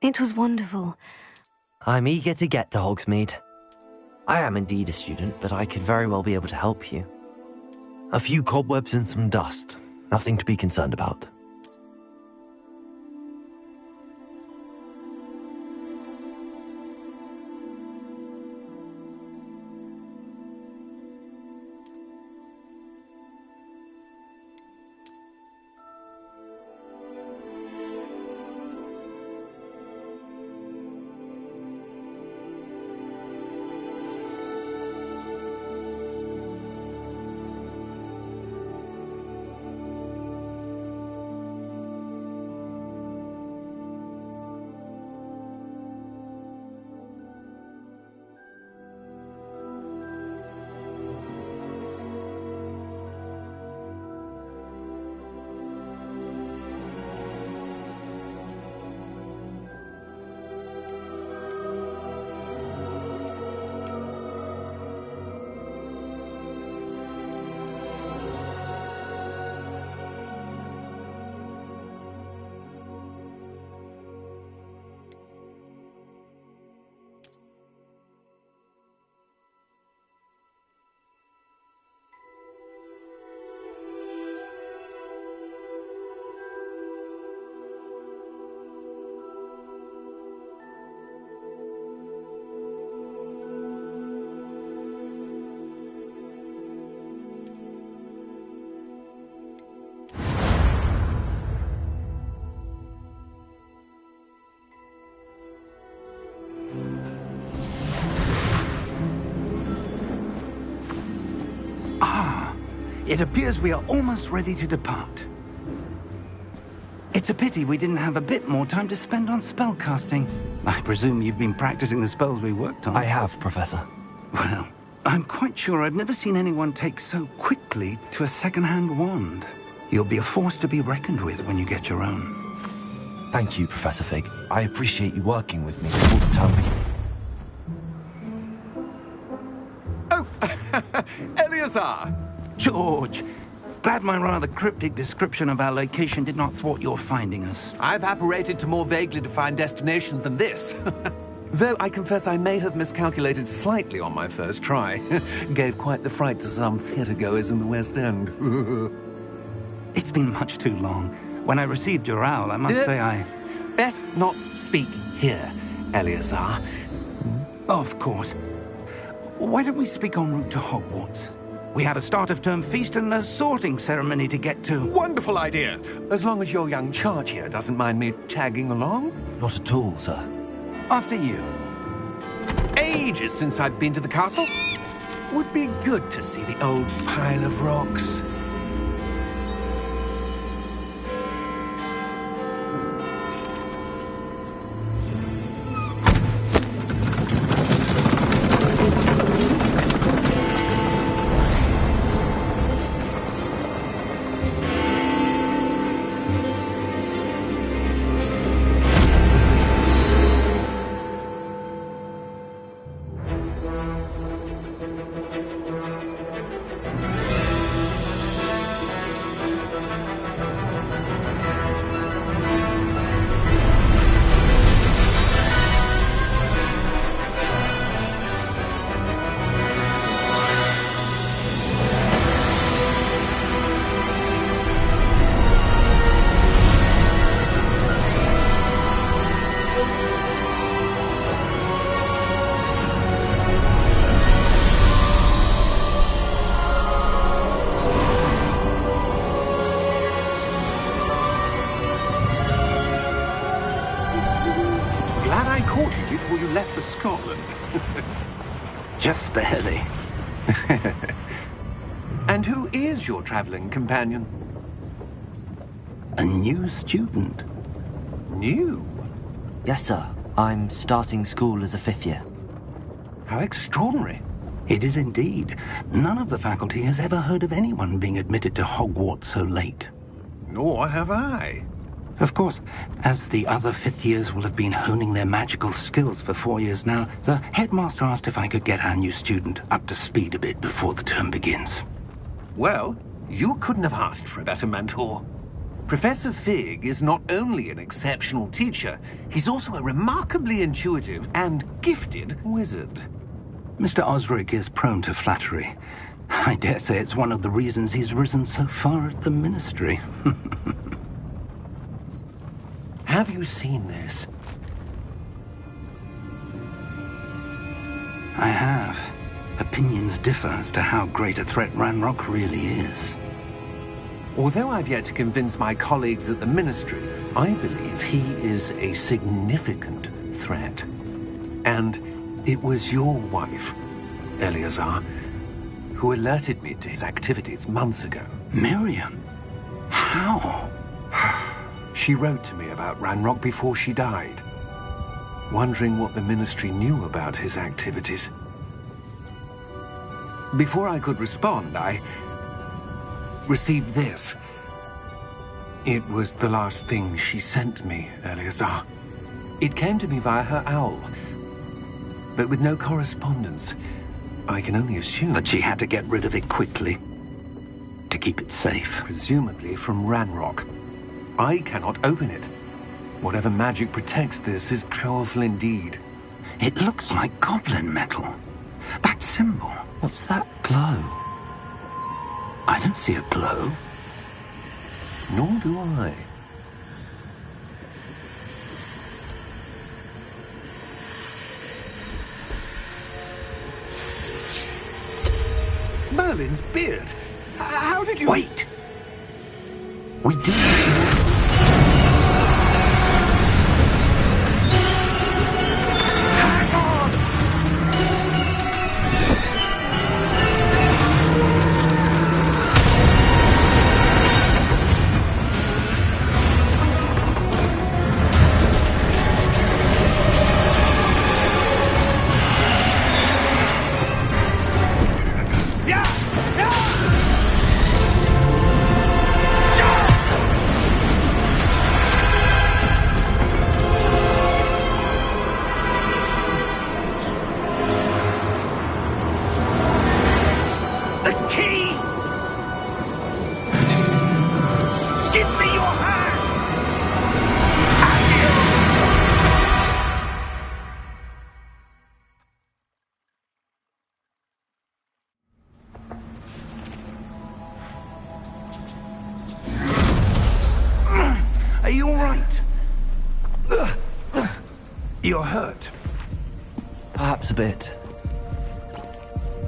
It was wonderful. I'm eager to get to Hogsmeade. I am indeed a student, but I could very well be able to help you. A few cobwebs and some dust. Nothing to be concerned about. It appears we are almost ready to depart. It's a pity we didn't have a bit more time to spend on spellcasting. I presume you've been practicing the spells we worked on. I have, Professor. Well, I'm quite sure I've never seen anyone take so quickly to a second-hand wand. You'll be a force to be reckoned with when you get your own. Thank you, Professor Fig. I appreciate you working with me all the time. Oh, Eleazar! George, glad my rather cryptic description of our location did not thwart your finding us. I've apparated to more vaguely defined destinations than this. Though I confess I may have miscalculated slightly on my first try. Gave quite the fright to some theatre-goers in the West End. It's been much too long. When I received your owl, I must say I... Best not speak here, Eleazar. Of course. Why don't we speak en route to Hogwarts? We have a start-of-term feast and a sorting ceremony to get to. Wonderful idea! As long as your young charge here doesn't mind me tagging along. Not at all, sir. After you. Ages since I've been to the castle. Would be good to see the old pile of rocks. Before you left for Scotland. Just barely. And who is your traveling companion? A new student. New? Yes, sir. I'm starting school as a 5th year. How extraordinary. It is indeed. None of the faculty has ever heard of anyone being admitted to Hogwarts so late. Nor have I. Of course, as the other 5th years will have been honing their magical skills for 4 years now, the headmaster asked if I could get our new student up to speed a bit before the term begins. Well, you couldn't have asked for a better mentor. Professor Fig is not only an exceptional teacher, he's also a remarkably intuitive and gifted wizard. Mr. Osric is prone to flattery. I dare say it's one of the reasons he's risen so far at the Ministry. Have you seen this? I have. Opinions differ as to how great a threat Ranrock really is. Although I've yet to convince my colleagues at the Ministry, I believe he is a significant threat. And it was your wife, Eleazar, who alerted me to his activities months ago. Miriam? How? She wrote to me about Ranrock before she died, wondering what the Ministry knew about his activities. Before I could respond, I received this. It was the last thing she sent me, Eleazar. It came to me via her owl, but with no correspondence. I can only assume That she had to get rid of it quickly, to keep it safe. presumably from Ranrock. I cannot open it. Whatever magic protects this is powerful indeed. It looks like goblin metal. That symbol. What's that glow? I don't see a glow. Nor do I. Merlin's beard. How did you... Wait! We do... Hang on! Are you all right? You're hurt. Perhaps a bit.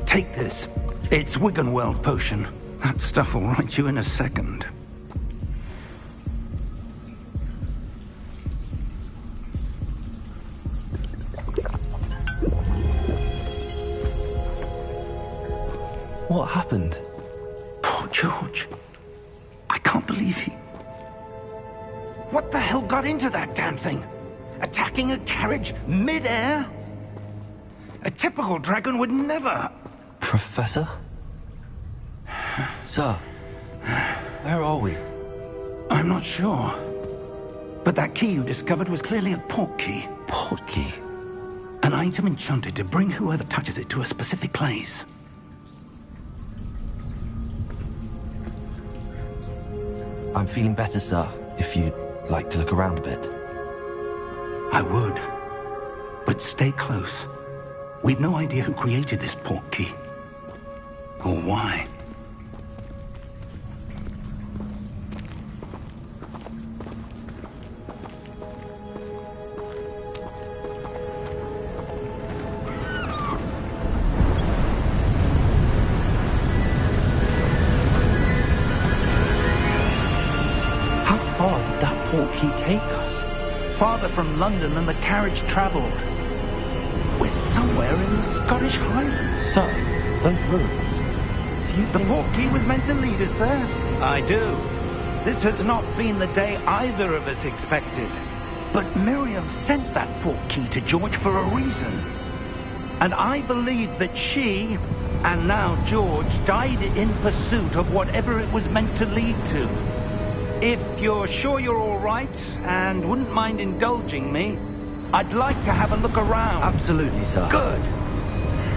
Take this. It's Wiggenweld potion. That stuff will right you in a second. What happened? Poor George. I can't believe he... What the hell got into that damn thing? Attacking a carriage mid-air? A typical dragon would never... Professor? Sir, where are we? I'm not sure. But that key you discovered was clearly a port key. Port key? An item enchanted to bring whoever touches it to a specific place. I'm feeling better, sir, if you'd like to look around a bit. I would. But stay close. We've no idea who created this port key. Or why. How far did that port key take us? Farther from London than the carriage traveled. We're somewhere in the Scottish Highlands. Sir, those ruins. Do you The think... port key was meant to lead us there? I do. This has not been the day either of us expected. But Miriam sent that port key to George for a reason. And I believe that she, and now George, died in pursuit of whatever it was meant to lead to. If you're sure you're all right, and wouldn't mind indulging me, I'd like to have a look around. Absolutely, sir. Good.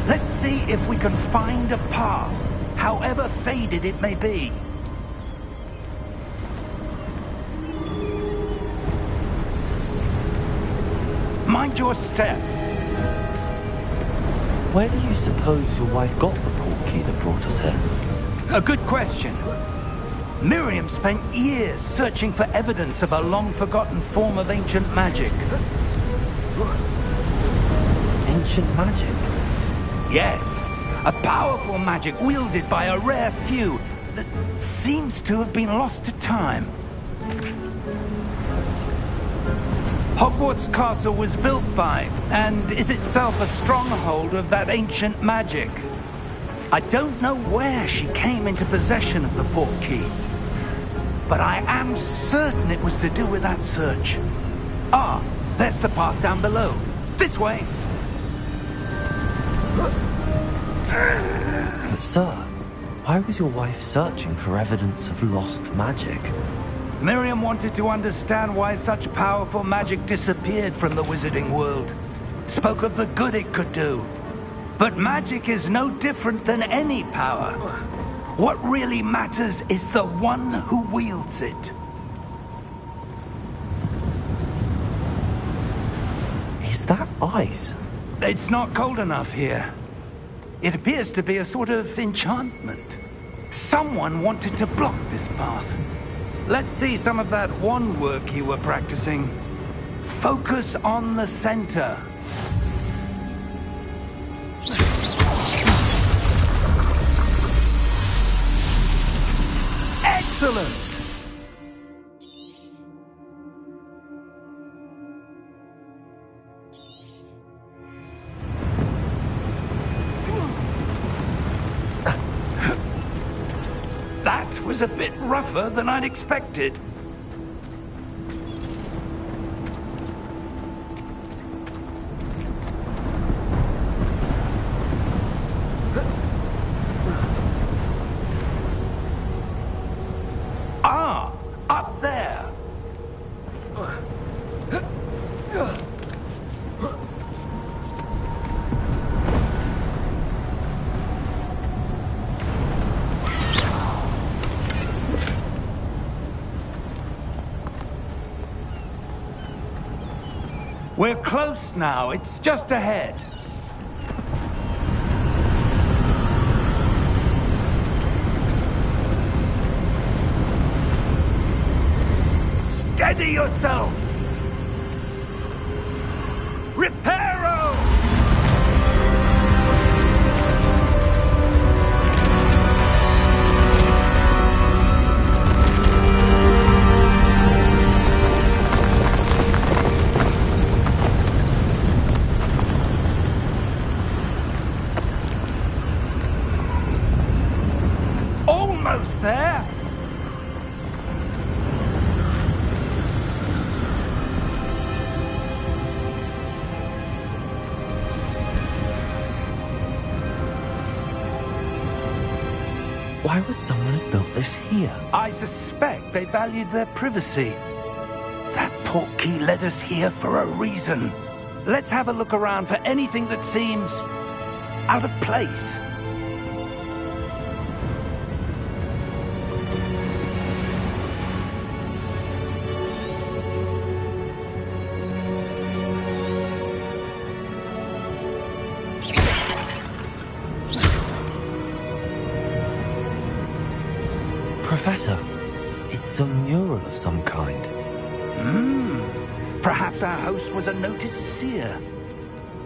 Let's see if we can find a path, however faded it may be. Mind your step. Where do you suppose your wife got the portkey that brought us here? A good question. Miriam spent years searching for evidence of a long-forgotten form of ancient magic. Ancient magic? Yes, a powerful magic wielded by a rare few that seems to have been lost to time. Hogwarts Castle was built by, and is itself a stronghold of that ancient magic. I don't know where she came into possession of the portkey, but I am certain it was to do with that search. Ah, there's the path down below. This way. But sir, why was your wife searching for evidence of lost magic? Miriam wanted to understand why such powerful magic disappeared from the wizarding world. Spoke of the good it could do. But magic is no different than any power. What really matters is the one who wields it. Is that ice? It's not cold enough here. It appears to be a sort of enchantment. Someone wanted to block this path. Let's see some of that wand work you were practicing. Focus on the center. Excellent! That was a bit rougher than I'd expected. Ah, up there. We're close now. It's just ahead. Steady yourself! Reparo! Almost there! Why would someone have built this here? I suspect they valued their privacy. That portkey led us here for a reason. Let's have a look around for anything that seems out of place. Professor, it's a mural of some kind. Perhaps our host was a noted seer.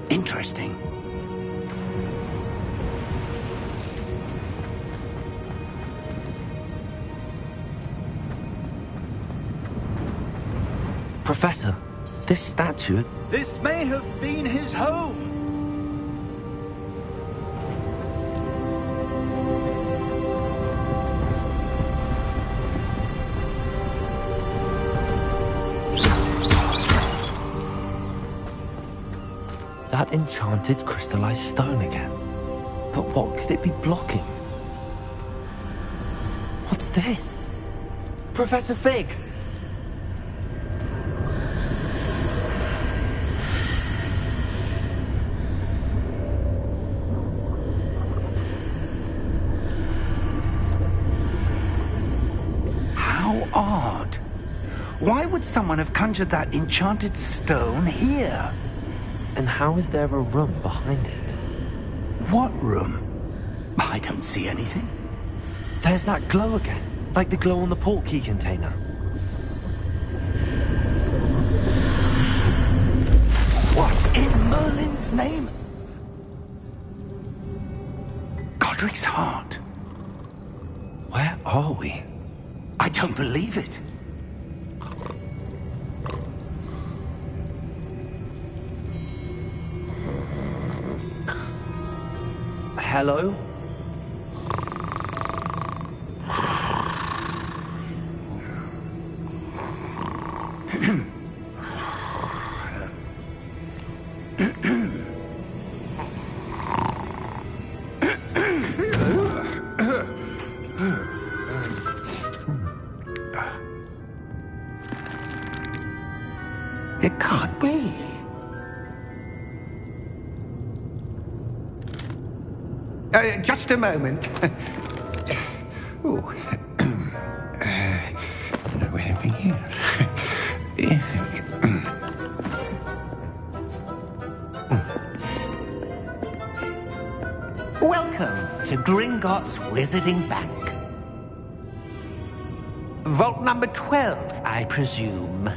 Interesting. Professor, this statue... This may have been his home. That enchanted crystallized stone again. But what could it be blocking? What's this? Professor Fig! How odd. Why would someone have conjured that enchanted stone here? And how is there a room behind it? What room? I don't see anything. There's that glow again, like the glow on the portkey container. What in Merlin's name? Godric's heart. Where are we? I don't believe it. Hello? It can't be. Just a moment. Oh. Where are we here? Welcome to Gringotts Wizarding Bank. Vault number 12, I presume.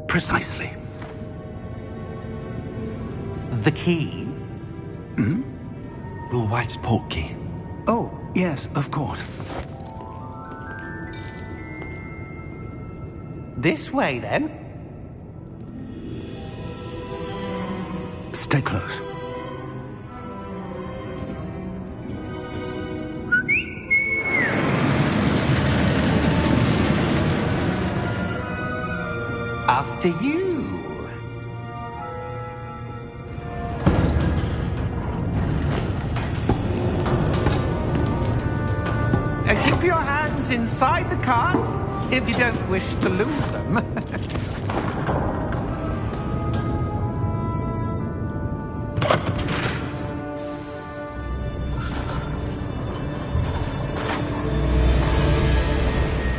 Precisely. The key? Hmm? Your wife's portkey. Oh, yes, of course. This way, then. Stay close. After you. Keep your hands inside the cart if you don't wish to lose them.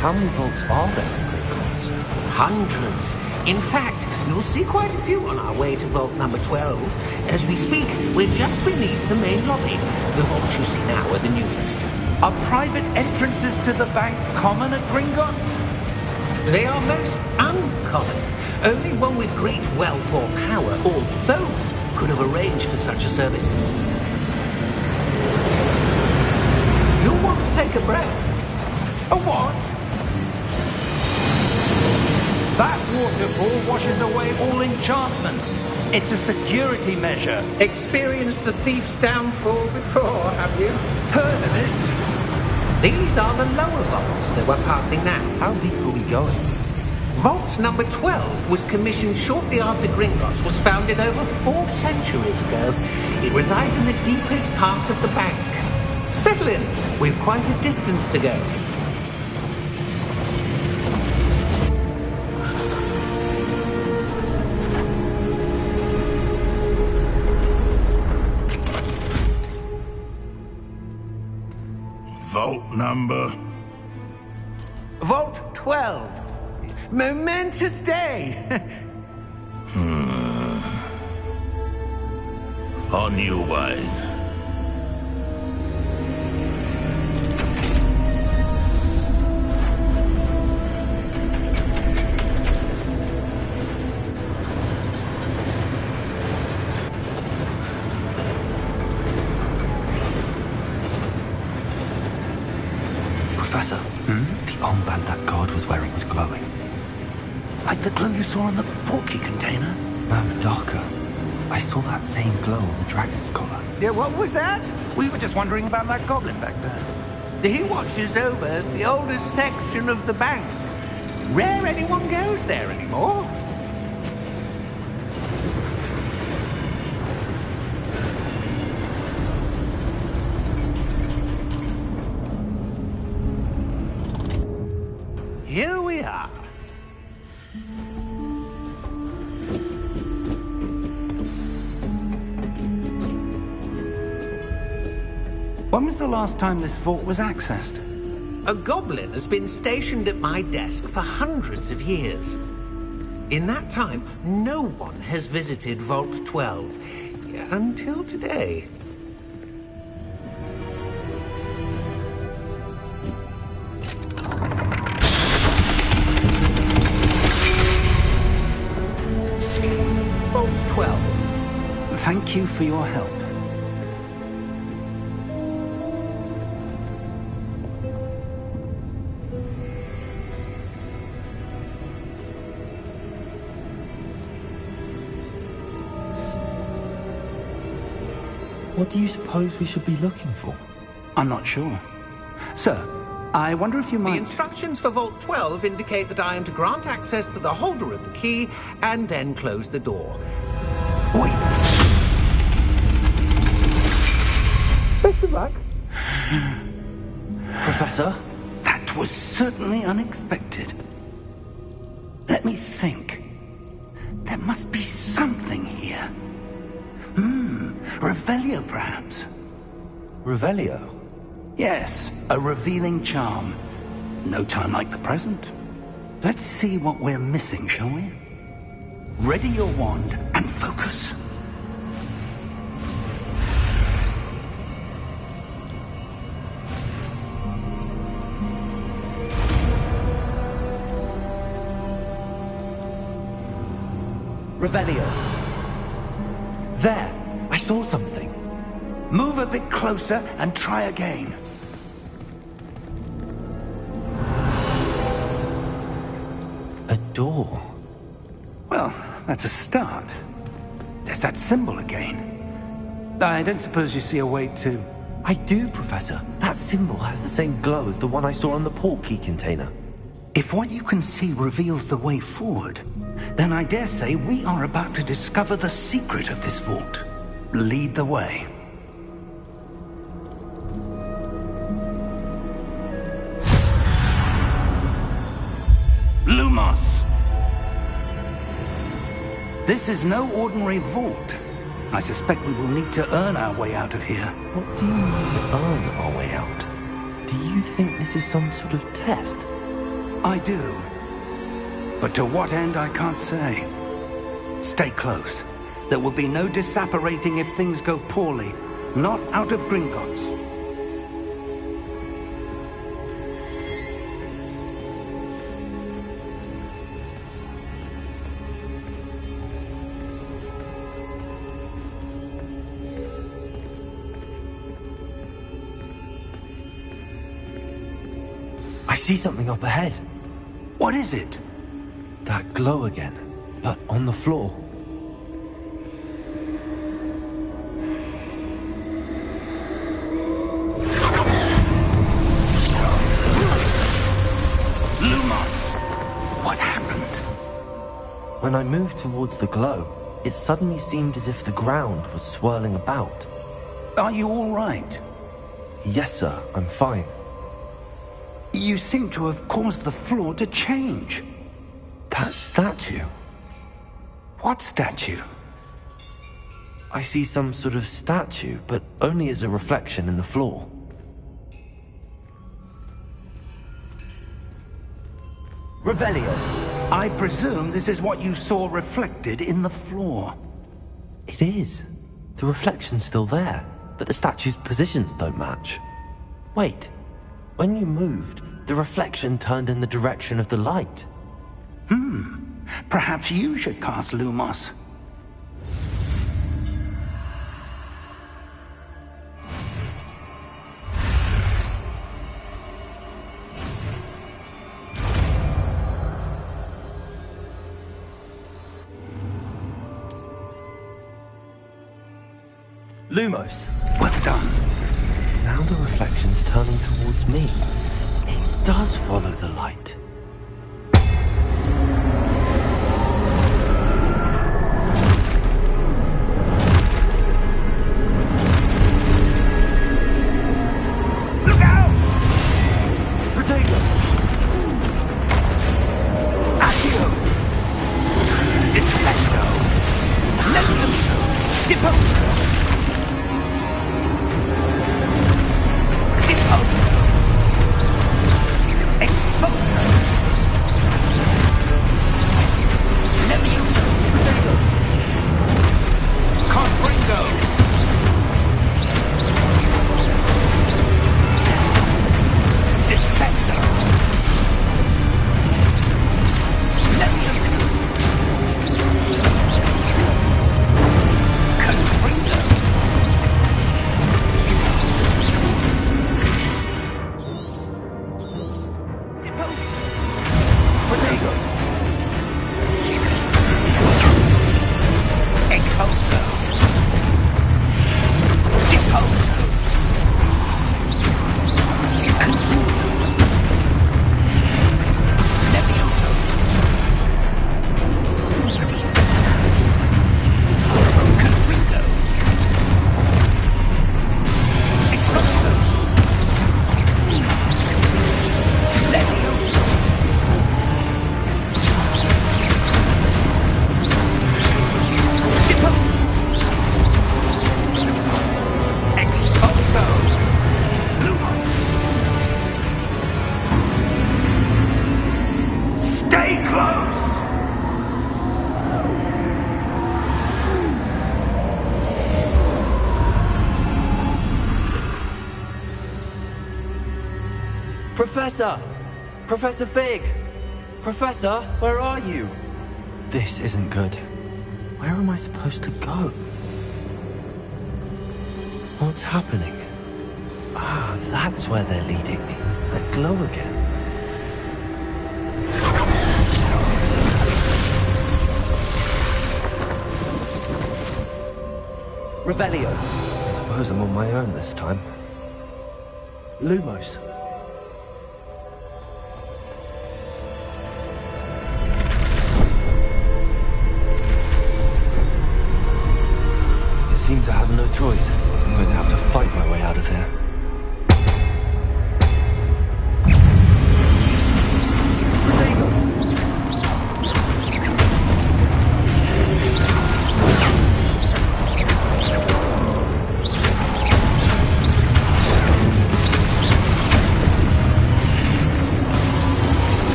How many vaults are there in Gringotts? Hundreds. In fact, you'll see quite a few on our way to vault number 12. As we speak, we're just beneath the main lobby. The vaults you see now are the newest. Are private entrances to the bank common at Gringotts? They are most uncommon. Only one with great wealth or power, or both, could have arranged for such a service. You'll want to take a breath. A what? That waterfall washes away all enchantments. It's a security measure. Experienced the thief's downfall before, have you? Heard of it? These are the lower vaults that we're passing now. How deep are we going? Vault number 12 was commissioned shortly after Gringotts was founded over 4 centuries ago. It resides in the deepest part of the bank. Settle in. We've quite a distance to go. Vault number? Vault 12. Momentous day. On your way. Professor, the armband that guard was wearing was glowing. Like the glow you saw in the portkey container? No, darker. I saw that same glow on the dragon's collar. Yeah, what was that? We were just wondering about that goblin back there. He watches over the oldest section of the bank. Rare anyone goes there anymore. Here we are. When was the last time this vault was accessed? A goblin has been stationed at my desk for hundreds of years. In that time, no one has visited Vault 12. Until today. Vault 12. Thank you for your help. What do you suppose we should be looking for? I'm not sure. Sir, I wonder if you The might... instructions for Vault 12 indicate that I am to grant access to the holder of the key and then close the door. Wait! Best of luck. Professor? That was certainly unexpected. Let me think. There must be something here. Revelio, perhaps? Revelio? Yes, a revealing charm. No time like the present. Let's see what we're missing, shall we? Ready your wand and focus. Revelio. There! I saw something. Move a bit closer and try again. A door. Well, that's a start. There's that symbol again. I don't suppose you see a way to... I do, Professor. That symbol has the same glow as the one I saw on the port key container. If what you can see reveals the way forward, then I dare say we are about to discover the secret of this vault. Lead the way. Lumos! This is no ordinary vault. I suspect we will need to earn our way out of here. What do you mean, earn our way out? Do you think this is some sort of test? I do. But to what end, I can't say. Stay close. There will be no disapparating if things go poorly. Not out of Gringotts. I see something up ahead. What is it? That glow again, but on the floor. Lumos! What happened? When I moved towards the glow, it suddenly seemed as if the ground was swirling about. Are you all right? Yes, sir, I'm fine. You seem to have caused the floor to change. That statue. What statue? I see some sort of statue, but only as a reflection in the floor. Revelio. I presume this is what you saw reflected in the floor. It is. The reflection's still there, but the statue's positions don't match. Wait. When you moved, the reflection turned in the direction of the light. Perhaps you should cast Lumos. Lumos. Well done. Now the reflection's turning towards me. It does follow the light. Look out! Potato! Accio! Defendo! Levioso! Deposo! Deposo! Leviosa! Protego! Expulso! Depulso! Confundo! Levioso! Confringo! Expulso! Levioso! Depulso! Expulso! Lumos! Stay close! Professor! Professor Fig! Professor, where are you? This isn't good. Where am I supposed to go? What's happening? Ah, that's where they're leading me. That glow again. Revelio. I suppose I'm on my own this time. Lumos. It seems I have no choice. I'm going to have to fight my way out of here.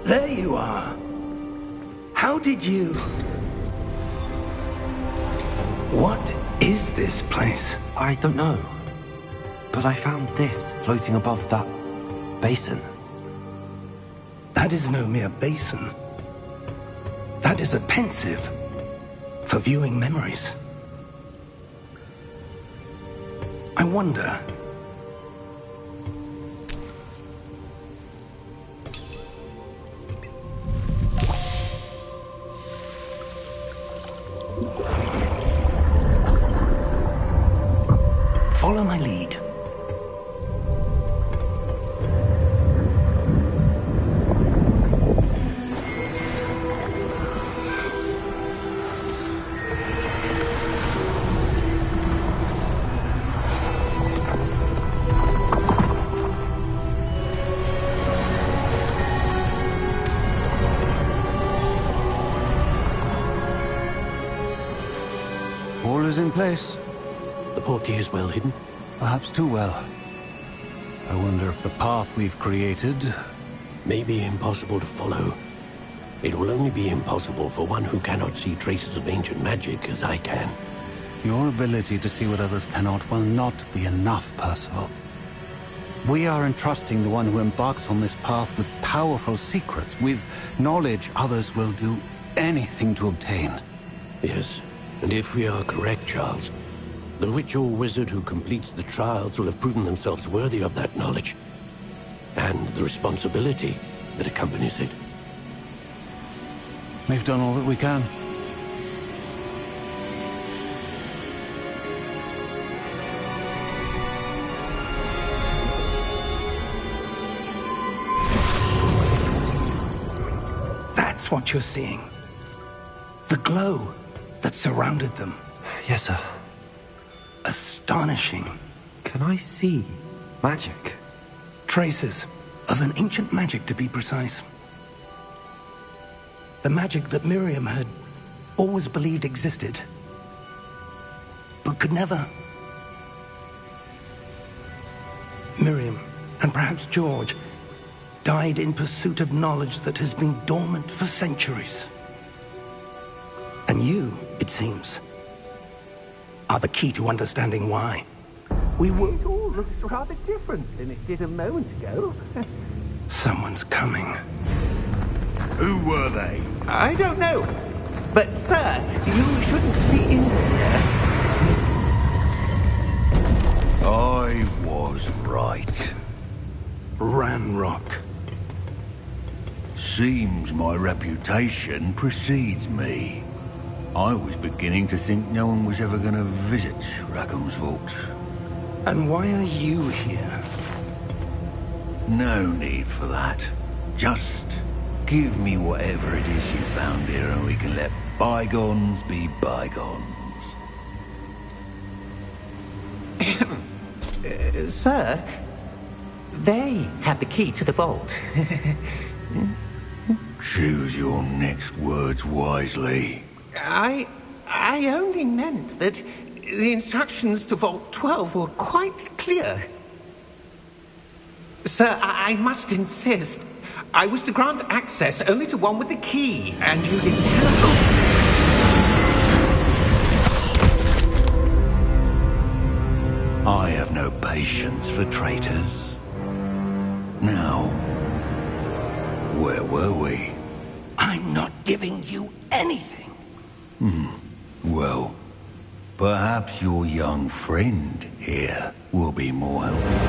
There you are. How did you... What is this place? I don't know. But I found this floating above that basin. That is no mere basin. That is a pensive for viewing memories. I wonder... Follow my lead. is in place. The portkey is well hidden? Perhaps too well. I wonder if the path we've created... may be impossible to follow. It will only be impossible for one who cannot see traces of ancient magic as I can. Your ability to see what others cannot will not be enough, Percival. We are entrusting the one who embarks on this path with powerful secrets, with knowledge others will do anything to obtain. Yes, and if we are correct, Charles, the witch or wizard who completes the trials will have proven themselves worthy of that knowledge, and the responsibility that accompanies it. We've done all that we can. That's what you're seeing. The glow that surrounded them. Yes, sir. Astonishing. Can I see magic? Traces of an ancient magic, to be precise. The magic that Miriam had always believed existed, but could never. Miriam, and perhaps George, died in pursuit of knowledge that has been dormant for centuries. And you, it seems, are the key to understanding why. We were... It all looks rather different than it did a moment ago. Someone's coming. Who were they? I don't know. But, sir, you shouldn't be in here. I was right. Ranrock. Seems my reputation precedes me. I was beginning to think no one was ever going to visit Rackham's vault. And why are you here? No need for that. Just give me whatever it is you found here and we can let bygones be bygones. Sir, they had the key to the vault. Choose your next words wisely. I only meant that the instructions to Vault 12 were quite clear. Sir, I must insist. I was to grant access only to one with the key, and you didn't have... I have no patience for traitors. Now, where were we? I'm not giving you anything. Well, perhaps your young friend here will be more helpful.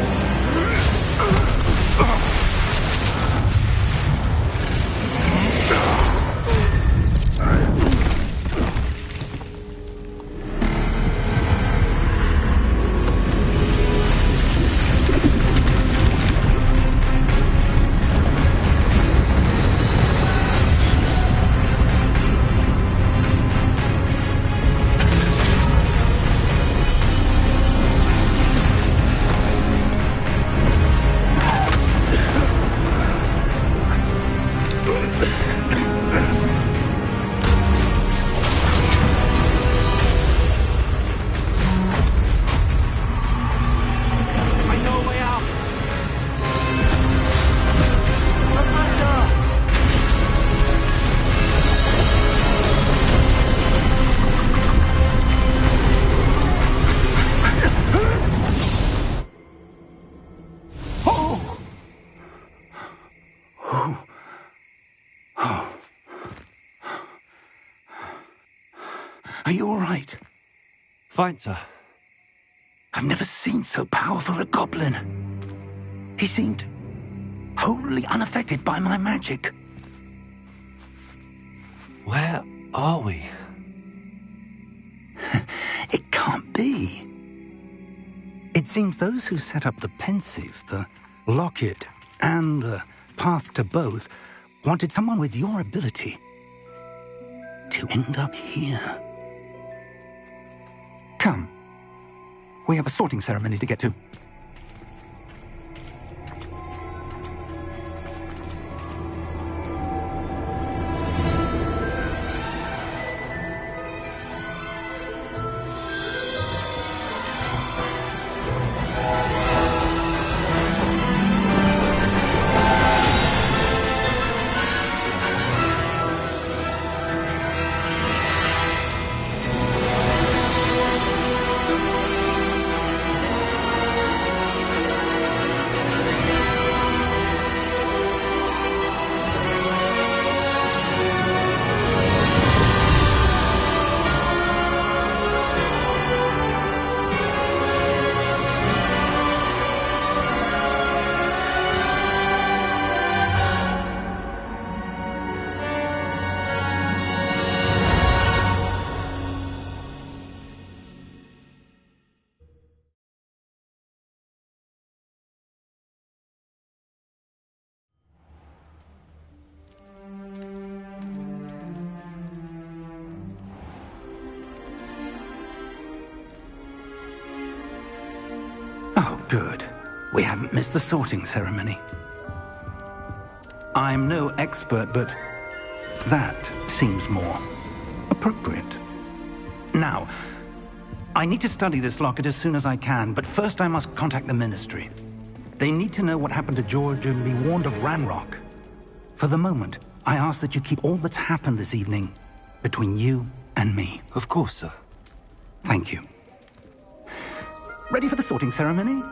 Are you all right? Fine, sir. I've never seen so powerful a goblin. He seemed wholly unaffected by my magic. Where are we? It can't be. It seems those who set up the pensive, the locket, and the path to both wanted someone with your ability to end up here. Come. We have a sorting ceremony to get to. Good. We haven't missed the sorting ceremony. I'm no expert, but that seems more appropriate. Now, I need to study this locket as soon as I can, but first I must contact the Ministry. They need to know what happened to George and be warned of Ranrock. For the moment, I ask that you keep all that's happened this evening between you and me. Of course, sir. Thank you. Ready for the sorting ceremony?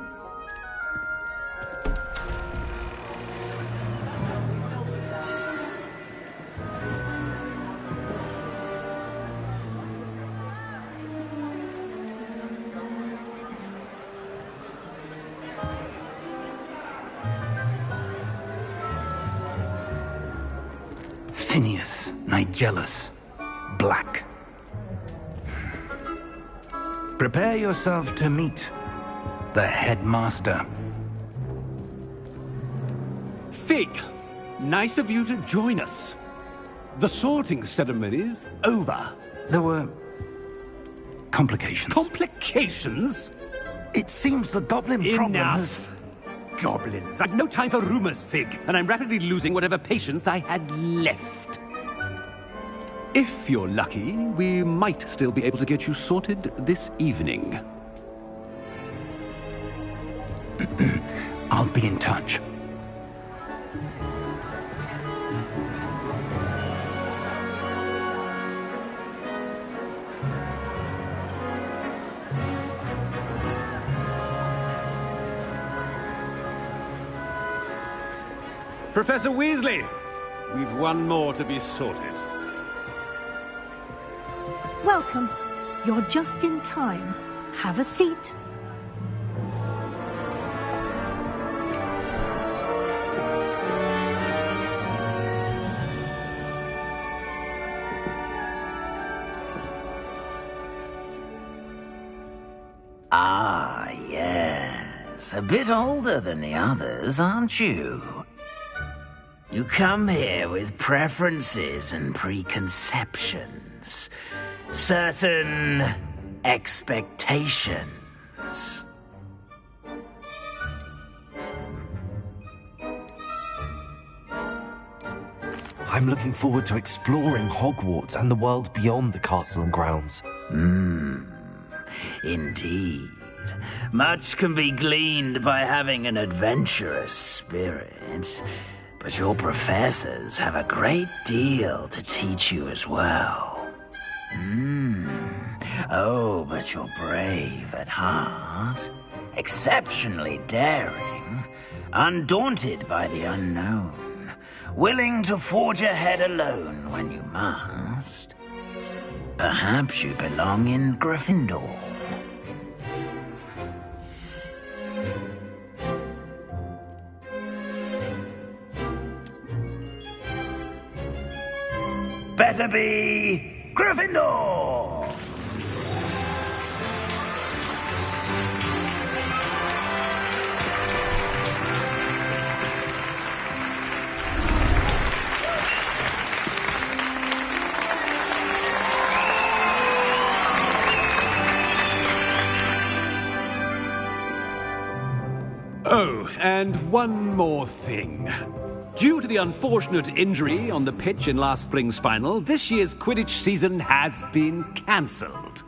Phineas, Nigellus, Black. Prepare yourself to meet the headmaster. Fig, nice of you to join us. The sorting ceremony's over. There were complications. Complications? It seems the goblin problem has... Enough! Goblins. I've no time for rumors, Fig, and I'm rapidly losing whatever patience I had left. If you're lucky, we might still be able to get you sorted this evening. I'll be in touch. Professor Weasley, we've one more to be sorted. Welcome. You're just in time. Have a seat. Ah, yes. A bit older than the others, aren't you? You come here with preferences and preconceptions. Certain expectations. I'm looking forward to exploring Hogwarts and the world beyond the castle and grounds. Indeed. Much can be gleaned by having an adventurous spirit, but your professors have a great deal to teach you as well. Oh, but you're brave at heart, exceptionally daring, undaunted by the unknown, willing to forge ahead alone when you must. Perhaps you belong in Gryffindor. Better be Gryffindor! Oh, and one more thing. Due to the unfortunate injury on the pitch in last spring's final, this year's Quidditch season has been cancelled.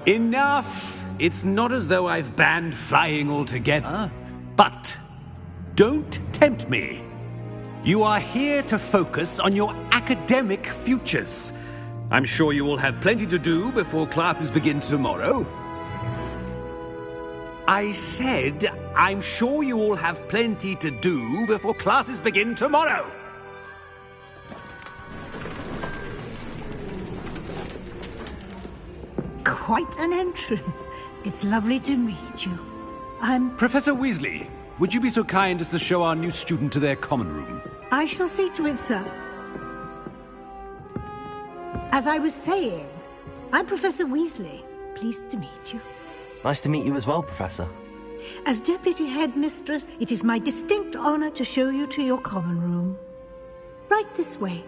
Enough! It's not as though I've banned flying altogether, but don't tempt me. You are here to focus on your academic futures. I'm sure you will have plenty to do before classes begin tomorrow. I said, I'm sure you all have plenty to do before classes begin tomorrow. Quite an entrance. It's lovely to meet you. I'm... Professor Weasley, would you be so kind as to show our new student to their common room? I shall see to it, sir. As I was saying, I'm Professor Weasley. Pleased to meet you. Nice to meet you as well, Professor. As Deputy Headmistress, it is my distinct honor to show you to your common room. Right this way.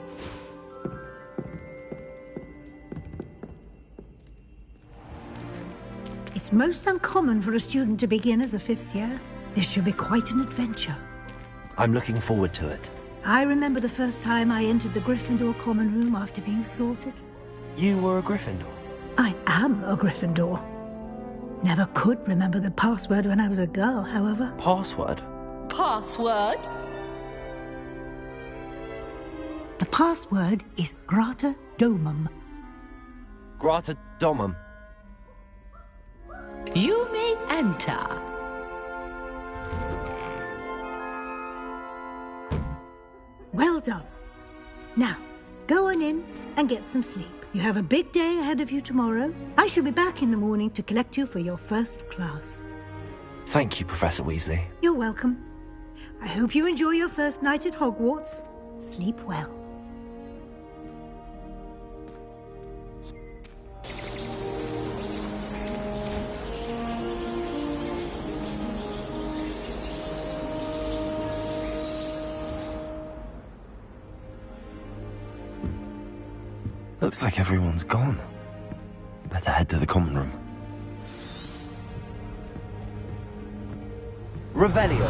It's most uncommon for a student to begin as a 5th year. This should be quite an adventure. I'm looking forward to it. I remember the first time I entered the Gryffindor common room after being sorted. You were a Gryffindor? I am a Gryffindor. Never could remember the password when I was a girl, however. Password? Password? The password is Grata Domum. Grata Domum. You may enter. Well done. Now, go on in and get some sleep. You have a big day ahead of you tomorrow. I shall be back in the morning to collect you for your first class. Thank you, Professor Weasley. You're welcome. I hope you enjoy your first night at Hogwarts. Sleep well. Looks like everyone's gone. Better head to the common room. Revelio.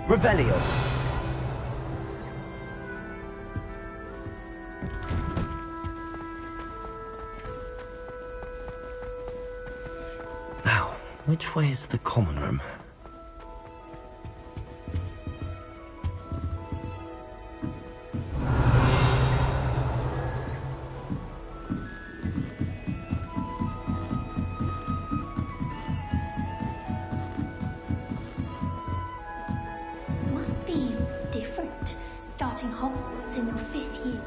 Revelio. Now, which way is the common room? Starting Hogwarts in your 5th year.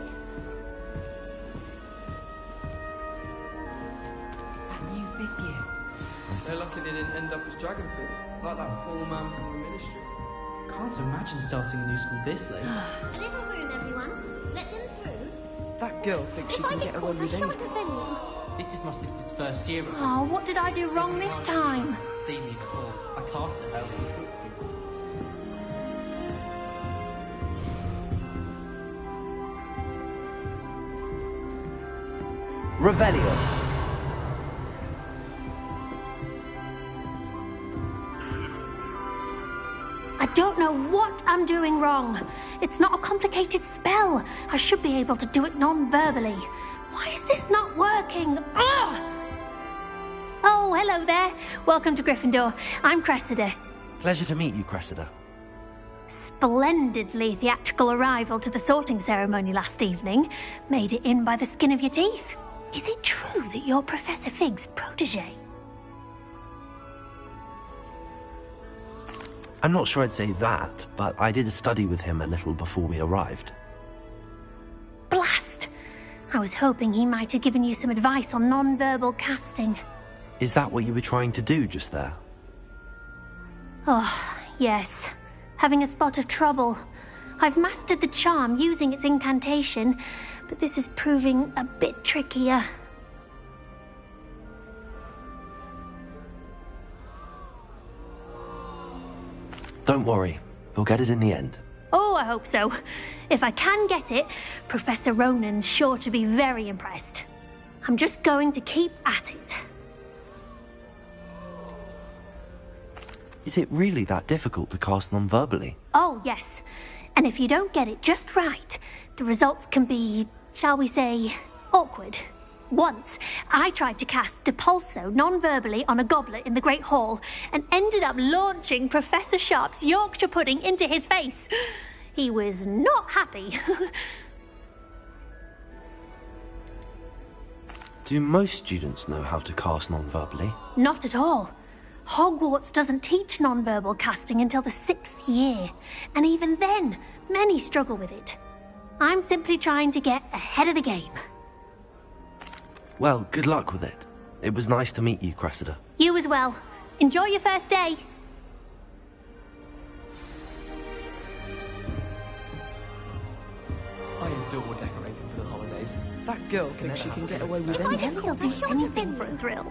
That new 5th year. They're lucky they didn't end up as Dragonford, like that poor man from the Ministry. Can't imagine starting a new school this late. A little room, everyone. Let them through. That girl thinks she can get away with anything. This is my sister's first year. Oh, what did I do wrong this time? See me before. I cast it out. Revelio. I don't know what I'm doing wrong. It's not a complicated spell. I should be able to do it non-verbally. Why is this not working? Ugh! Oh, hello there. Welcome to Gryffindor. I'm Cressida. Pleasure to meet you, Cressida. Splendidly theatrical arrival to the sorting ceremony last evening. Made it in by the skin of your teeth. Is it true that you're Professor Fig's protege? I'm not sure I'd say that, but I did study with him a little before we arrived. Blast! I was hoping he might have given you some advice on non-verbal casting. Is that what you were trying to do just there? Oh, yes. Having a spot of trouble. I've mastered the charm using its incantation, but this is proving a bit trickier. Don't worry, we'll get it in the end. Oh, I hope so. If I can get it, Professor Ronan's sure to be very impressed. I'm just going to keep at it. Is it really that difficult to cast non-verbally? Oh, yes. And if you don't get it just right, the results can be, shall we say, awkward. Once, I tried to cast Depulso non-verbally on a goblet in the Great Hall and ended up launching Professor Sharp's Yorkshire pudding into his face. He was not happy. Do most students know how to cast non-verbally? Not at all. Hogwarts doesn't teach non-verbal casting until the 6th year, and even then, many struggle with it. I'm simply trying to get ahead of the game. Well, good luck with it. It was nice to meet you, Cressida. You as well. Enjoy your first day. I adore decorating for the holidays. That girl thinks she can get away with If I anything. didn't, he'll do anything for a thrill.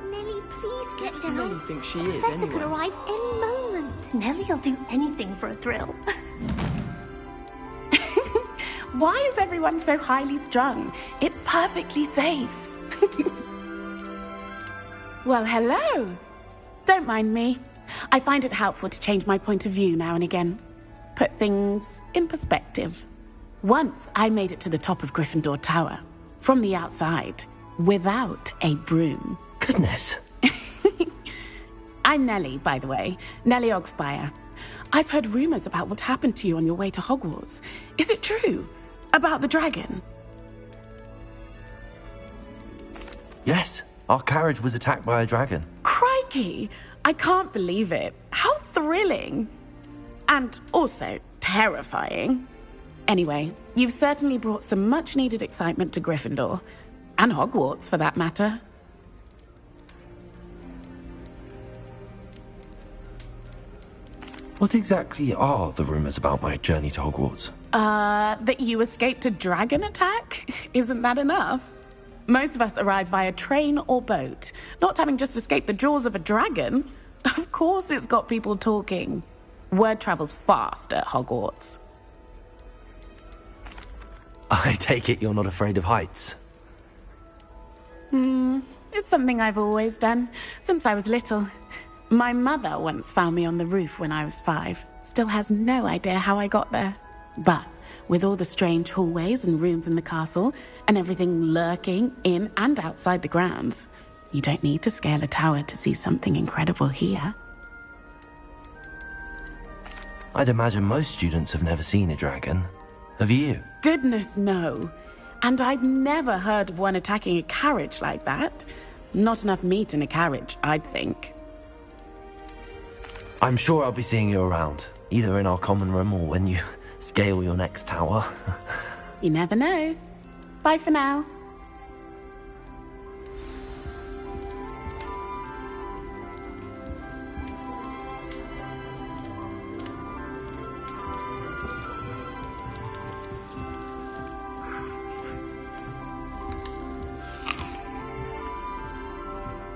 Nellie, please get down. Nellie thinks she is, Professor could anyway. arrive any moment. Nellie'll do anything for a thrill. Why is everyone so highly strung? It's perfectly safe. Well, hello. Don't mind me. I find it helpful to change my point of view now and again. Put things in perspective. Once I made it to the top of Gryffindor Tower, from the outside, without a broom. Goodness. I'm Nellie, by the way. Nellie Ogspire. I've heard rumors about what happened to you on your way to Hogwarts. Is it true? About the dragon? Yes, our carriage was attacked by a dragon. Crikey! I can't believe it. How thrilling! And also terrifying. Anyway, you've certainly brought some much-needed excitement to Gryffindor. And Hogwarts, for that matter. What exactly are the rumors about my journey to Hogwarts? That you escaped a dragon attack? Isn't that enough? Most of us arrive via train or boat, not having just escaped the jaws of a dragon. Of course it's got people talking. Word travels fast at Hogwarts. I take it you're not afraid of heights. It's something I've always done, since I was little. My mother once found me on the roof when I was 5. Still has no idea how I got there. But with all the strange hallways and rooms in the castle, and everything lurking in and outside the grounds, you don't need to scale a tower to see something incredible here. I'd imagine most students have never seen a dragon. Have you? Goodness, no. And I've never heard of one attacking a carriage like that. Not enough meat in a carriage, I'd think. I'm sure I'll be seeing you around, either in our common room or when you scale your next tower. You never know. Bye for now.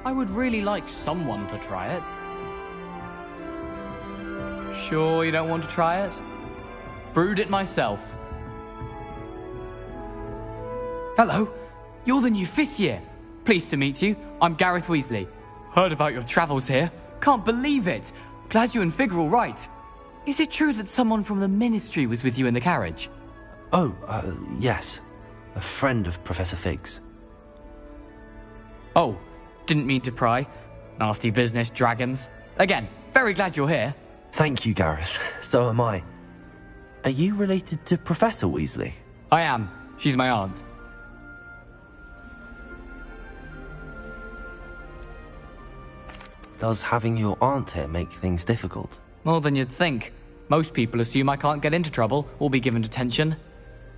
I would really like someone to try it. Sure you don't want to try it? Brewed it myself. Hello, you're the new 5th year. Pleased to meet you. I'm Gareth Weasley. Heard about your travels here. Can't believe it. Glad you and Fig are all right. Is it true that someone from the Ministry was with you in the carriage? Oh, yes. A friend of Professor Fig's. Oh, didn't mean to pry. Nasty business, dragons. Again, very glad you're here. Thank you, Gareth. So am I. Are you related to Professor Weasley? I am. She's my aunt. Does having your aunt here make things difficult? More than you'd think. Most people assume I can't get into trouble or be given detention.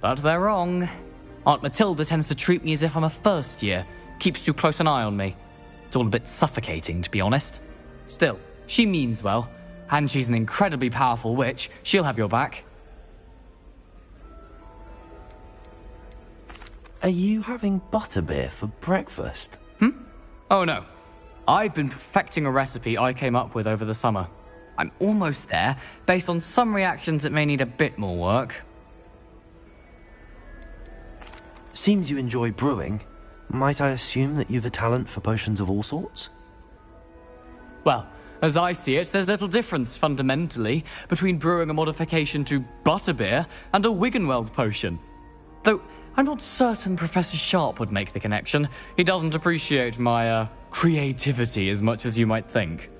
But they're wrong. Aunt Matilda tends to treat me as if I'm a first year. Keeps too close an eye on me. It's all a bit suffocating, to be honest. Still, she means well. And she's an incredibly powerful witch. She'll have your back. Are you having butterbeer for breakfast? Oh no. I've been perfecting a recipe I came up with over the summer. I'm almost there. Based on some reactions, it may need a bit more work. Seems you enjoy brewing. Might I assume that you've a talent for potions of all sorts? Well, as I see it, there's little difference, fundamentally, between brewing a modification to butterbeer and a Wiggenweld potion. Though, I'm not certain Professor Sharp would make the connection. He doesn't appreciate my, creativity as much as you might think.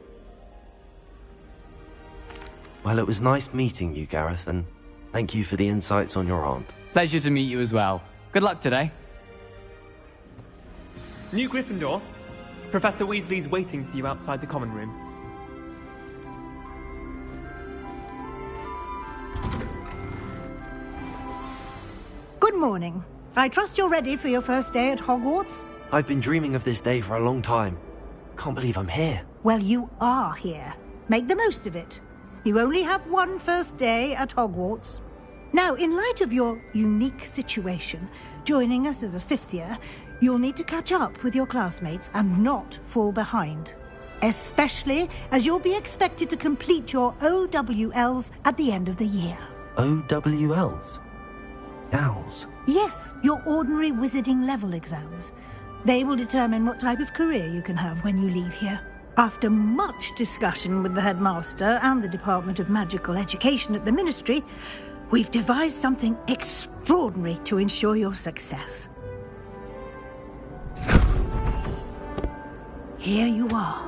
Well, it was nice meeting you, Gareth, and thank you for the insights on your aunt. Pleasure to meet you as well. Good luck today. New Gryffindor. Professor Weasley's waiting for you outside the common room. Good morning. I trust you're ready for your first day at Hogwarts? I've been dreaming of this day for a long time. Can't believe I'm here. Well, you are here. Make the most of it. You only have one first day at Hogwarts. Now, in light of your unique situation, joining us as a fifth year, you'll need to catch up with your classmates and not fall behind. Especially as you'll be expected to complete your OWLs at the end of the year. OWLs? Owls? Yes, your ordinary wizarding level exams. They will determine what type of career you can have when you leave here. After much discussion with the headmaster and the Department of Magical Education at the Ministry, we've devised something extraordinary to ensure your success. Here you are.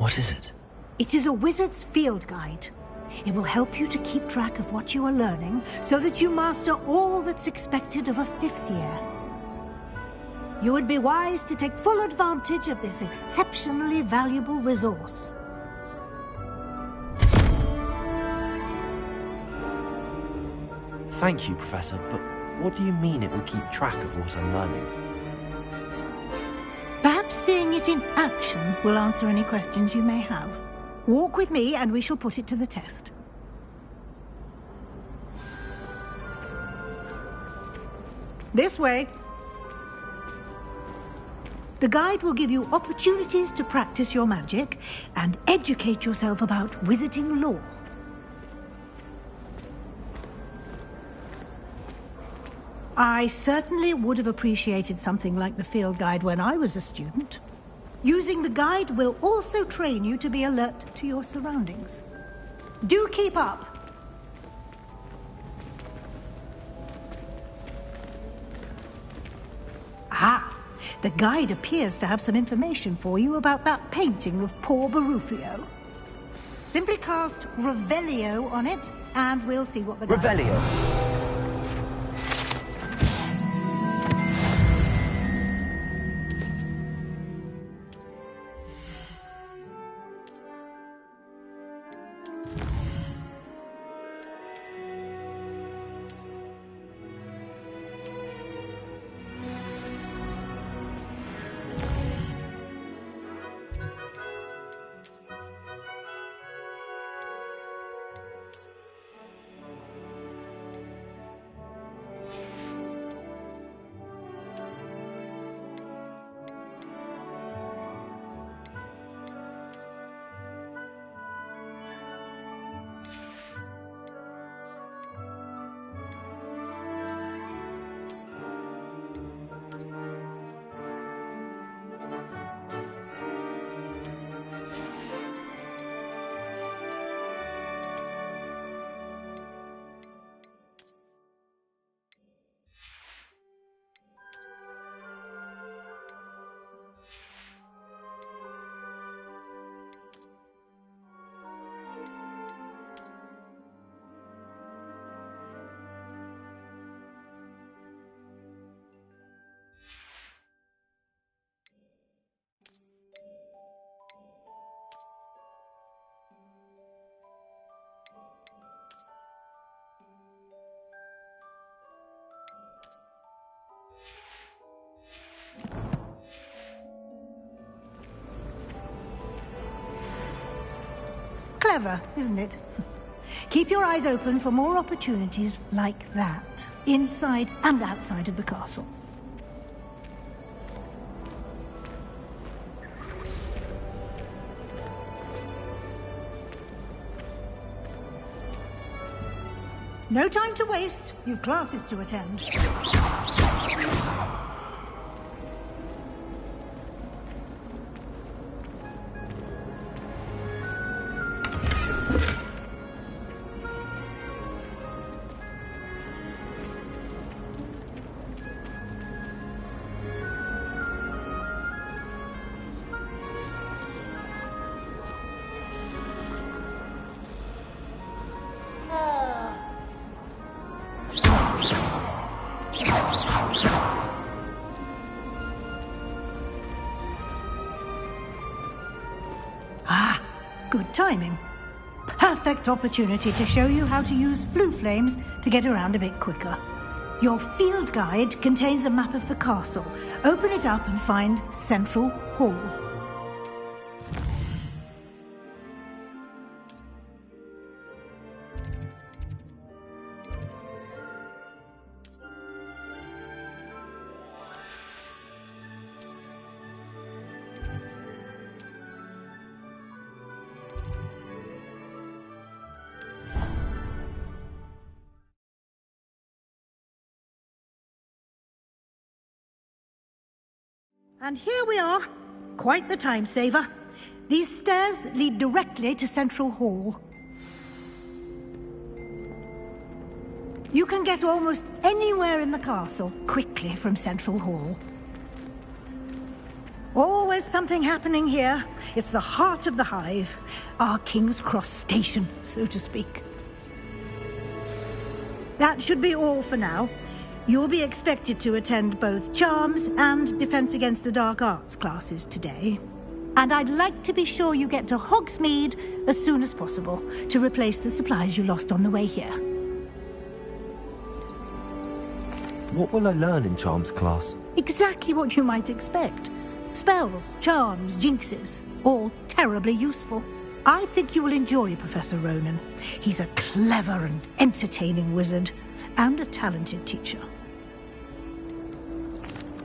What is it? It is a wizard's field guide. It will help you to keep track of what you are learning so that you master all that's expected of a fifth year. You would be wise to take full advantage of this exceptionally valuable resource. Thank you, Professor, but what do you mean it will keep track of what I'm learning? Perhaps seeing it in action will answer any questions you may have. Walk with me and we shall put it to the test. This way. The guide will give you opportunities to practice your magic and educate yourself about wizarding lore. I certainly would have appreciated something like the field guide when I was a student. Using the guide will also train you to be alert to your surroundings. Do keep up! Ah, the guide appears to have some information for you about that painting of poor Barufio. Simply cast Revelio on it, and we'll see what the guide... Revelio! Clever, isn't it? Keep your eyes open for more opportunities like that, inside and outside of the castle. No time to waste. You've classes to attend. Good timing. Perfect opportunity to show you how to use flue flames to get around a bit quicker. Your field guide contains a map of the castle. Open it up and find Central Hall. And here we are. Quite the time saver. These stairs lead directly to Central Hall. You can get almost anywhere in the castle quickly from Central Hall. Always something happening here. It's the heart of the hive. Our King's Cross station, so to speak. That should be all for now. You'll be expected to attend both Charms and Defense Against the Dark Arts classes today. And I'd like to be sure you get to Hogsmeade as soon as possible to replace the supplies you lost on the way here. What will I learn in Charms class? Exactly what you might expect. Spells, charms, jinxes, all terribly useful. I think you will enjoy Professor Ronan. He's a clever and entertaining wizard, and a talented teacher.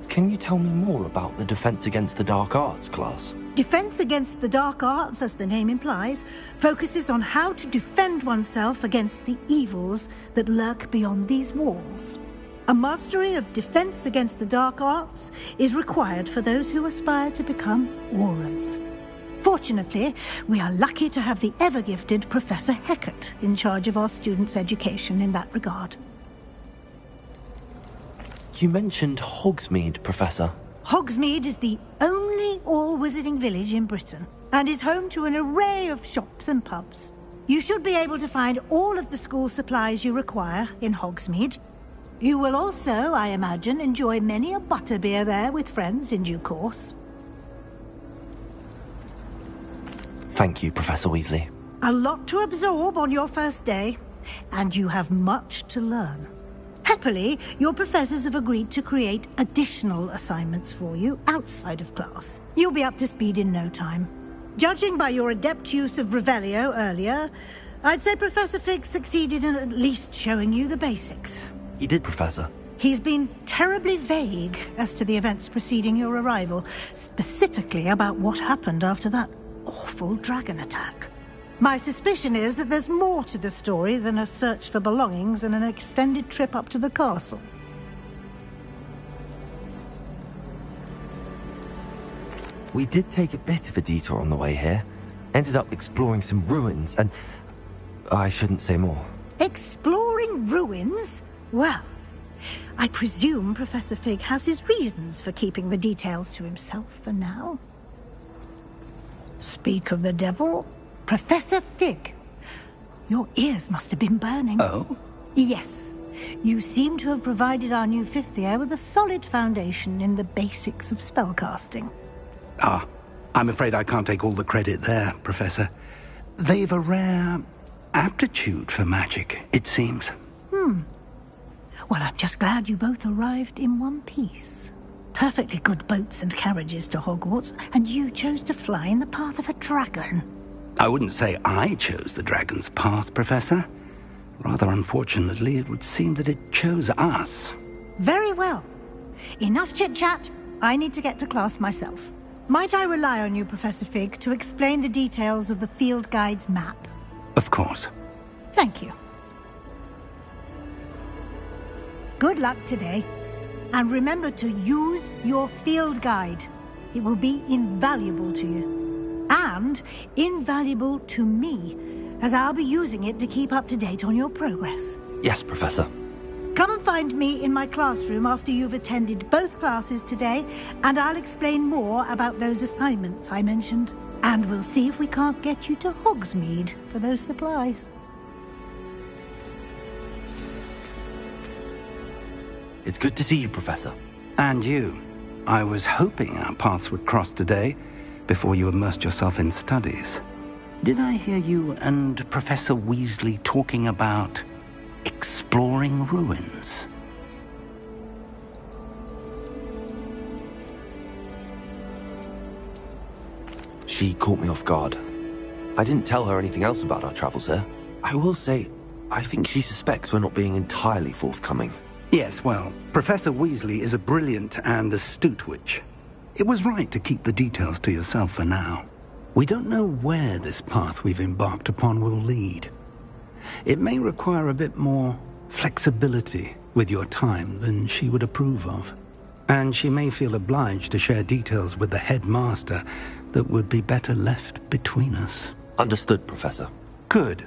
Can you tell me more about the Defense Against the Dark Arts class? Defense Against the Dark Arts, as the name implies, focuses on how to defend oneself against the evils that lurk beyond these walls. A mastery of Defense Against the Dark Arts is required for those who aspire to become Aurors. Fortunately, we are lucky to have the ever-gifted Professor Hecat in charge of our students' education in that regard. You mentioned Hogsmeade, Professor. Hogsmeade is the only all-wizarding village in Britain, and is home to an array of shops and pubs. You should be able to find all of the school supplies you require in Hogsmeade. You will also, I imagine, enjoy many a butterbeer there with friends in due course. Thank you, Professor Weasley. A lot to absorb on your first day, and you have much to learn. Happily, your professors have agreed to create additional assignments for you outside of class. You'll be up to speed in no time. Judging by your adept use of Revelio earlier, I'd say Professor Fig succeeded in at least showing you the basics. He did, Professor. He's been terribly vague as to the events preceding your arrival, specifically about what happened after that awful dragon attack. My suspicion is that there's more to the story than a search for belongings and an extended trip up to the castle. We did take a bit of a detour on the way here. Ended up exploring some ruins, and I shouldn't say more. Exploring ruins? Well, I presume Professor Fig has his reasons for keeping the details to himself for now. Speak of the devil, Professor Fig. Your ears must have been burning. Oh? Yes. You seem to have provided our new fifth year with a solid foundation in the basics of spellcasting. Ah, I'm afraid I can't take all the credit there, Professor. They've a rare aptitude for magic, it seems. Well, I'm just glad you both arrived in one piece. Perfectly good boats and carriages to Hogwarts, and you chose to fly in the path of a dragon. I wouldn't say I chose the dragon's path, Professor. Rather unfortunately, it would seem that it chose us. Very well. Enough chit-chat. I need to get to class myself. Might I rely on you, Professor Fig, to explain the details of the field guide's map? Of course. Thank you. Good luck today. And remember to use your field guide. It will be invaluable to you. And invaluable to me, as I'll be using it to keep up to date on your progress. Yes, Professor. Come and find me in my classroom after you've attended both classes today, and I'll explain more about those assignments I mentioned. And we'll see if we can't get you to Hogsmeade for those supplies. It's good to see you, Professor. And you. I was hoping our paths would cross today, before you immersed yourself in studies. Did I hear you and Professor Weasley talking about exploring ruins? She caught me off guard. I didn't tell her anything else about our travels here. I will say, I think she suspects we're not being entirely forthcoming. Yes, well, Professor Weasley is a brilliant and astute witch. It was right to keep the details to yourself for now. We don't know where this path we've embarked upon will lead. It may require a bit more flexibility with your time than she would approve of. And she may feel obliged to share details with the headmaster that would be better left between us. Understood, Professor. Good.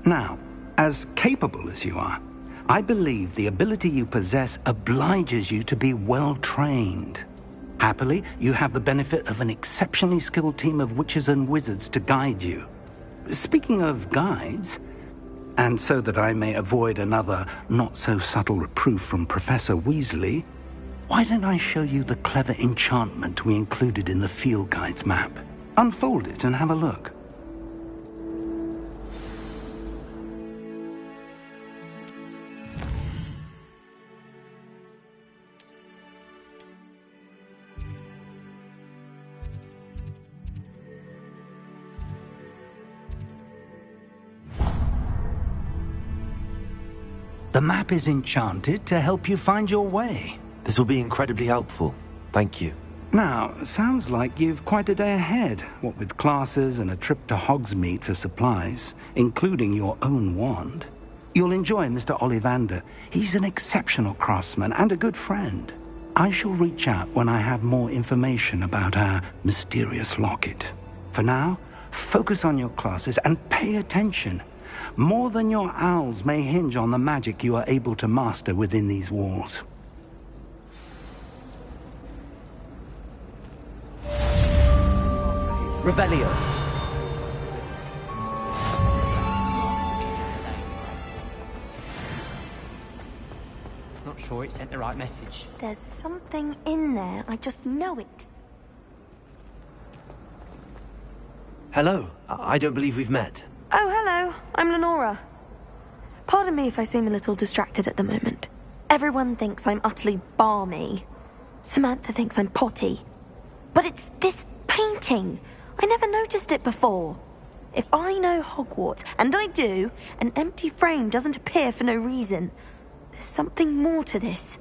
Now, as capable as you are, I believe the ability you possess obliges you to be well trained. Happily, you have the benefit of an exceptionally skilled team of witches and wizards to guide you. Speaking of guides, and so that I may avoid another not-so-subtle reproof from Professor Weasley, why don't I show you the clever enchantment we included in the field guide's map? Unfold it and have a look. The map is enchanted to help you find your way. This will be incredibly helpful. Thank you. Now, sounds like you've quite a day ahead, what with classes and a trip to Hogsmeade for supplies, including your own wand. You'll enjoy Mr. Ollivander. He's an exceptional craftsman and a good friend. I shall reach out when I have more information about our mysterious locket. For now, focus on your classes and pay attention. More than your owls may hinge on the magic you are able to master within these walls. Revelio. Not sure it sent the right message. There's something in there. I just know it. Hello. I don't believe we've met. Oh, hello. I'm Lenora. Pardon me if I seem a little distracted at the moment. Everyone thinks I'm utterly balmy. Samantha thinks I'm potty. But it's this painting. I never noticed it before. If I know Hogwarts, and I do, an empty frame doesn't appear for no reason. There's something more to this.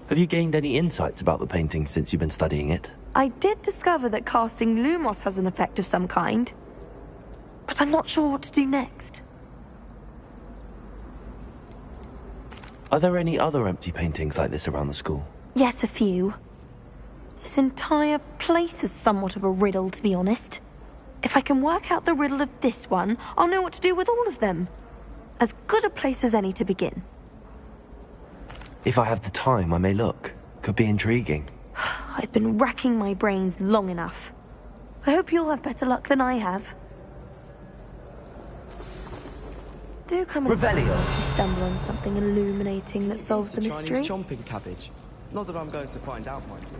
Have you gained any insights about the painting since you've been studying it? I did discover that casting Lumos has an effect of some kind. But I'm not sure what to do next. Are there any other empty paintings like this around the school? Yes, a few. This entire place is somewhat of a riddle, to be honest. If I can work out the riddle of this one, I'll know what to do with all of them. As good a place as any to begin. If I have the time, I may look. Could be intriguing. I've been racking my brains long enough. I hope you'll have better luck than I have. Do come and Revelio. if you stumble on something illuminating that solves the mystery. Chinese chomping cabbage. Not that I'm going to find out, mind you.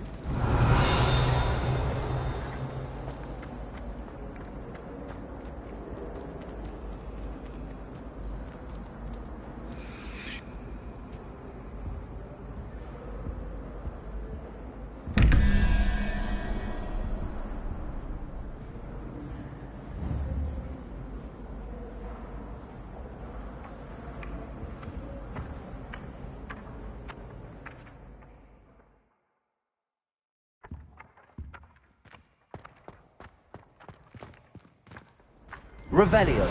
Revelio.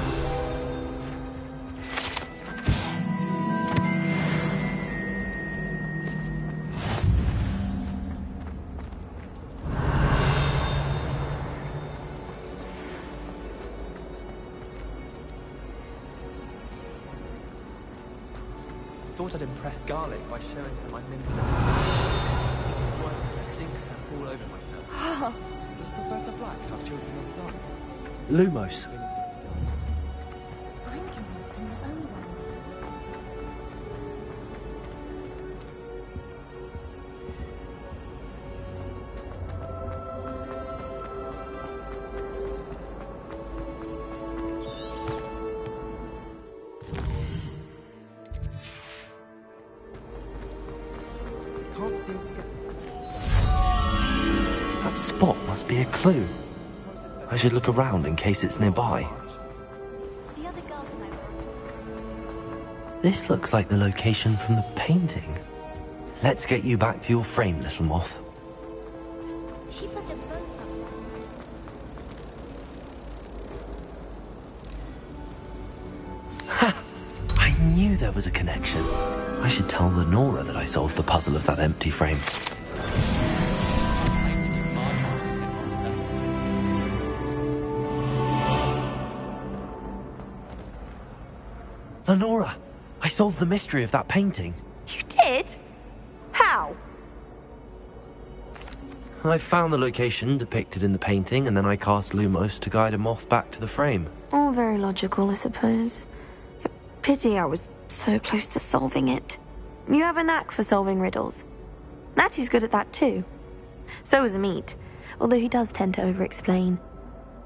Thought I'd impress Garlic by showing her my mini. Stinks all over myself. Does Professor Black have children of his own? Lumos. can't seem to get... That spot must be a clue. I should look around in case it's nearby. This looks like the location from the painting. Let's get you back to your frame, little moth. Ha! I knew there was a connection. I should tell Lenora that I solved the puzzle of that empty frame. Lenora! I solved the mystery of that painting. You did? How? I found the location depicted in the painting, and then I cast Lumos to guide a moth back to the frame. All very logical, I suppose. Pity I was so close to solving it. You have a knack for solving riddles. Natty's good at that too. So is Amit, although he does tend to over-explain.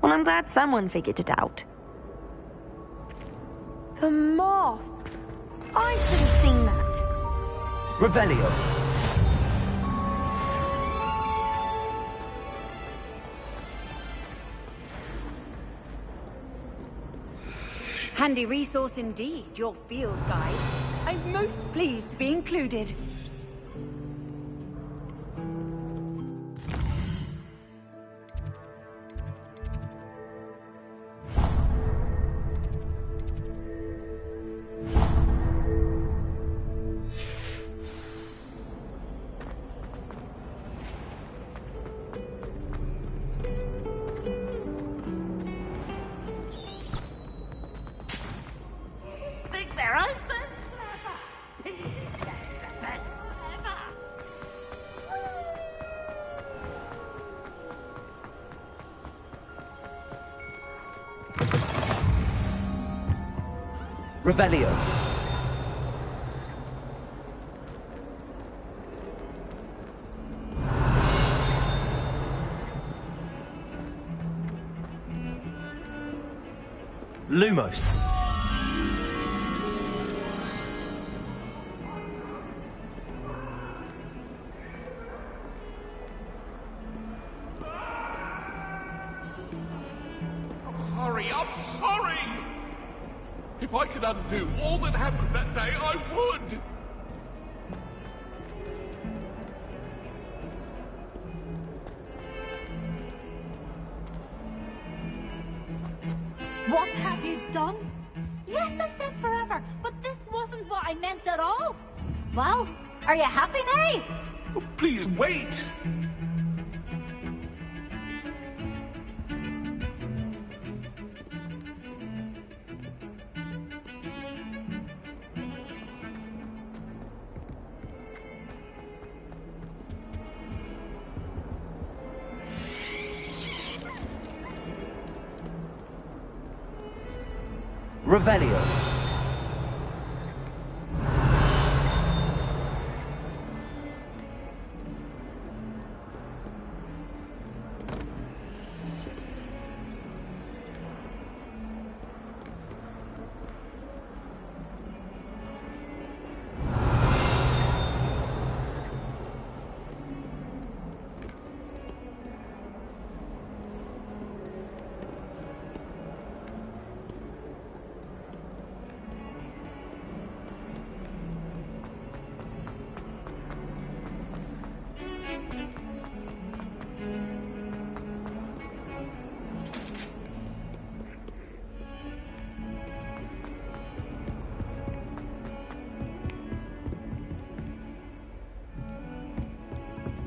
Well, I'm glad someone figured it out. The moth! I should have seen that. Revelio. Handy resource indeed, your field guide. I'm most pleased to be included. Revelio. Lumos. I'm sorry! If I could undo all that happened that day, I would! What have you done? Yes, I said forever, but this wasn't what I meant at all. Well, are you happy now? Oh, please wait! Revelio.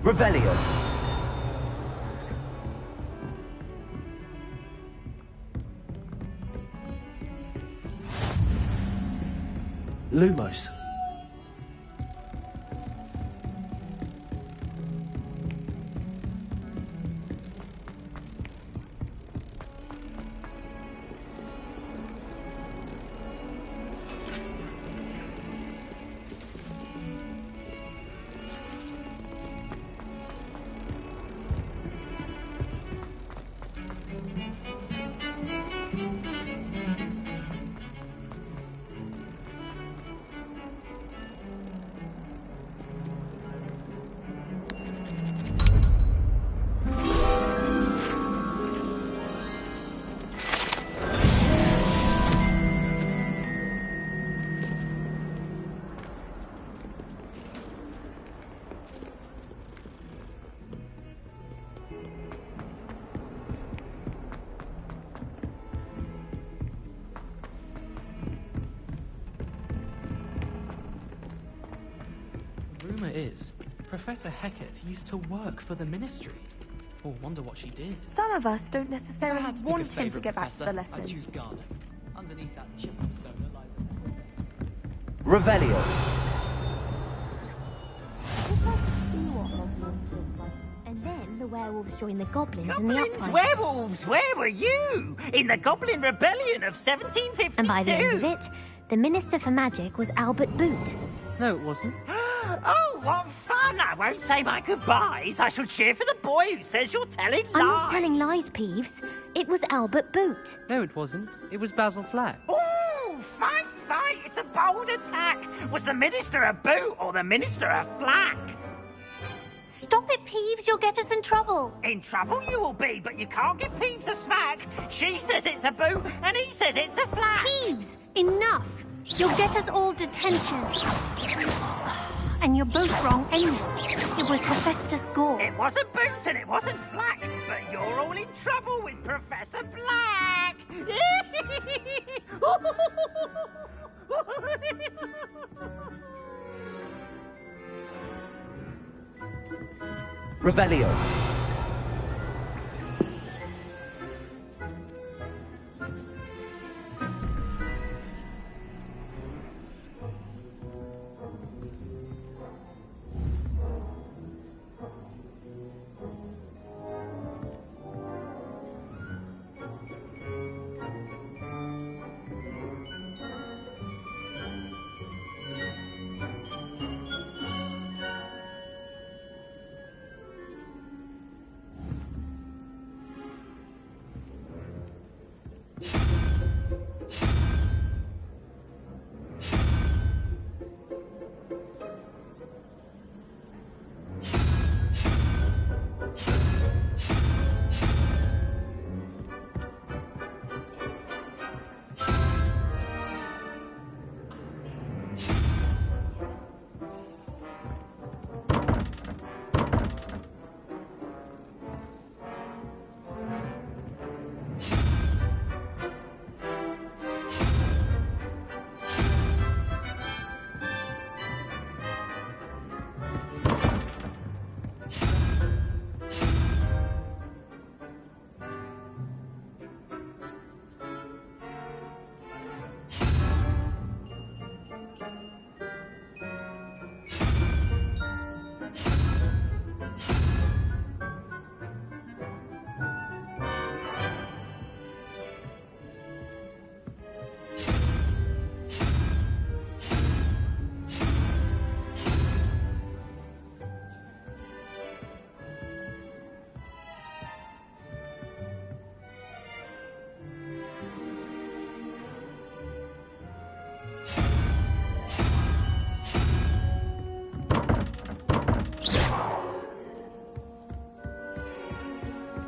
Revelio. Lumos. Rumour is, Professor Hecat used to work for the Ministry. Oh, wonder what she did. Some of us don't If I necessarily had to pick a want him to favourite get back to the professor, lesson. I'd choose Garlic. Underneath that chip persona, like... Revelio. And then the werewolves joined the goblins in the Goblins, uprising. werewolves, where were you? In the Goblin Rebellion of 1752. And by the end of it, the Minister for Magic was Albert Boot. No, it wasn't. Oh, what fun! I won't say my goodbyes. I shall cheer for the boy who says you're telling lies. I'm not telling lies, Peeves. It was Albert Boot. No, it wasn't. It was Basil Flack. Oh, fight, fight! It's a bold attack. Was the Minister a boot or the Minister a flack? Stop it, Peeves. You'll get us in trouble. In trouble you will be, but you can't give Peeves a smack. She says it's a boot and he says it's a flack. Peeves, enough. You'll get us all detention. And you're both wrong anyway. It was Hephaestus Gore. It wasn't boot and it wasn't flack, but you're all in trouble with Professor Black. Revelio.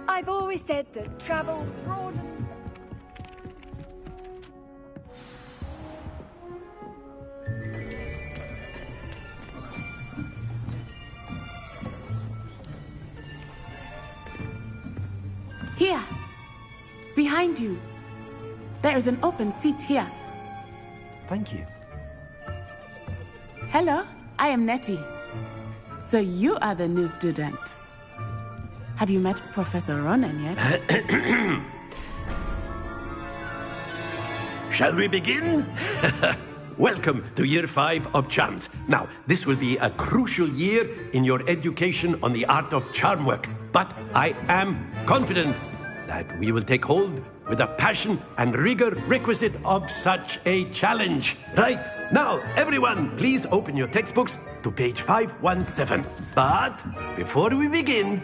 I've always said that travel broadens. Here. Behind you. There is an open seat here. Thank you. Hello, I am Nettie. So you are the new student. Have you met Professor Ronan yet? Shall we begin? Welcome to Year 5 of Charms. Now, this will be a crucial year in your education on the art of charm work. But I am confident that we will take hold with the passion and rigor requisite of such a challenge. Right, now, everyone, please open your textbooks to page 517. But before we begin,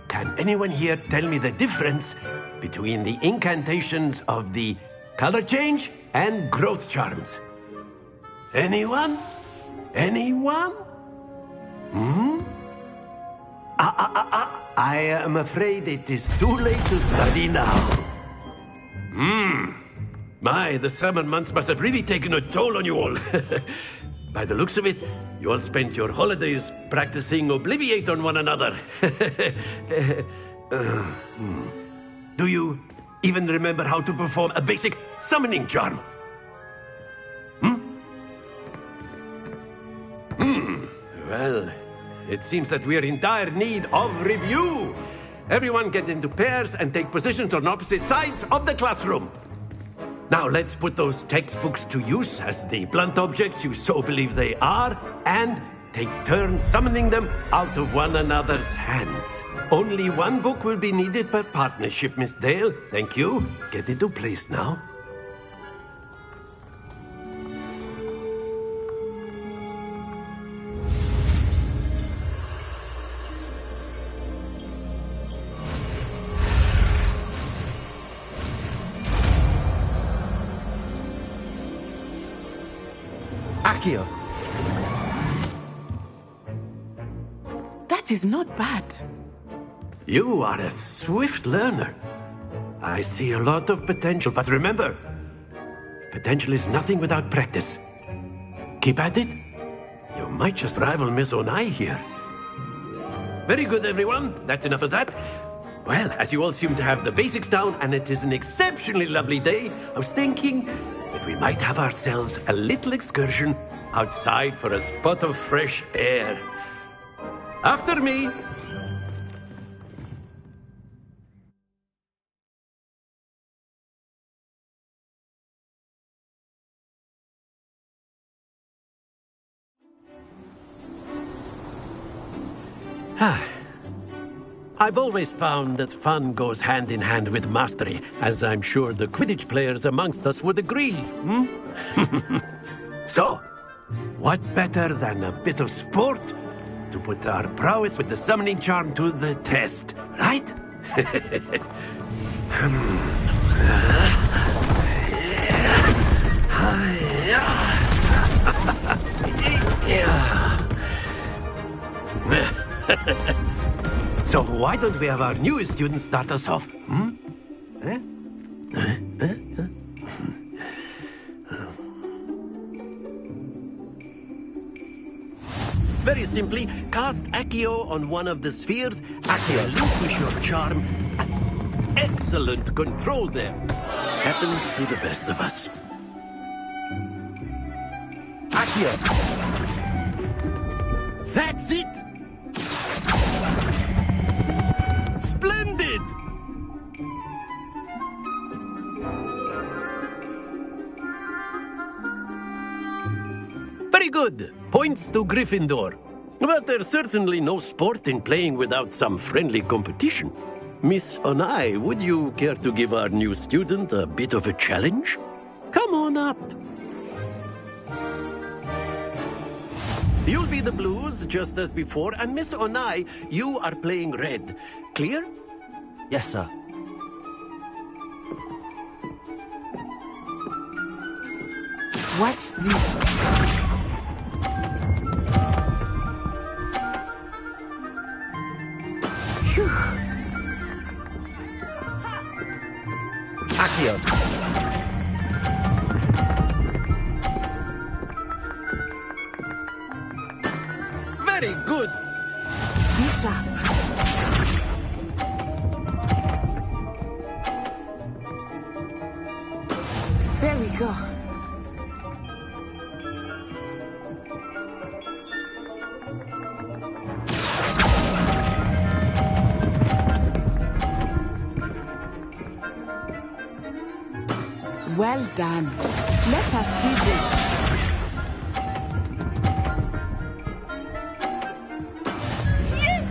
can anyone here tell me the difference between the incantations of the color change and growth charms? Anyone? Anyone? I am afraid it is too late to study now. My, the summer months must have really taken a toll on you all. By the looks of it, you all spent your holidays practicing Obliviate on one another. Do you even remember how to perform a basic summoning charm? Well, it seems that we're in dire need of review. Everyone get into pairs and take positions on opposite sides of the classroom. Now let's put those textbooks to use as the blunt objects you so believe they are, and take turns summoning them out of one another's hands. Only one book will be needed per partnership, Miss Dale. Thank you. Get into place now. Accio. That is not bad. You are a swift learner. I see a lot of potential, but remember, potential is nothing without practice. Keep at it. You might just rival Miss Onai here. Very good, everyone. That's enough of that. Well, as you all seem to have the basics down, and it is an exceptionally lovely day, I was thinking that we might have ourselves a little excursion outside for a spot of fresh air. After me. I've always found that fun goes hand in hand with mastery, as I'm sure the Quidditch players amongst us would agree. So, what better than a bit of sport to put our prowess with the summoning charm to the test, right? So why don't we have our newest student start us off? Very simply, cast Accio on one of the spheres. Accio, relinquish your charm. Excellent control there. Happens to the best of us. Accio. That's it! Splendid! Very good. Points to Gryffindor. But there's certainly no sport in playing without some friendly competition. Miss Onai, would you care to give our new student a bit of a challenge? Come on up. You'll be the blues, just as before, and Miss Onai, you are playing red. Clear? Yes, sir. Watch this. Phew. Accio. Very good. Bishop. There we go. Well done. Let us see this. Yes!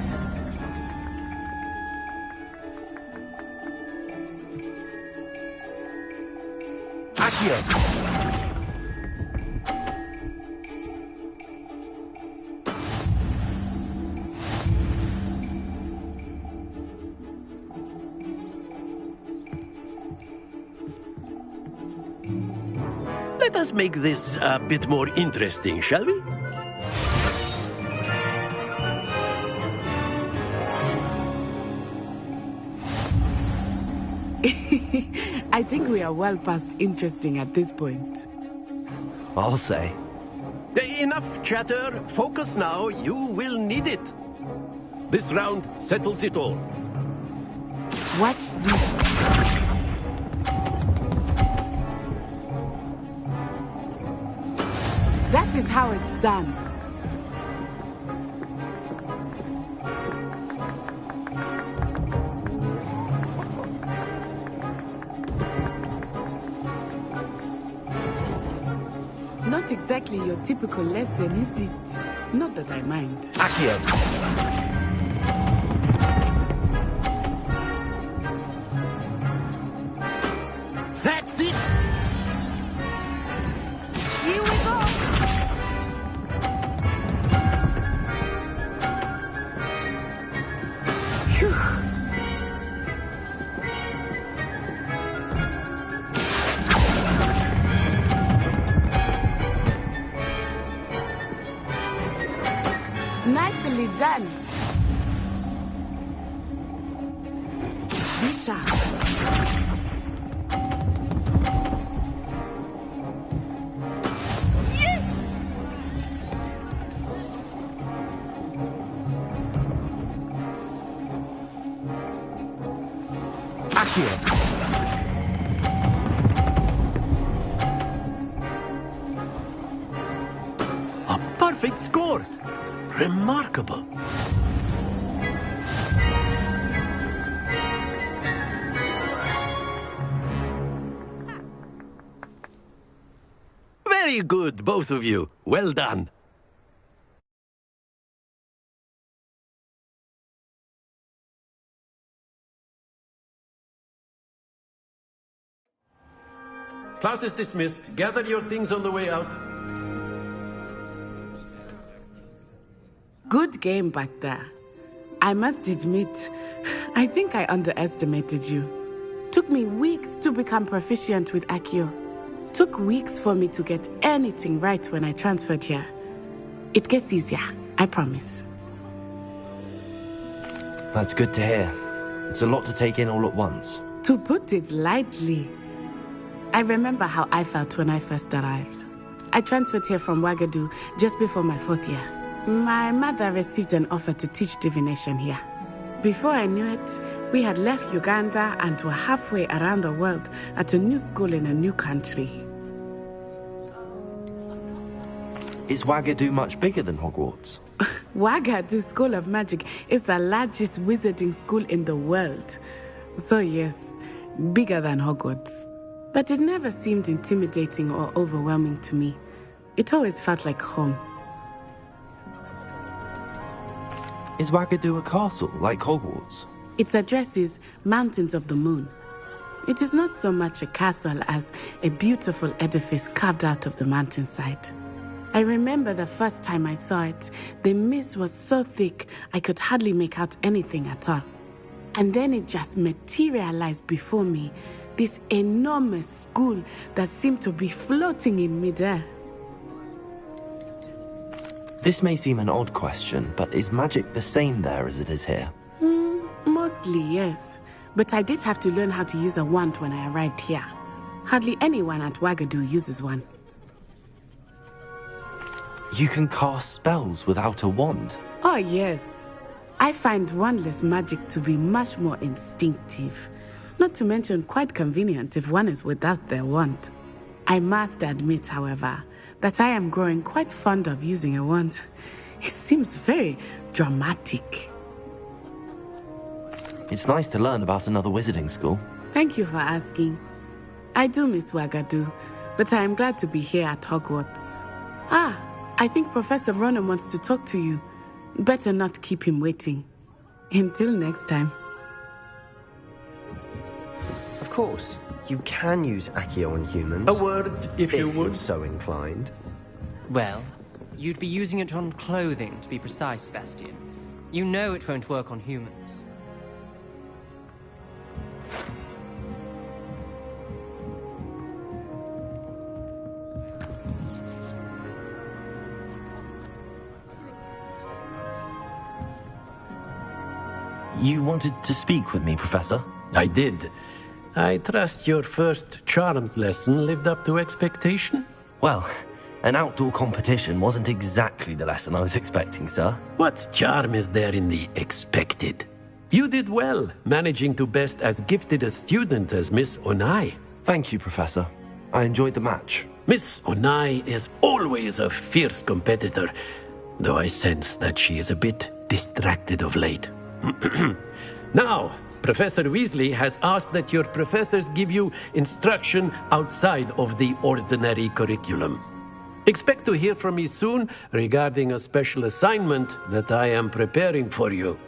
Accio. Let us make this a bit more interesting, shall we? I think we are well past interesting at this point. I'll say. Enough chatter. Focus now. You will need it. This round settles it all. Watch this. That is how it's done. not exactly your typical lesson, is it? Not that I mind. Accio. That's it! Here we go! Phew. Nicely done. Be sharp. Yes! Accio. A perfect score! Remarkable. Very good, both of you. Well done. Class is dismissed. Gather your things on the way out. Good game back there. I must admit, I think I underestimated you. Took me weeks to become proficient with Accio. Took weeks for me to get anything right when I transferred here. It gets easier, I promise. That's good to hear. It's a lot to take in all at once. To put it lightly, I remember how I felt when I first arrived. I transferred here from Wagadu just before my 4th year. My mother received an offer to teach divination here. Before I knew it, we had left Uganda and were halfway around the world at a new school in a new country. Is Wagadu much bigger than Hogwarts? Wagadu School of Magic is the largest wizarding school in the world. So yes, bigger than Hogwarts. But it never seemed intimidating or overwhelming to me. It always felt like home. Is Wagadu a castle, like Hogwarts? Its address is Mountains of the Moon. It is not so much a castle as a beautiful edifice carved out of the mountainside. I remember the first time I saw it, the mist was so thick I could hardly make out anything at all. And then it just materialized before me, this enormous school that seemed to be floating in midair. This may seem an odd question, but is magic the same there as it is here? Mostly, yes. But I did have to learn how to use a wand when I arrived here. Hardly anyone at Wagadu uses one. You can cast spells without a wand? Oh, yes. I find wandless magic to be much more instinctive. Not to mention quite convenient if one is without their wand. I must admit, however, that I am growing quite fond of using a wand. It seems very dramatic. It's nice to learn about another wizarding school. Thank you for asking. I do miss Wagadu, but I am glad to be here at Hogwarts. I think Professor Ronan wants to talk to you. Better not keep him waiting. Until next time. Of course, you can use Accio on humans. A word, if you would. You're so inclined. Well, you'd be using it on clothing, to be precise, Sebastian. You know it won't work on humans. You wanted to speak with me, Professor? I did. I trust your first charms lesson lived up to expectation? Well, an outdoor competition wasn't exactly the lesson I was expecting, sir. What charm is there in the expected? You did well, managing to best as gifted a student as Miss Onai. Thank you, Professor. I enjoyed the match. Miss Onai is always a fierce competitor, though I sense that she is a bit distracted of late. Now, Professor Weasley has asked that your professors give you instruction outside of the ordinary curriculum. Expect to hear from me soon regarding a special assignment that I am preparing for you.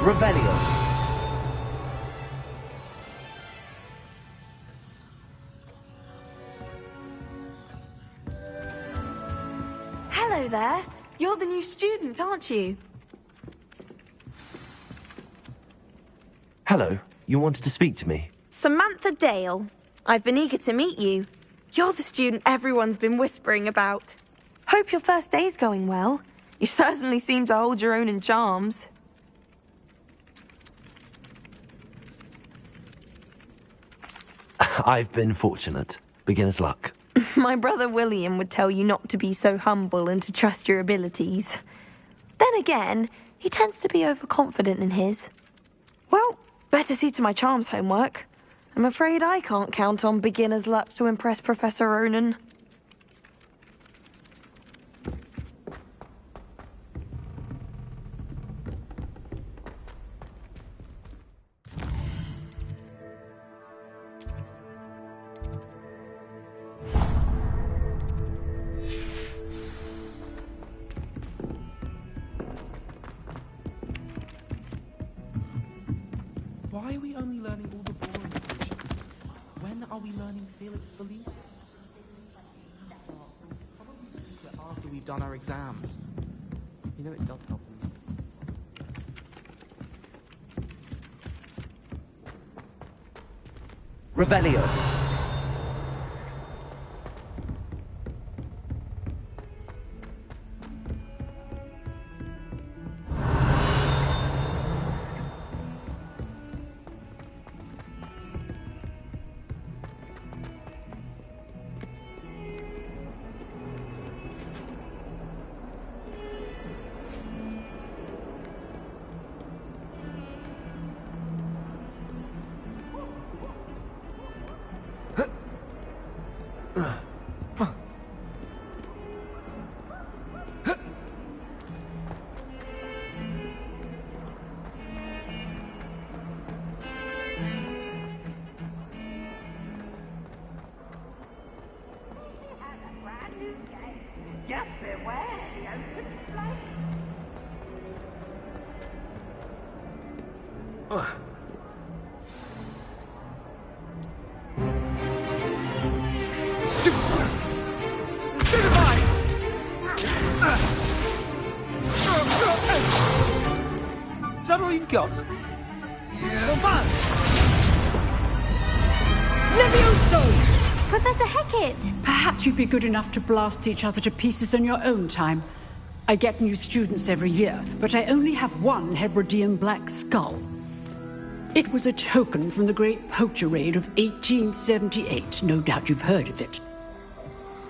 Revelio. Hello there. You're the new student, aren't you? Hello, you wanted to speak to me? Samantha Dale. I've been eager to meet you. You're the student everyone's been whispering about. Hope your first day's going well. You certainly seem to hold your own in charms. I've been fortunate. Beginner's luck. My brother William would tell you not to be so humble and to trust your abilities. Then again, he tends to be overconfident in his. Well, better see to my charms homework. I'm afraid I can't count on beginner's luck to impress Professor Ronan. Why are we only learning all the boring functions? When are we learning Felix Belief? Probably after we've done our exams. You know, it does help me. Revelio. Just beware the open flame. Is that all you've got? Yeah. Levioso! Professor Hackett! Perhaps you'd be good enough to blast each other to pieces on your own time. I get new students every year, but I only have one Hebridean black skull. It was a token from the Great Poacher Raid of 1878. No doubt you've heard of it.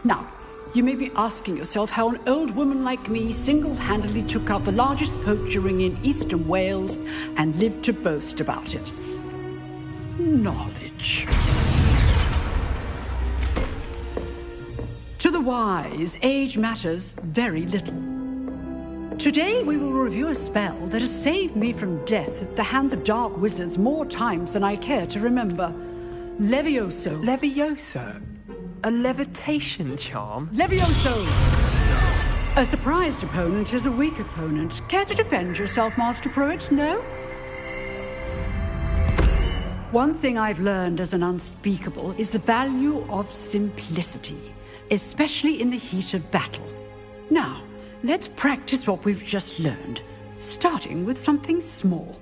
Now, you may be asking yourself how an old woman like me single-handedly took out the largest poacher ring in eastern Wales and lived to boast about it. Knowledge. To the wise, age matters very little. Today we will review a spell that has saved me from death at the hands of dark wizards more times than I care to remember. Levioso. Levioso? A levitation charm? Levioso! A surprised opponent is a weak opponent. Care to defend yourself, Master Pruitt? No? One thing I've learned as an unspeakable is the value of simplicity, especially in the heat of battle. Now, let's practice what we've just learned, starting with something small.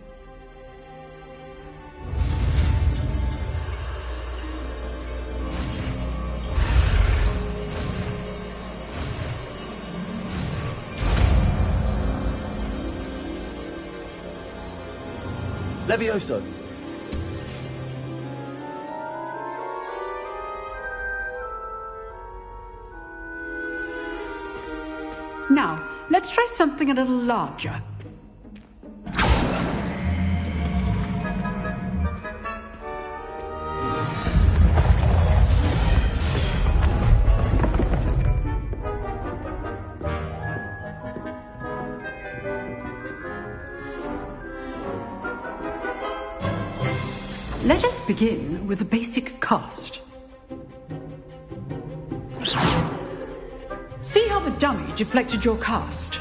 Levioso. Now, let's try something a little larger. begin with the basic cast. See how the dummy deflected your cast?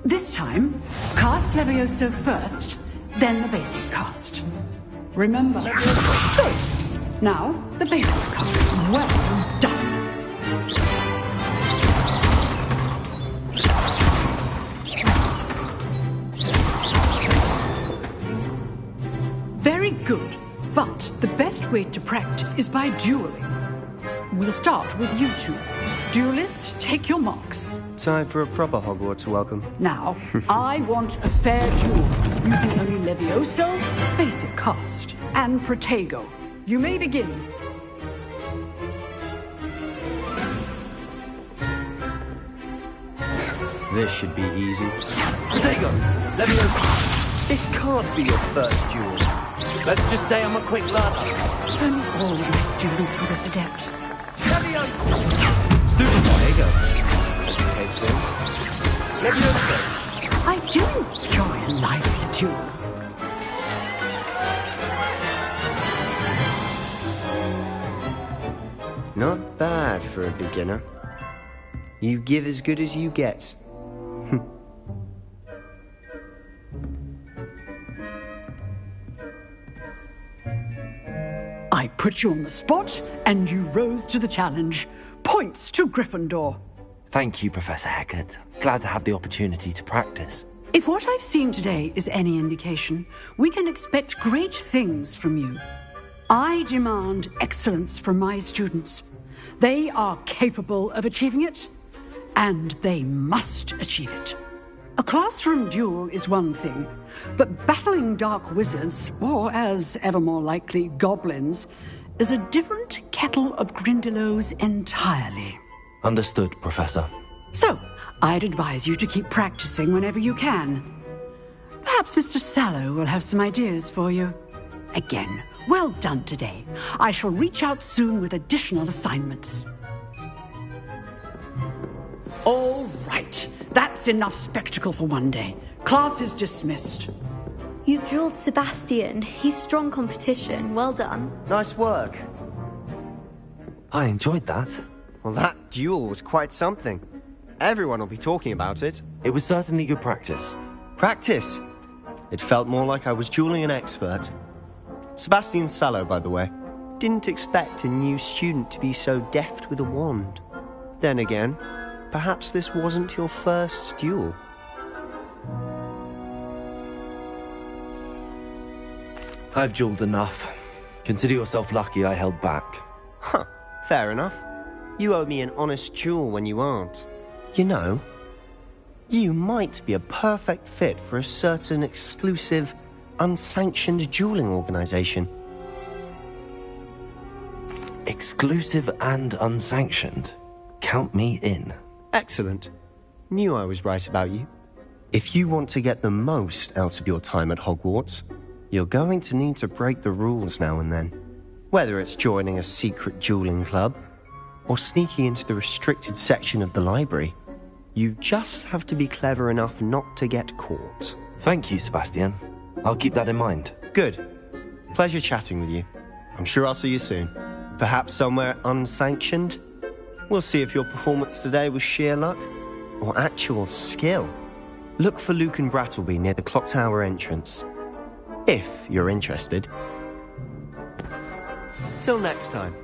This time, cast Levioso first, then the basic cast. Remember. So, now the basic cast. Well done. Very good, but the best way to practice is by dueling. We'll start with you two. Duelists, take your marks. Time for a proper Hogwarts welcome. Now, I want a fair duel, using only Levioso, basic cast, and Protego. You may begin. This should be easy. Protego! Levioso! This can't be your first duel. Let's just say I'm a quick learner. Only all my students with this adept. Levioso! Student Protego. Okay, students. Levioso! I do enjoy a lively duel. Not bad for a beginner. You give as good as you get. I put you on the spot, and you rose to the challenge. Points to Gryffindor. Thank you, Professor Hecat. Glad to have the opportunity to practice. If what I've seen today is any indication, we can expect great things from you. I demand excellence from my students. They are capable of achieving it, and they must achieve it. A classroom duel is one thing, but battling dark wizards, or as ever more likely, goblins, is a different kettle of Grindylows entirely. Understood, Professor. So, I'd advise you to keep practicing whenever you can. Perhaps Mr. Sallow will have some ideas for you. Again, well done today. I shall reach out soon with additional assignments. All right. That's enough spectacle for one day. Class is dismissed. You drilled Sebastian. He's strong competition. Well done. Nice work. I enjoyed that. Well, that duel was quite something. Everyone will be talking about it. It was certainly good practice. Practice? It felt more like I was dueling an expert. Sebastian Sallow, by the way. Didn't expect a new student to be so deft with a wand. Then again, perhaps this wasn't your first duel. I've dueled enough. Consider yourself lucky I held back. Huh, fair enough. You owe me an honest duel when you aren't. You know, you might be a perfect fit for a certain exclusive, unsanctioned dueling organization. Exclusive and unsanctioned? Count me in. Excellent. Knew I was right about you. If you want to get the most out of your time at Hogwarts, you're going to need to break the rules now and then. Whether it's joining a secret dueling club, or sneaking into the restricted section of the library, you just have to be clever enough not to get caught. Thank you, Sebastian. I'll keep that in mind. Good. Pleasure chatting with you. I'm sure I'll see you soon. Perhaps somewhere unsanctioned? We'll see if your performance today was sheer luck or actual skill. Look for Luke and Brattleby near the clock tower entrance. If you're interested. Till next time.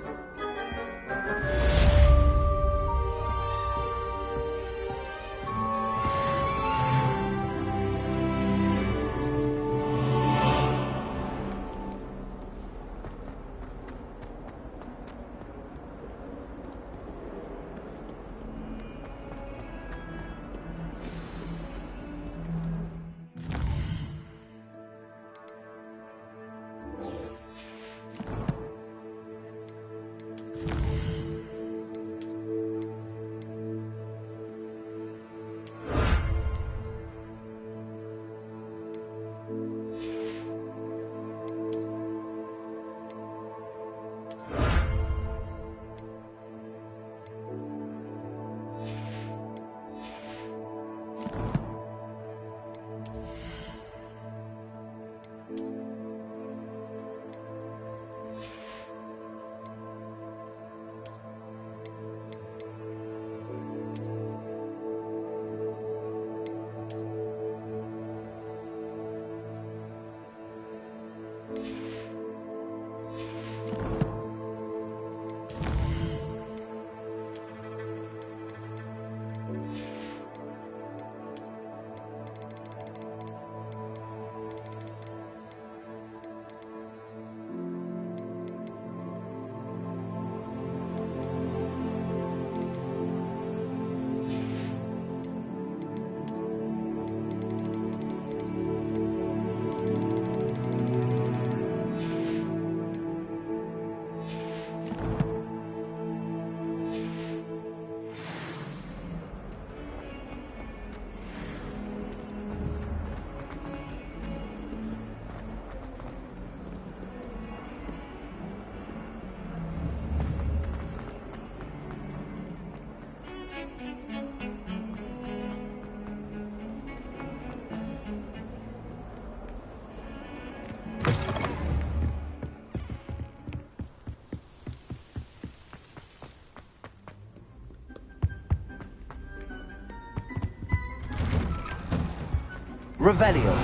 Revelio.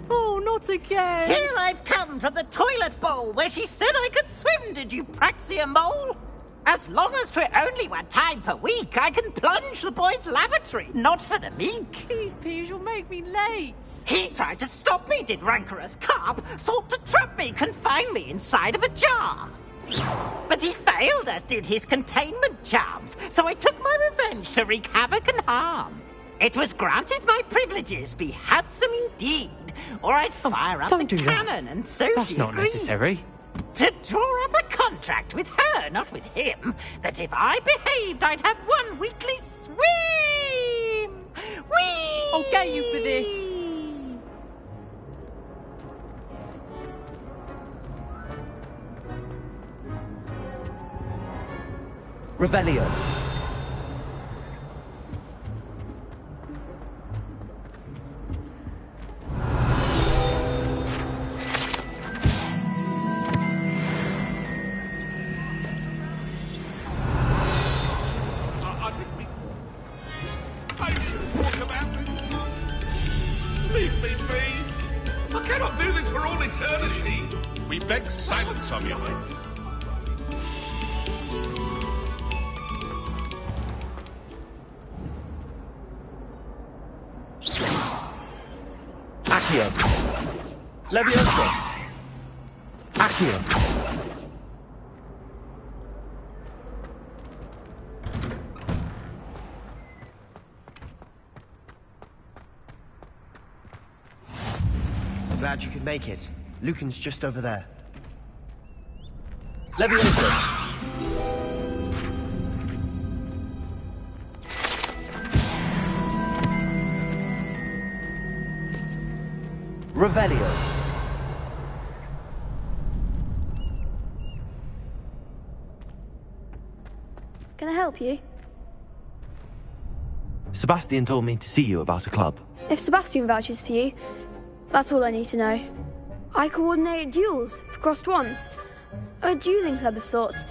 Oh, not again! Here I've come from the toilet bowl where she said I could swim, did you praxia mole? As long as 'twere only one time per week, I can plunge the boy's lavatory, not for the meek. Please, Peeves, you'll make me late. He tried to stop me, did rancorous carp, sought to trap me, confine me inside of a jar. But he failed, as did his containment charms, so I took my revenge to wreak havoc and harm. It was granted my privileges be handsome indeed, or I'd fire up the cannon, and so That's she not agreed. necessary. To draw up a contract with her, not with him, that if I behaved, I'd have one weekly swim. Whee! I'll get you for this. Revelio. I need to talk about it. Leave me be. I cannot do this for all eternity. We beg silence of you. Accio. Leviosa. Accio. Glad you could make it. Lucan's just over there. Leviosa. Revelio. Can I help you? Sebastian told me to see you about a club. If Sebastian vouches for you, that's all I need to know. I coordinate duels for crossed wands. A dueling club of sorts.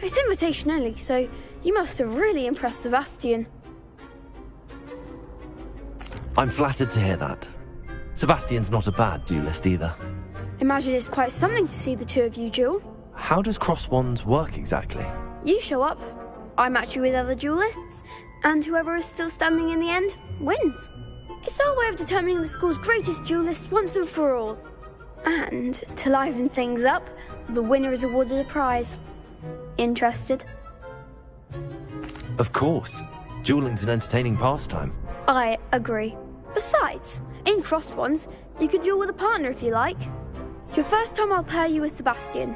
It's invitation only, so you must have really impressed Sebastian. I'm flattered to hear that. Sebastian's not a bad duelist either. Imagine it's quite something to see the two of you duel. How does cross wands work exactly? You show up, I match you with other duelists, and whoever is still standing in the end wins. It's our way of determining the school's greatest duelist once and for all. And, to liven things up, the winner is awarded a prize. Interested? Of course. Dueling's an entertaining pastime. I agree. Besides, in crossed ones, you could duel with a partner if you like. Your first time I'll pair you with Sebastian.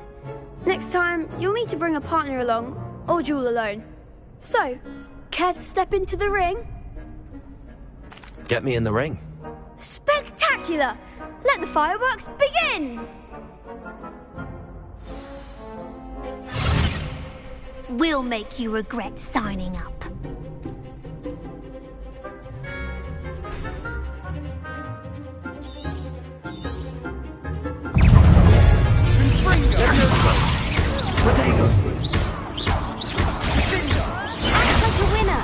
Next time, you'll need to bring a partner along, or duel alone. So, care to step into the ring? Get me in the ring. Spectacular! Let the fireworks begin! We'll make you regret signing up. Act like a winner!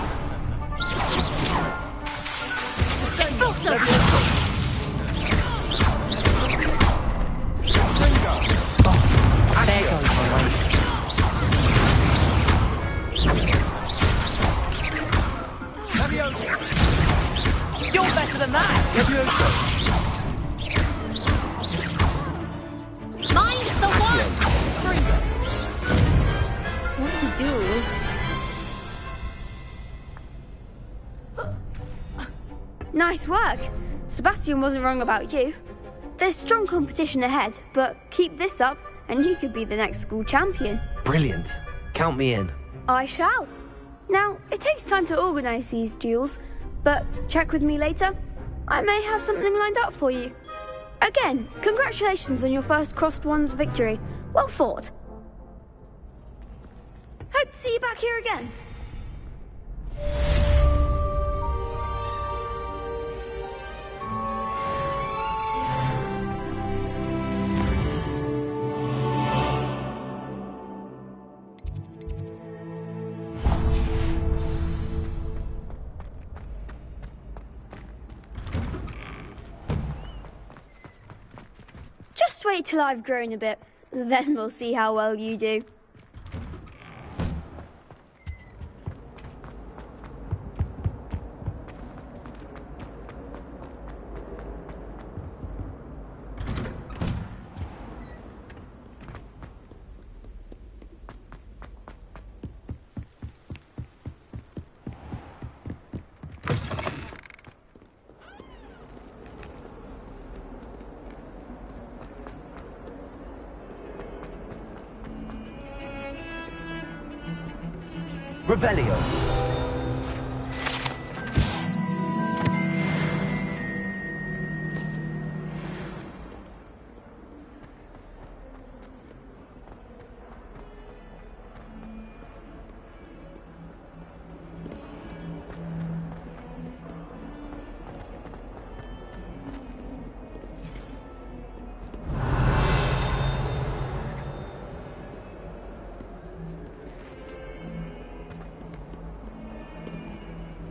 You're better than that! Mind the one! What to do? Nice work! Sebastian wasn't wrong about you. There's strong competition ahead, but keep this up and you could be the next school champion. Brilliant. Count me in. I shall. Now, it takes time to organise these duels, but check with me later. I may have something lined up for you. Again, congratulations on your first crossed wands victory. Well fought. Hope to see you back here again. Just wait till I've grown a bit. Then we'll see how well you do. Revelio.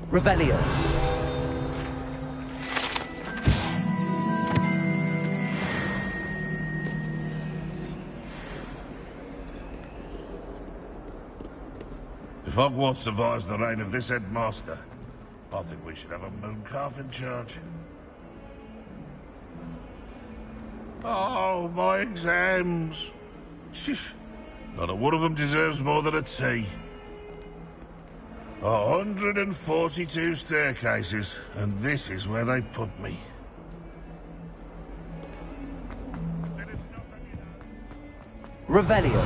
Revelio. If Hogwarts survives the reign of this headmaster, I think we should have a moon calf in charge. Oh, my exams. Not a one of them deserves more than a tea. 142 staircases, and this is where they put me. Revelio.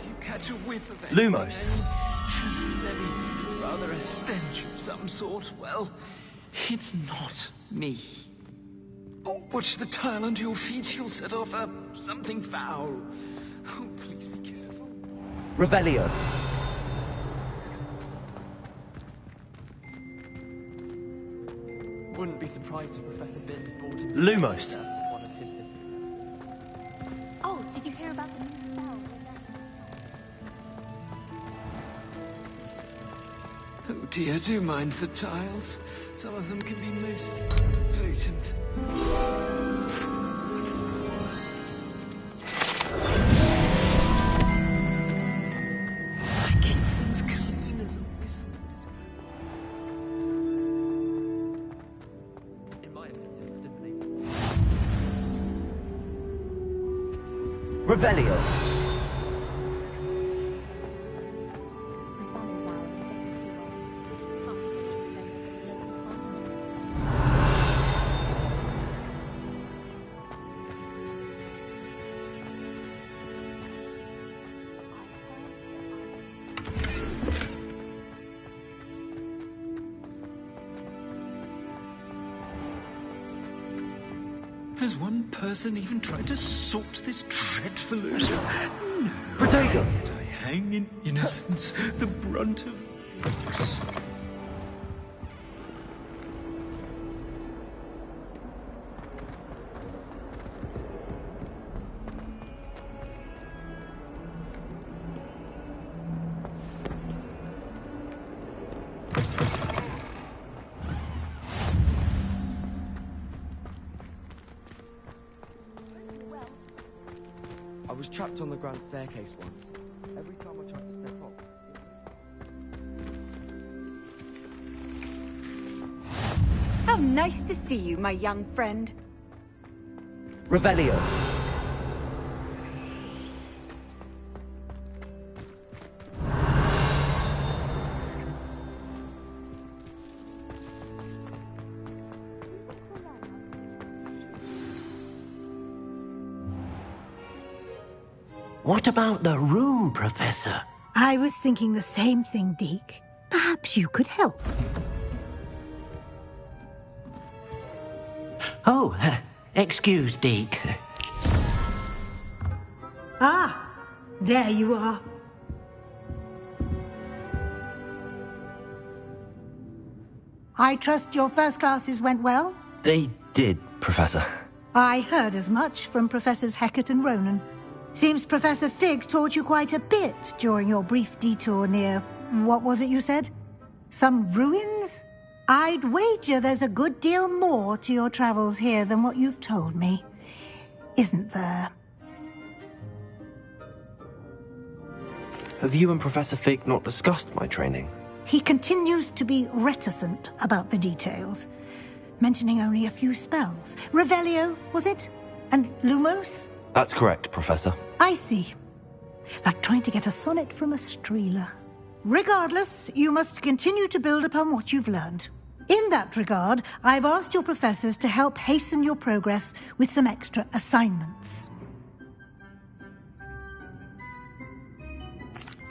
You catch a whiff of it. Lumos. Rather a stench of some sort. Well, it's not me. Oh, watch the tile under your feet. You'll set off something foul. Oh, please be careful. Revelio. Wouldn't be surprised if Professor Binns bought him Lumos. one of his history. Oh, did you hear about the new spell? Oh dear, do mind the tiles. Some of them can be most potent. Revelio. Has one person even tried to sort this dreadful odor? No. Protego. I hang in innocence the brunt of looks. I was trapped on the grand staircase once. Every time I tried to step up... How nice to see you, my young friend. Revelio. What about the room, Professor? I was thinking the same thing, Deke. Perhaps you could help. Oh, excuse, Deke. Ah, there you are. I trust your first classes went well? They did, Professor. I heard as much from Professors Hecat and Ronan. Seems Professor Fig taught you quite a bit during your brief detour near... what was it you said? Some ruins? I'd wager there's a good deal more to your travels here than what you've told me. Isn't there? Have you and Professor Fig not discussed my training? He continues to be reticent about the details, mentioning only a few spells. Revelio, was it? And Lumos? That's correct, Professor. I see. Like trying to get a sonnet from a streeler. Regardless, you must continue to build upon what you've learned. In that regard, I've asked your professors to help hasten your progress with some extra assignments.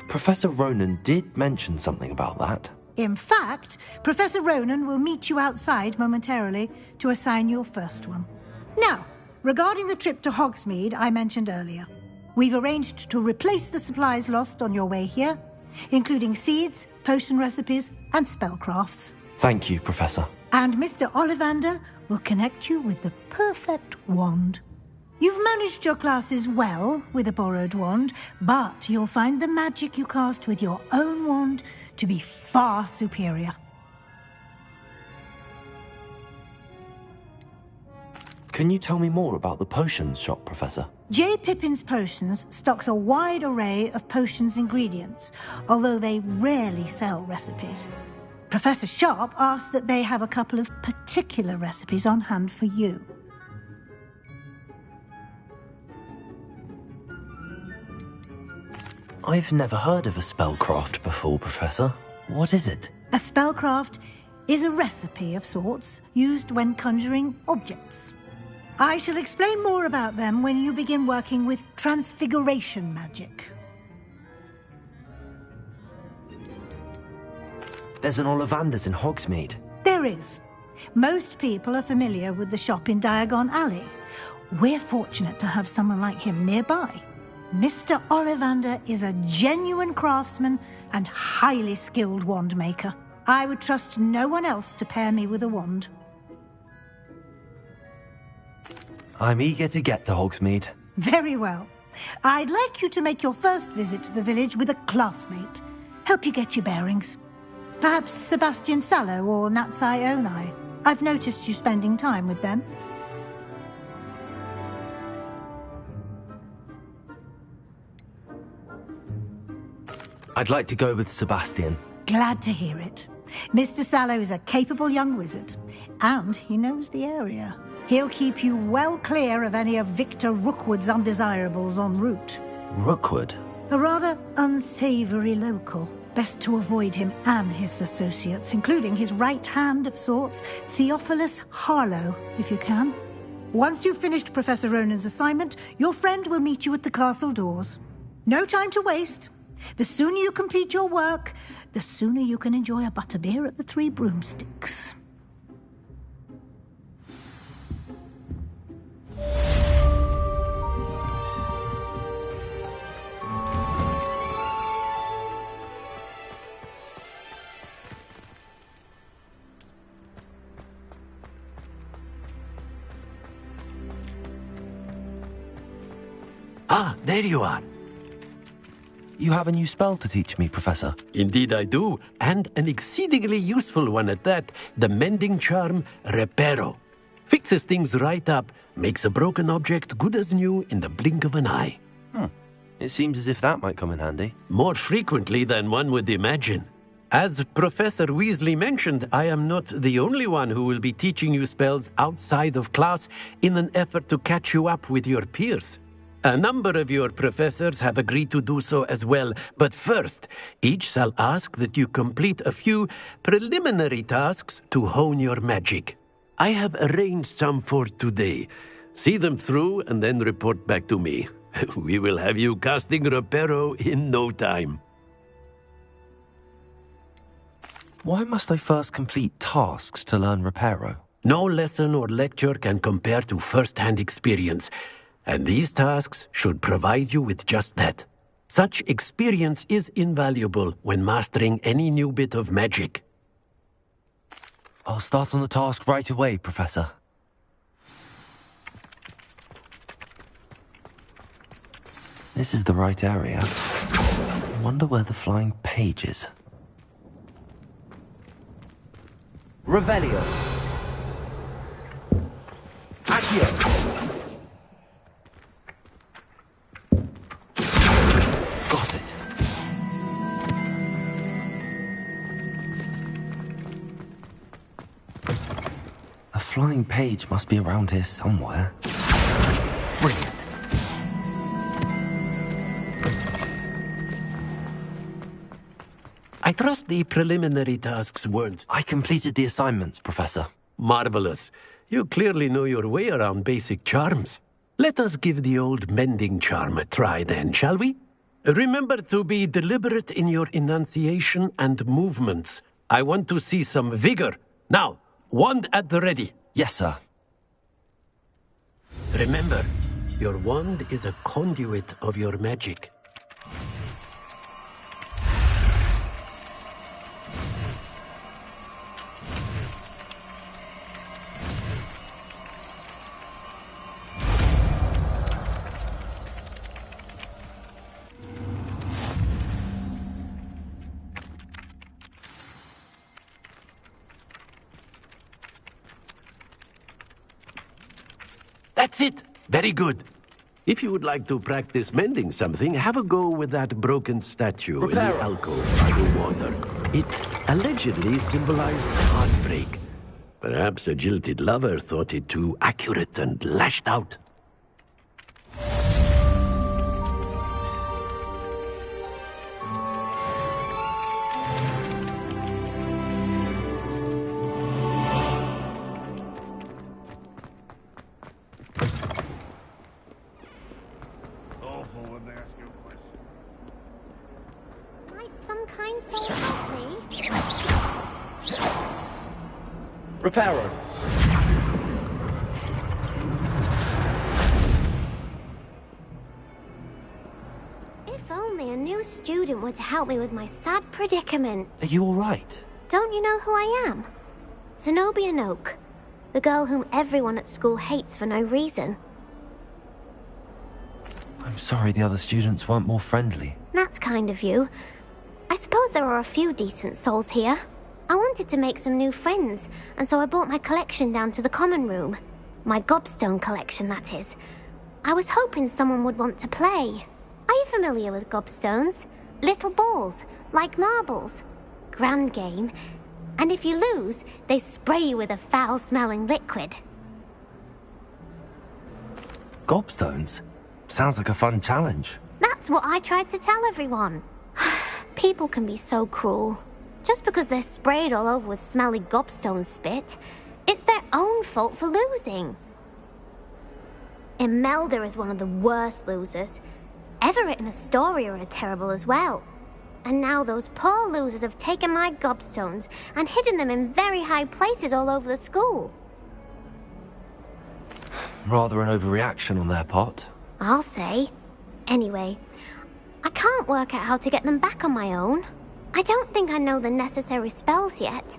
Professor Ronan did mention something about that. In fact, Professor Ronan will meet you outside momentarily to assign your first one. Now, regarding the trip to Hogsmeade I mentioned earlier, we've arranged to replace the supplies lost on your way here, including seeds, potion recipes, and spellcrafts. Thank you, Professor. And Mr. Ollivander will connect you with the perfect wand. You've managed your classes well with a borrowed wand, but you'll find the magic you cast with your own wand to be far superior. Can you tell me more about the potions shop, Professor? J. Pippin's Potions stocks a wide array of potions ingredients, although they rarely sell recipes. Professor Sharp asks that they have a couple of particular recipes on hand for you. I've never heard of a spellcraft before, Professor. What is it? A spellcraft is a recipe of sorts used when conjuring objects. I shall explain more about them when you begin working with transfiguration magic. There's an Ollivander's in Hogsmeade. There is. Most people are familiar with the shop in Diagon Alley. We're fortunate to have someone like him nearby. Mr. Ollivander is a genuine craftsman and highly skilled wand maker. I would trust no one else to pair me with a wand. I'm eager to get to Hogsmeade. Very well. I'd like you to make your first visit to the village with a classmate. Help you get your bearings. Perhaps Sebastian Sallow or Natsai Onai. I've noticed you spending time with them. I'd like to go with Sebastian. Glad to hear it. Mr. Sallow is a capable young wizard, and he knows the area. He'll keep you well clear of any of Victor Rookwood's undesirables en route. Rookwood? A rather unsavory local. Best to avoid him and his associates, including his right hand of sorts, Theophilus Harlow, if you can. Once you've finished Professor Ronan's assignment, your friend will meet you at the castle doors. No time to waste. The sooner you complete your work, the sooner you can enjoy a butterbeer at the Three Broomsticks. Ah, there you are. You have a new spell to teach me, Professor. Indeed I do, and an exceedingly useful one at that. The mending charm, Reparo. Fixes things right up, makes a broken object good as new in the blink of an eye. It seems as if that might come in handy. More frequently than one would imagine. As Professor Weasley mentioned, I am not the only one who will be teaching you spells outside of class in an effort to catch you up with your peers. A number of your professors have agreed to do so as well, but first, each shall ask that you complete a few preliminary tasks to hone your magic. I have arranged some for today. See them through and then report back to me. We will have you casting Reparo in no time. Why must I first complete tasks to learn Reparo? No lesson or lecture can compare to first-hand experience. And these tasks should provide you with just that. Such experience is invaluable when mastering any new bit of magic. I'll start on the task right away, Professor. This is the right area. I wonder where the flying page is. Revelio. Accio. Got it. A flying page must be around here somewhere. Brilliant. I trust the preliminary tasks weren't... I completed the assignments, Professor. Marvelous. You clearly know your way around basic charms. Let us give the old mending charm a try then, shall we? Remember to be deliberate in your enunciation and movements. I want to see some vigor. Now, wand at the ready. Yes, sir. Remember, your wand is a conduit of your magic. That's it! Very good. If you would like to practice mending something, have a go with that broken statue in the alcove by the water. It allegedly symbolized heartbreak. Perhaps a jilted lover thought it too accurate and lashed out. Repairer. If only a new student were to help me with my sad predicament. Are you all right? Don't you know who I am? Zenobia Noak, the girl whom everyone at school hates for no reason. I'm sorry the other students weren't more friendly. That's kind of you. I suppose there are a few decent souls here. I wanted to make some new friends, and so I brought my collection down to the common room. My gobstone collection, that is. I was hoping someone would want to play. Are you familiar with gobstones? Little balls, like marbles. Grand game. And if you lose, they spray you with a foul-smelling liquid. Gobstones? Sounds like a fun challenge. That's what I tried to tell everyone. People can be so cruel. Just because they're sprayed all over with smelly gobstone spit, it's their own fault for losing. Imelda is one of the worst losers. Everett and Astoria are terrible as well. And now those poor losers have taken my gobstones and hidden them in very high places all over the school. Rather an overreaction on their part. I'll say. Anyway, I can't work out how to get them back on my own. I don't think I know the necessary spells yet.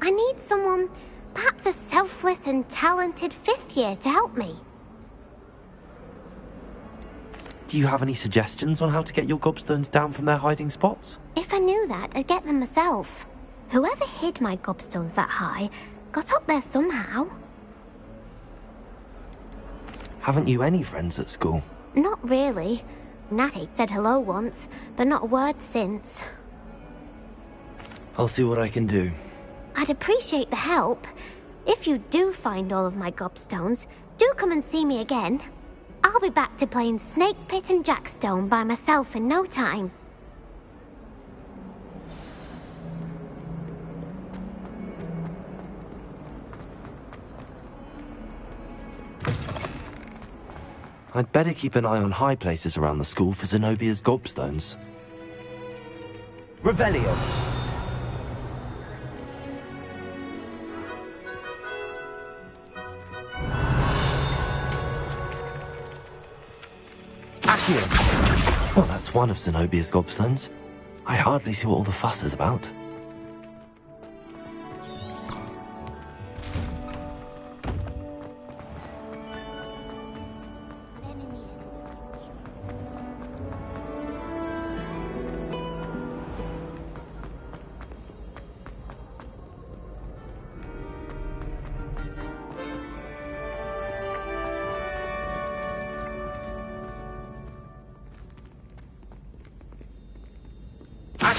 I need someone, perhaps a selfless and talented fifth year to help me. Do you have any suggestions on how to get your gobstones down from their hiding spots? If I knew that, I'd get them myself. Whoever hid my gobstones that high got up there somehow. Haven't you any friends at school? Not really. Natty said hello once, but not a word since. I'll see what I can do. I'd appreciate the help. If you do find all of my gobstones, do come and see me again. I'll be back to playing Snake Pit and Jackstone by myself in no time. I'd better keep an eye on high places around the school for Zenobia's gobstones. Revelio. Accio. Well, that's one of Zenobia's gobstones. I hardly see what all the fuss is about.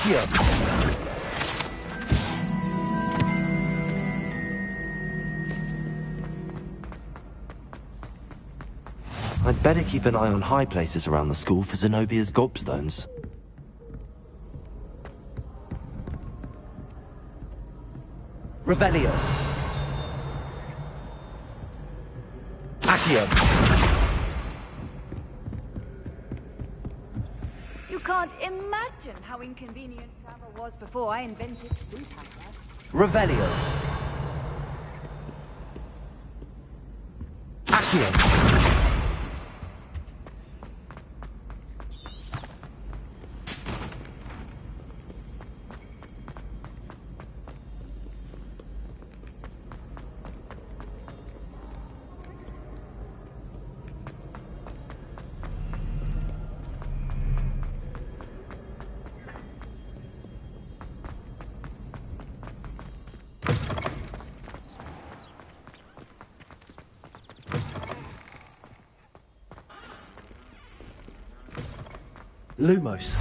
Accio! I'd better keep an eye on high places around the school for Zenobia's gobstones. Revelio. Accio. You can't imagine how inconvenient travel was before I invented sleep power. Revelio. Accio. Lumos.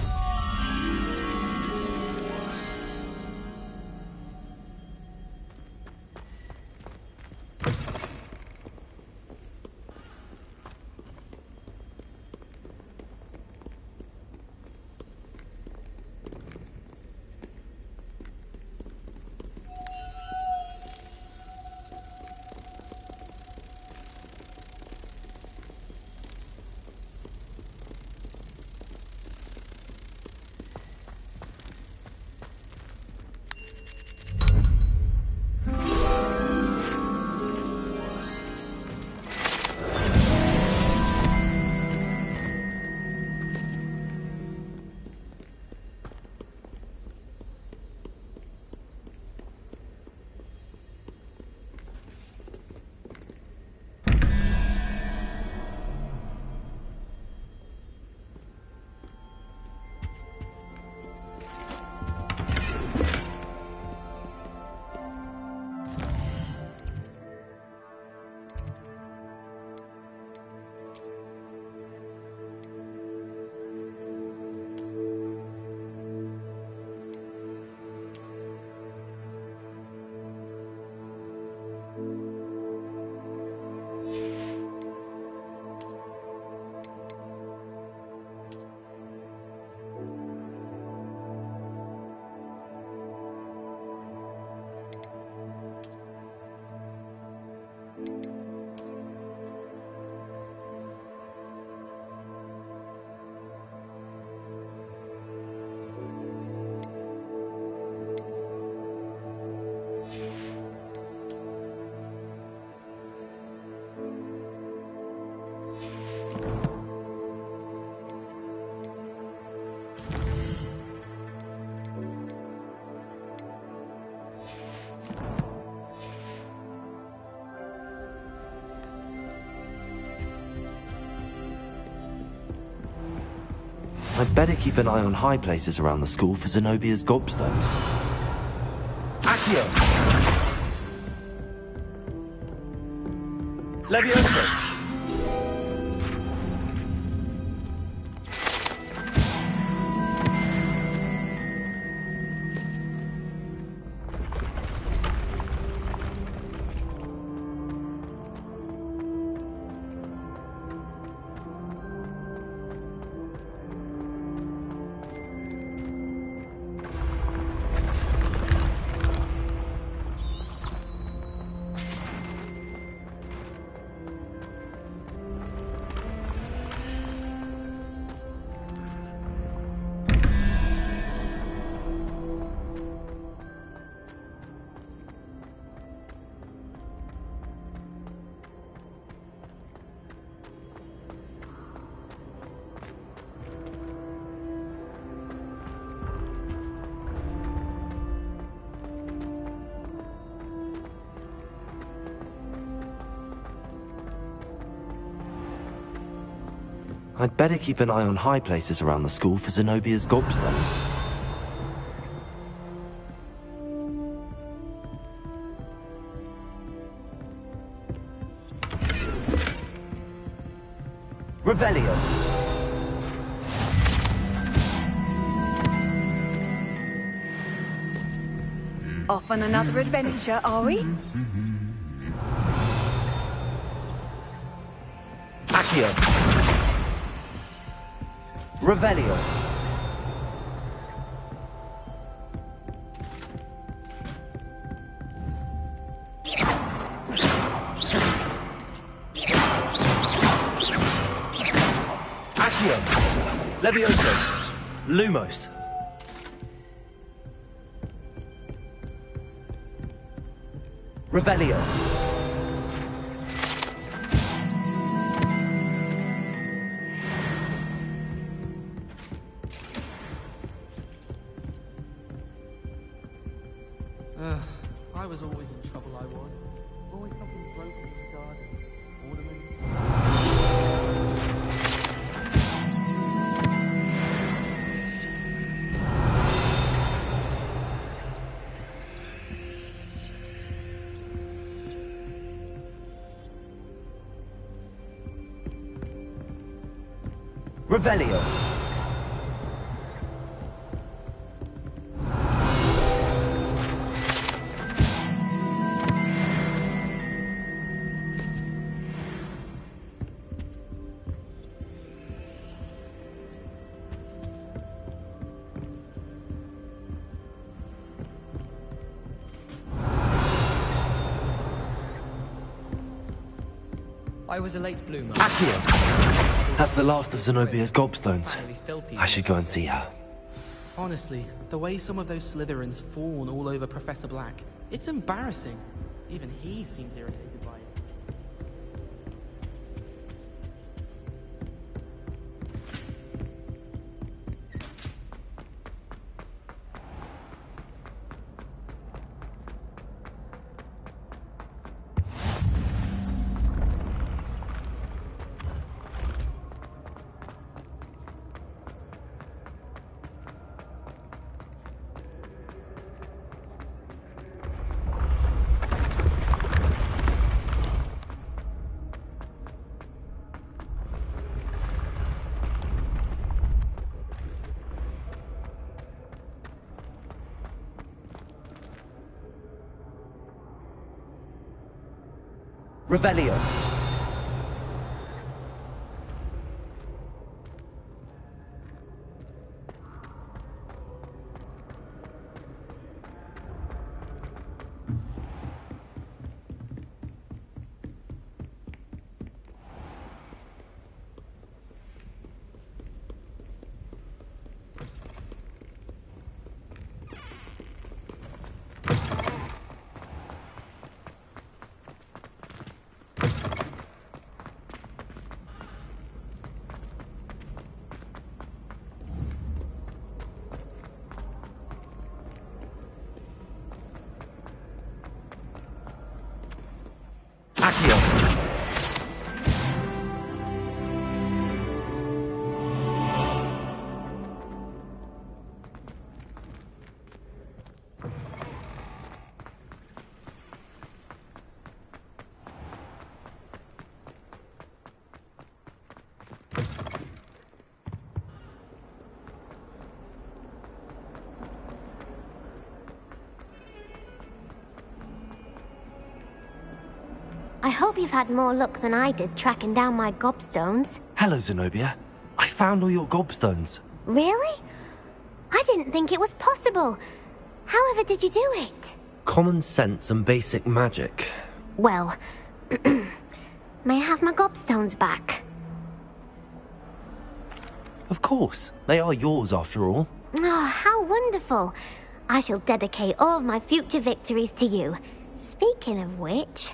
I'd better keep an eye on high places around the school for Zenobia's gobstones. Accio! Levioso! I'd better keep an eye on high places around the school for Zenobia's gobstones. Revelio! Off on another adventure, are we? Accio. Revelio. Accio. Levioso. Lumos. Revelio. I was always in trouble, I was. Always something broken in the garden. Ornaments. Revelio. I was a late bloomer. Accio. That's the last of Zenobia's gobstones. I should go and see her. Honestly, the way some of those Slytherins fawn all over Professor Black, it's embarrassing. Even he seems irritated by it. Revelio. Accio. I hope you've had more luck than I did tracking down my gobstones. Hello, Zenobia. I found all your gobstones. Really? I didn't think it was possible. However did you do it? Common sense and basic magic. Well, may I have my gobstones back? Of course. They are yours after all. Oh, how wonderful. I shall dedicate all of my future victories to you. Speaking of which,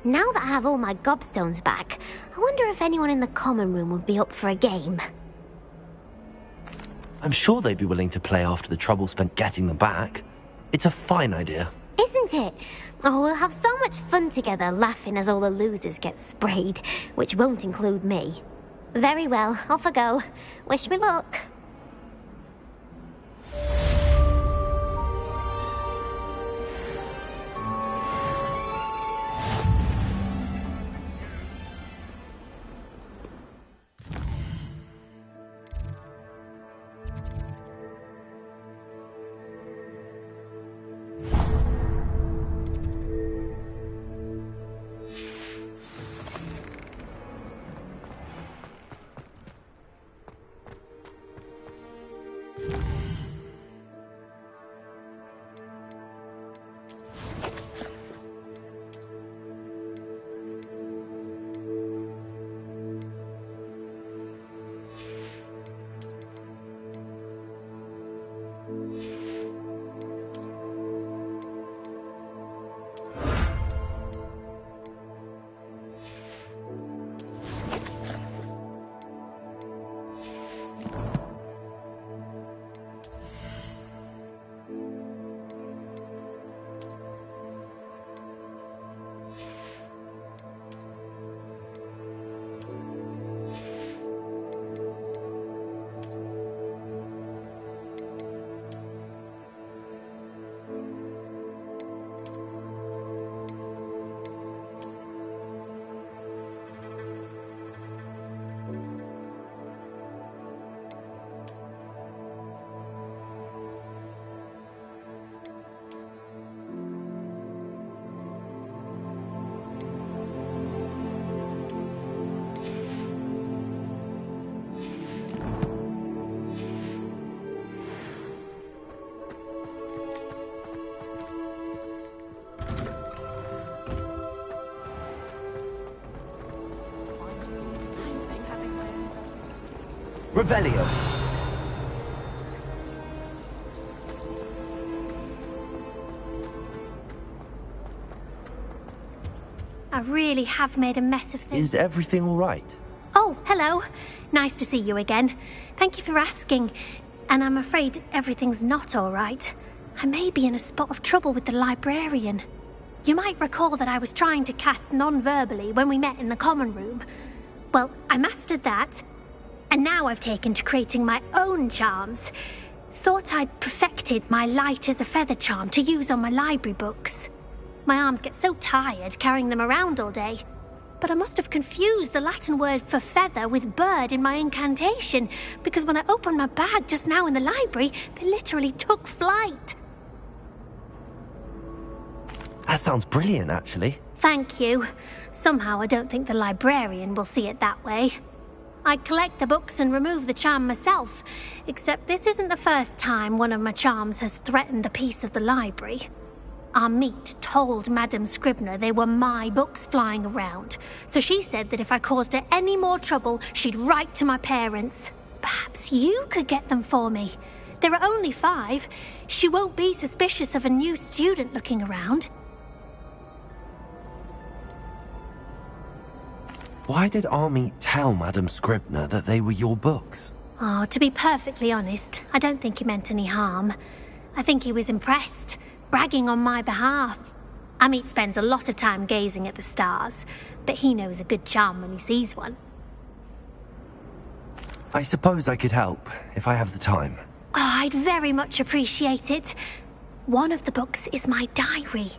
now that I have all my gobstones back, I wonder if anyone in the common room would be up for a game. I'm sure they'd be willing to play after the trouble spent getting them back. It's a fine idea. Isn't it? Oh, we'll have so much fun together laughing as all the losers get sprayed, which won't include me. Very well, off I go. Wish me luck. Revelio. I really have made a mess of things. Is everything all right? Oh, hello. Nice to see you again. Thank you for asking. And I'm afraid everything's not all right. I may be in a spot of trouble with the librarian. You might recall that I was trying to cast non-verbally when we met in the common room. Well, I mastered that, and now I've taken to creating my own charms. Thought I'd perfected my light as a feather charm to use on my library books. My arms get so tired carrying them around all day. But I must have confused the Latin word for feather with bird in my incantation, because when I opened my bag just now in the library, they literally took flight. That sounds brilliant, actually. Thank you. Somehow I don't think the librarian will see it that way. I collect the books and remove the charm myself, except this isn't the first time one of my charms has threatened the peace of the library. Our meet told Madame Scribner they were my books flying around, so she said that if I caused her any more trouble, she'd write to my parents. Perhaps you could get them for me. There are only 5. She won't be suspicious of a new student looking around. Why did Army tell Madame Scribner that they were your books? Oh, to be perfectly honest, I don't think he meant any harm. I think he was impressed, bragging on my behalf. Amit spends a lot of time gazing at the stars, but he knows a good charm when he sees one. I suppose I could help, if I have the time. Oh, I'd very much appreciate it. One of the books is my diary.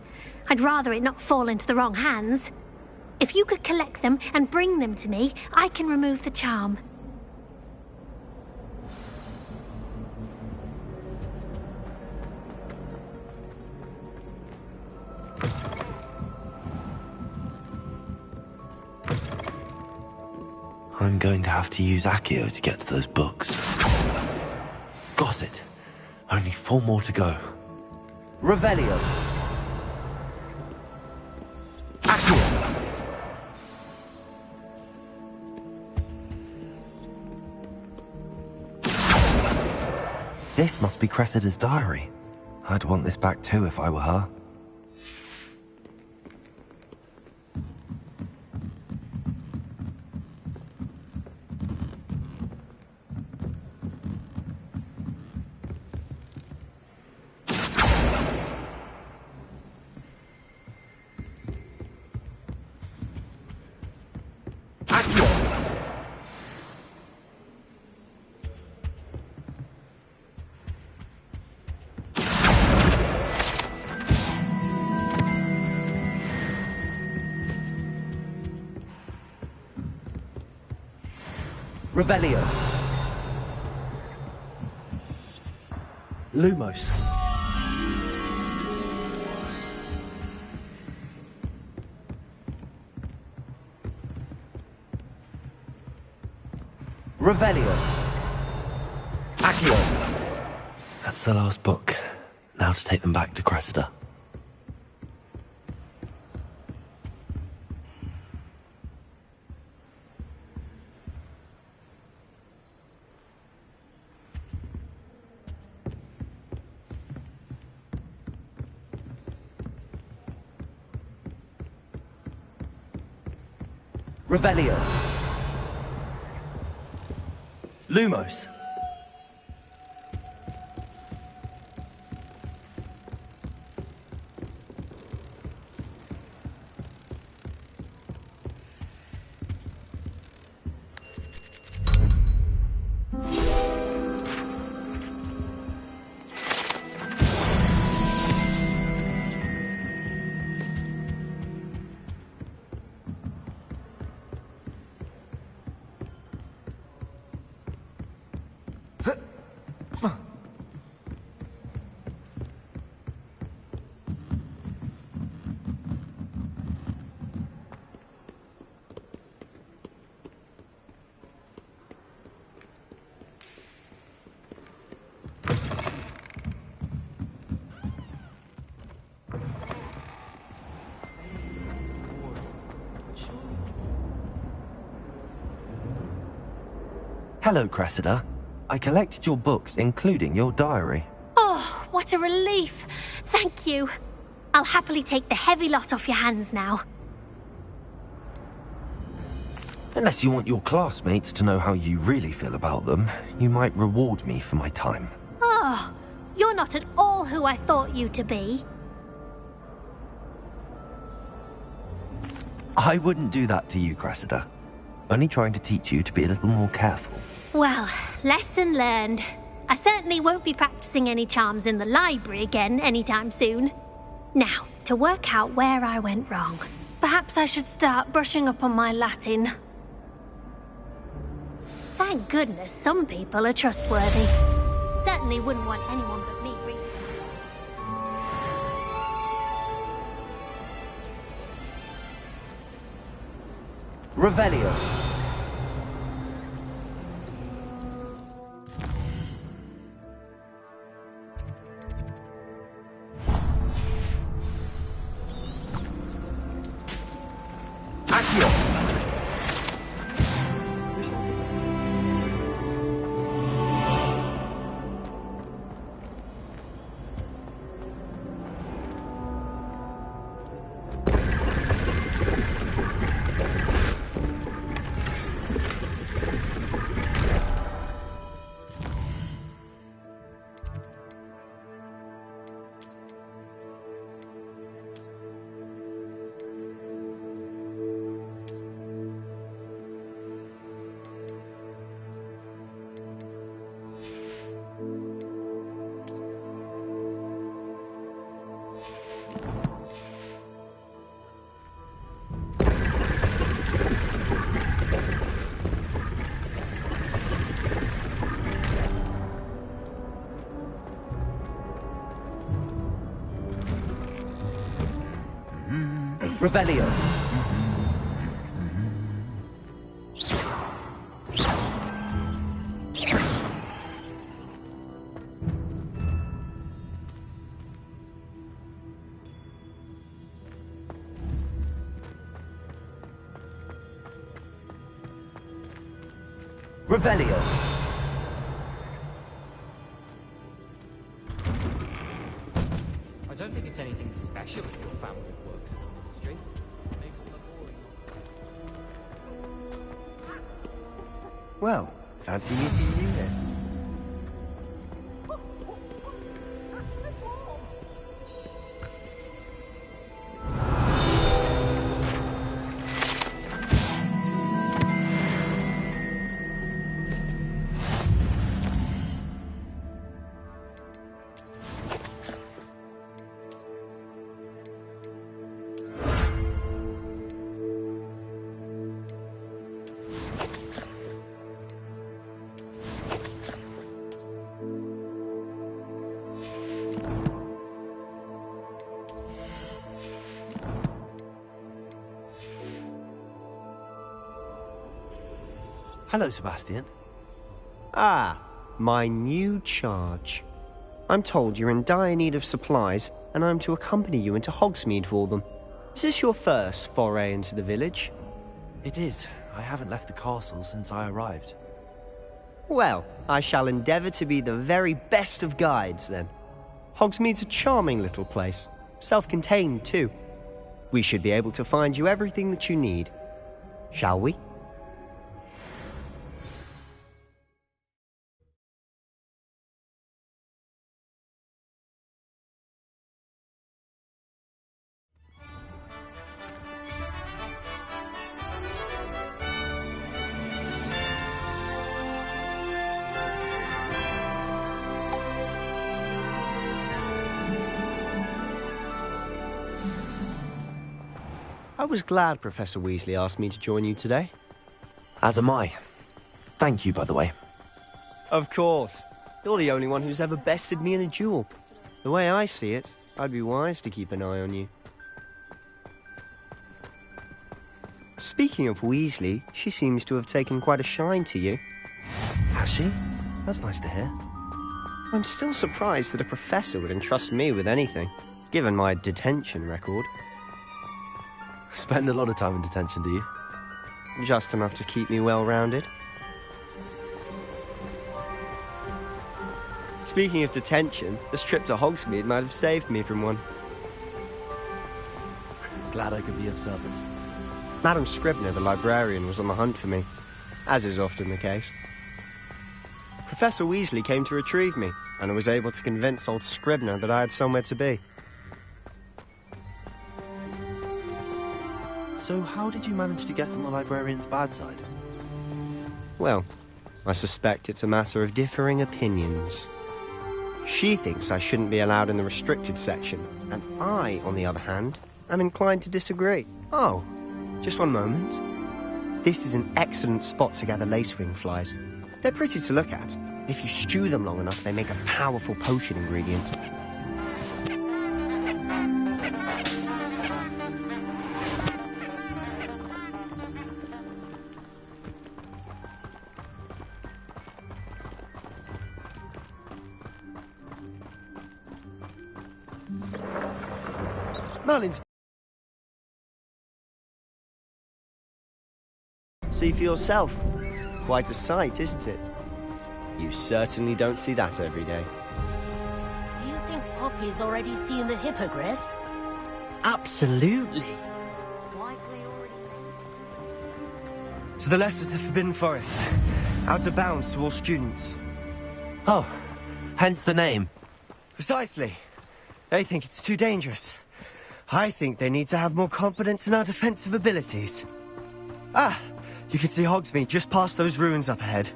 I'd rather it not fall into the wrong hands. If you could collect them and bring them to me, I can remove the charm. I'm going to have to use Accio to get to those books. Got it. Only 4 more to go. Revelio. Accio. This must be Cressida's diary. I'd want this back too if I were her. Revelio. Lumos. Revelio. Accio. That's the last book. Now to take them back to Cressida. Revelio. Lumos. Hello, Cressida. I collected your books, including your diary. Oh, what a relief. Thank you. I'll happily take the heavy lot off your hands now. Unless you want your classmates to know how you really feel about them, you might reward me for my time. Oh, you're not at all who I thought you to be. I wouldn't do that to you, Cressida. Only trying to teach you to be a little more careful. Well, lesson learned. I certainly won't be practicing any charms in the library again anytime soon. Now, to work out where I went wrong. Perhaps I should start brushing up on my Latin. Thank goodness some people are trustworthy. Certainly wouldn't want anyone but me reading. Revelio. Revelio. Revelio. I don't think it's anything special if your family works in the ministry. Maybe all the boring. Well, fancy me seeing you then. Hello, Sebastian. Ah, my new charge. I'm told you're in dire need of supplies, and I'm to accompany you into Hogsmeade for them. Is this your first foray into the village? It is. I haven't left the castle since I arrived. Well, I shall endeavour to be the very best of guides, then. Hogsmeade's a charming little place. Self-contained, too. We should be able to find you everything that you need. Shall we? I was glad Professor Weasley asked me to join you today. As am I. Thank you, by the way. Of course. You're the only one who's ever bested me in a duel. The way I see it, I'd be wise to keep an eye on you. Speaking of Weasley, she seems to have taken quite a shine to you. Has she? That's nice to hear. I'm still surprised that a professor would entrust me with anything, given my detention record. Spend a lot of time in detention, do you? Just enough to keep me well-rounded. Speaking of detention, this trip to Hogsmeade might have saved me from one. Glad I could be of service. Madam Scribner, the librarian, was on the hunt for me, as is often the case. Professor Weasley came to retrieve me, and I was able to convince old Scribner that I had somewhere to be. So how did you manage to get on the librarian's bad side? Well, I suspect it's a matter of differing opinions. She thinks I shouldn't be allowed in the restricted section, and I, on the other hand, am inclined to disagree. Oh, just one moment. This is an excellent spot to gather lacewing flies. They're pretty to look at. If you stew them long enough, they make a powerful potion ingredient. Merlin's... See for yourself. Quite a sight, isn't it? You certainly don't see that every day. Do you think Poppy's already seen the hippogriffs? Absolutely. To the left is the Forbidden Forest. Out of bounds to all students. Oh, hence the name. Precisely. They think it's too dangerous. I think they need to have more confidence in our defensive abilities. Ah, you can see Hogsmeade just past those ruins up ahead.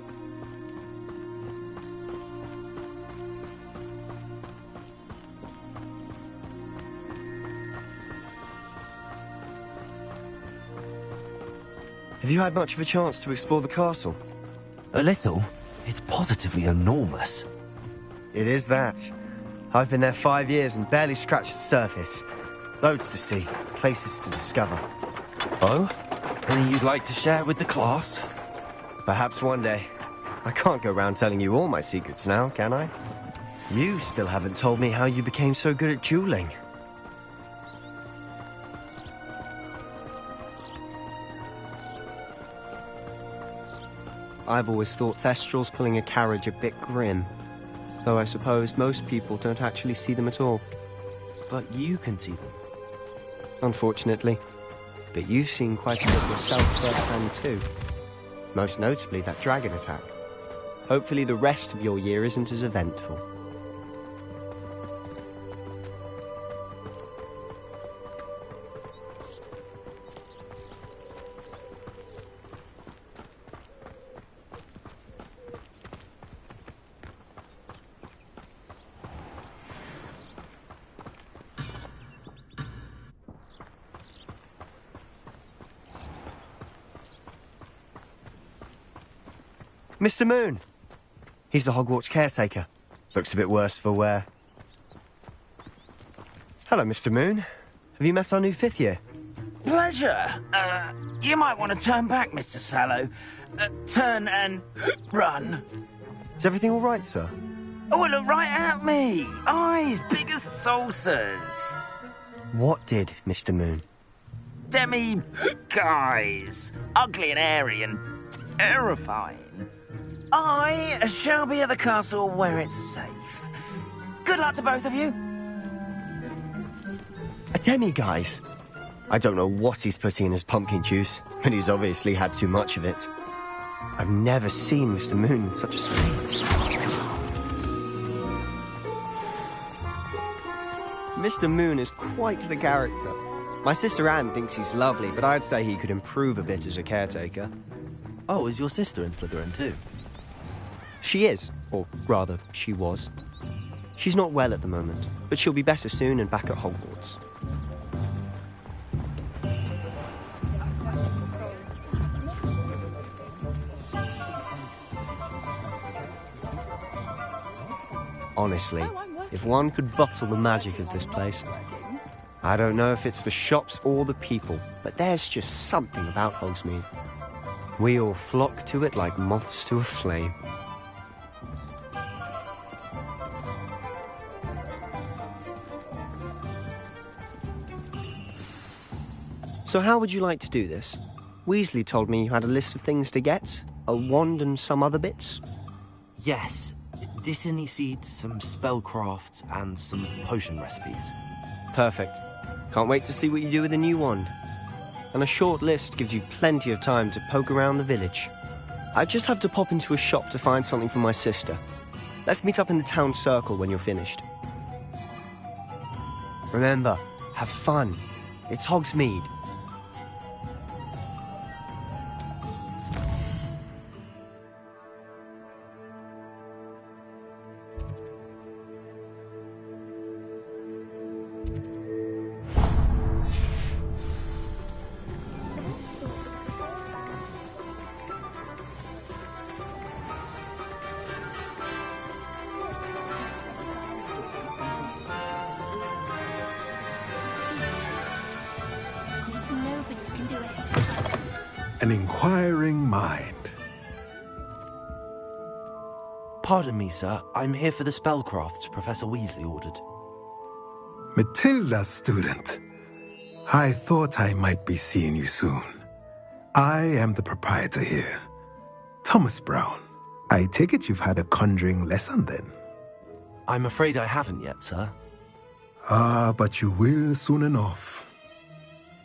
Have you had much of a chance to explore the castle? A little. It's positively enormous. It is that. I've been there 5 years and barely scratched the surface. Loads to see, places to discover. Oh? Any you'd like to share with the class? Perhaps one day. I can't go around telling you all my secrets now, can I? You still haven't told me how you became so good at dueling. I've always thought Thestrals pulling a carriage a bit grim. Though I suppose most people don't actually see them at all. But you can see them. Unfortunately. But you've seen quite a bit yourself firsthand too. Most notably that dragon attack. Hopefully the rest of your year isn't as eventful. Mr. Moon! He's the Hogwarts caretaker. Looks a bit worse for wear. Hello, Mr. Moon. Have you met our new 5th year? Pleasure. You might want to turn back, Mr. Sallow. Turn and run. Is everything all right, sir? Oh, look right at me. Eyes big as saucers. What did, Mr. Moon? Guys. Ugly and airy and terrifying. I shall be at the castle where it's safe. Good luck to both of you. A demi-guise? I don't know what he's putting in his pumpkin juice, but he's obviously had too much of it. I've never seen Mr. Moon in such a state. Mr. Moon is quite the character. My sister Anne thinks he's lovely, but I'd say he could improve a bit as a caretaker. Oh, is your sister in Slytherin too? She is, or rather, she was. She's not well at the moment, but she'll be better soon and back at Hogwarts. Honestly, if one could bottle the magic of this place. I don't know if it's the shops or the people, but there's just something about Hogsmeade. We all flock to it like moths to a flame. So how would you like to do this? Weasley told me you had a list of things to get, a wand and some other bits. Yes. Dittany seeds, some spellcrafts, and some potion recipes. Perfect. Can't wait to see what you do with the new wand. And a short list gives you plenty of time to poke around the village. I just have to pop into a shop to find something for my sister. Let's meet up in the town circle when you're finished. Remember, have fun. It's Hogsmeade. An inquiring mind. Pardon me, sir. I'm here for the spellcrafts Professor Weasley ordered. Matilda, student. I thought I might be seeing you soon. I am the proprietor here, Thomas Brown. I take it you've had a conjuring lesson then? I'm afraid I haven't yet, sir. Ah, but you will soon enough.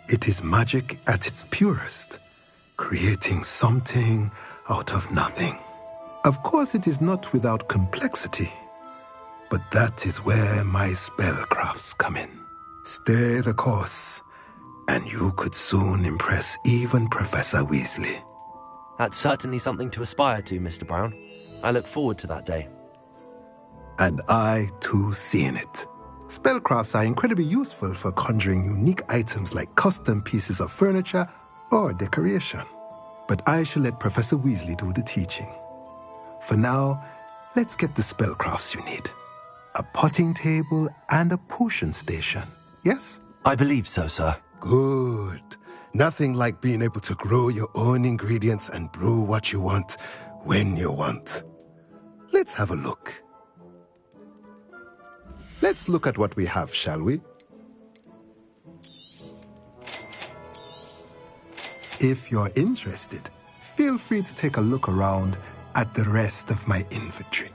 It is magic at its purest, creating something out of nothing. Of course, it is not without complexity, but that is where my spellcrafts come in. Stay the course, and you could soon impress even Professor Weasley. That's certainly something to aspire to, Mr. Brown. I look forward to that day. And I, too, seeing it. Spellcrafts are incredibly useful for conjuring unique items like custom pieces of furniture or decoration. But I shall let Professor Weasley do the teaching. For now, let's get the spellcrafts you need. A potting table and a potion station, yes? I believe so, sir. Good. Nothing like being able to grow your own ingredients and brew what you want when you want. Let's have a look. Let's look at what we have, shall we? If you're interested, feel free to take a look around at the rest of my inventory.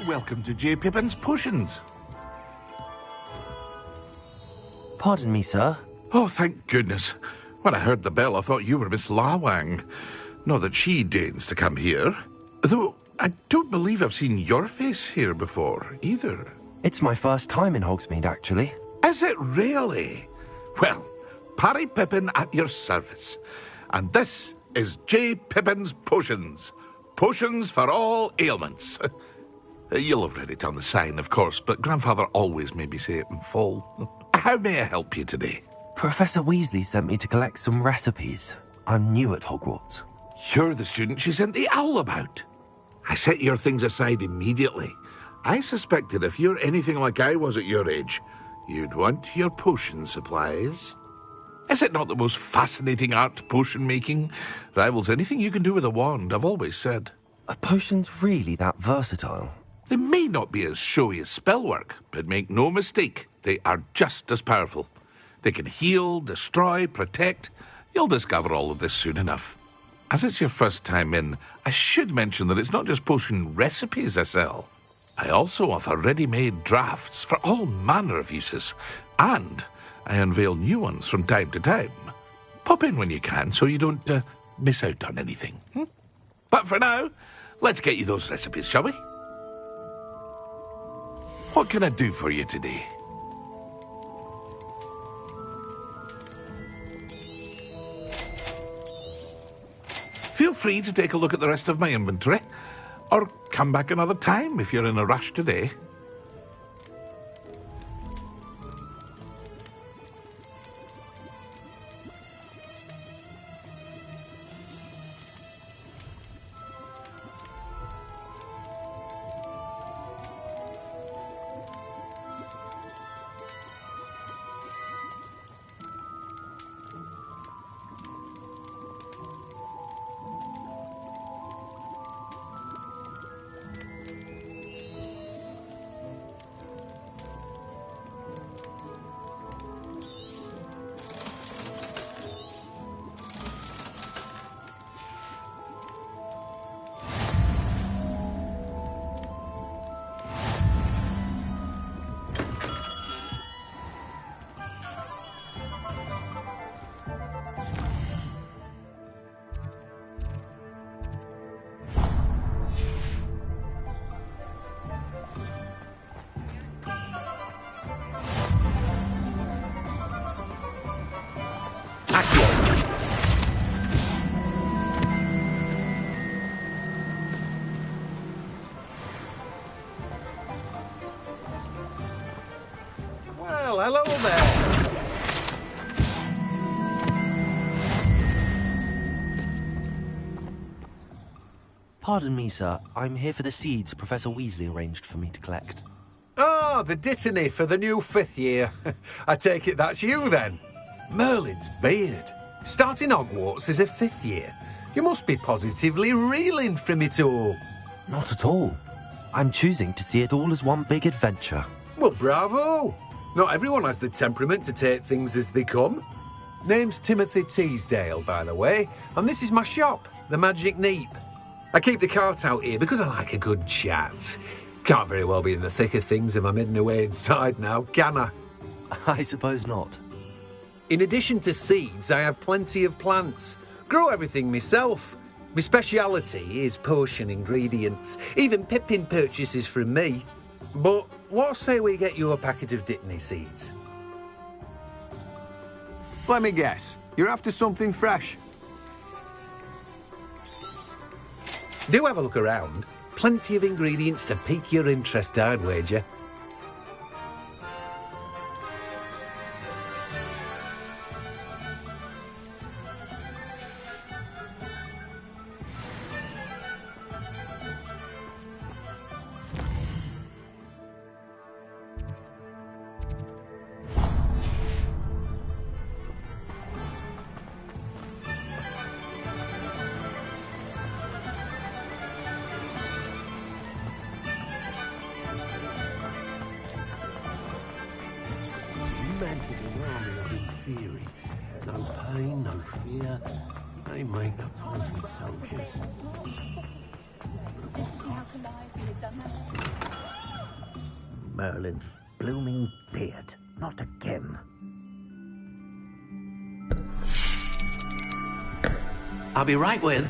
Welcome to J. Pippin's Potions. Pardon me, sir. Oh, thank goodness. When I heard the bell, I thought you were Miss Lawang. Not that she deigns to come here. Though, I don't believe I've seen your face here before, either. It's my first time in Hogsmeade, actually. Is it really? Well, Parry Pippin at your service. And this is J. Pippin's Potions. Potions for all ailments. You'll have read it on the sign, of course, but Grandfather always made me say it in full. How may I help you today? Professor Weasley sent me to collect some recipes. I'm new at Hogwarts. You're the student she sent the owl about. I set your things aside immediately. I suspected if you're anything like I was at your age, you'd want your potion supplies. Is it not the most fascinating art, potion making? Rivals anything you can do with a wand, I've always said. Are potions really that versatile? They may not be as showy as spellwork, but make no mistake, they are just as powerful. They can heal, destroy, protect. You'll discover all of this soon enough. As it's your first time in, I should mention that it's not just potion recipes I sell. I also offer ready-made drafts for all manner of uses, and I unveil new ones from time to time. Pop in when you can so you don't miss out on anything. But for now, let's get you those recipes, shall we? What can I do for you today? Feel free to take a look at the rest of my inventory, or come back another time if you're in a rush today. Well, hello there. Pardon me, sir. I'm here for the seeds Professor Weasley arranged for me to collect. Oh, the dittany for the new 5th year. I take it that's you, then. Merlin's beard. Starting Hogwarts as a 5th year. You must be positively reeling from it all. Not at all. I'm choosing to see it all as one big adventure. Well, bravo. Not everyone has the temperament to take things as they come. Name's Timothy Teasdale, by the way, and this is my shop, the Magic Neep. I keep the cart out here because I like a good chat. Can't very well be in the thick of things if I'm hidden away inside now, can I? I suppose not. In addition to seeds, I have plenty of plants. Grow everything myself. My speciality is potion ingredients. Even Pippin purchases from me. But what say we get you a packet of Dittany seeds? Let me guess. You're after something fresh. Do have a look around. Plenty of ingredients to pique your interest, I'd wager. Merlin's blooming beard. Not again. I'll be right with...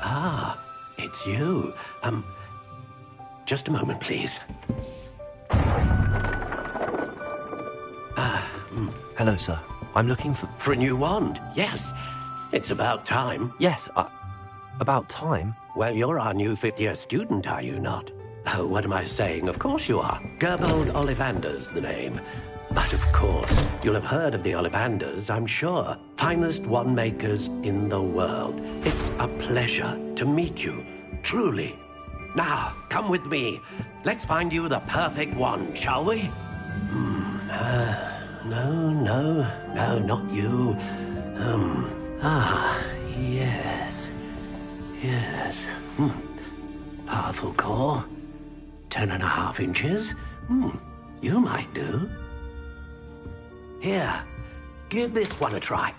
Ah, it's you. Just a moment, please. Hello, sir. I'm looking for... For a new wand, yes. It's about time. Yes, about time? Well, you're our new 5th-year student, are you not? Oh, what am I saying? Of course you are. Gerbold Ollivander's the name. But of course, you'll have heard of the Ollivanders, I'm sure. Finest wand makers in the world. It's a pleasure to meet you, truly. Now, come with me. Let's find you the perfect wand, shall we? No, not you. Yes. Powerful core. 10.5 inches. You might do. Here, give this one a try.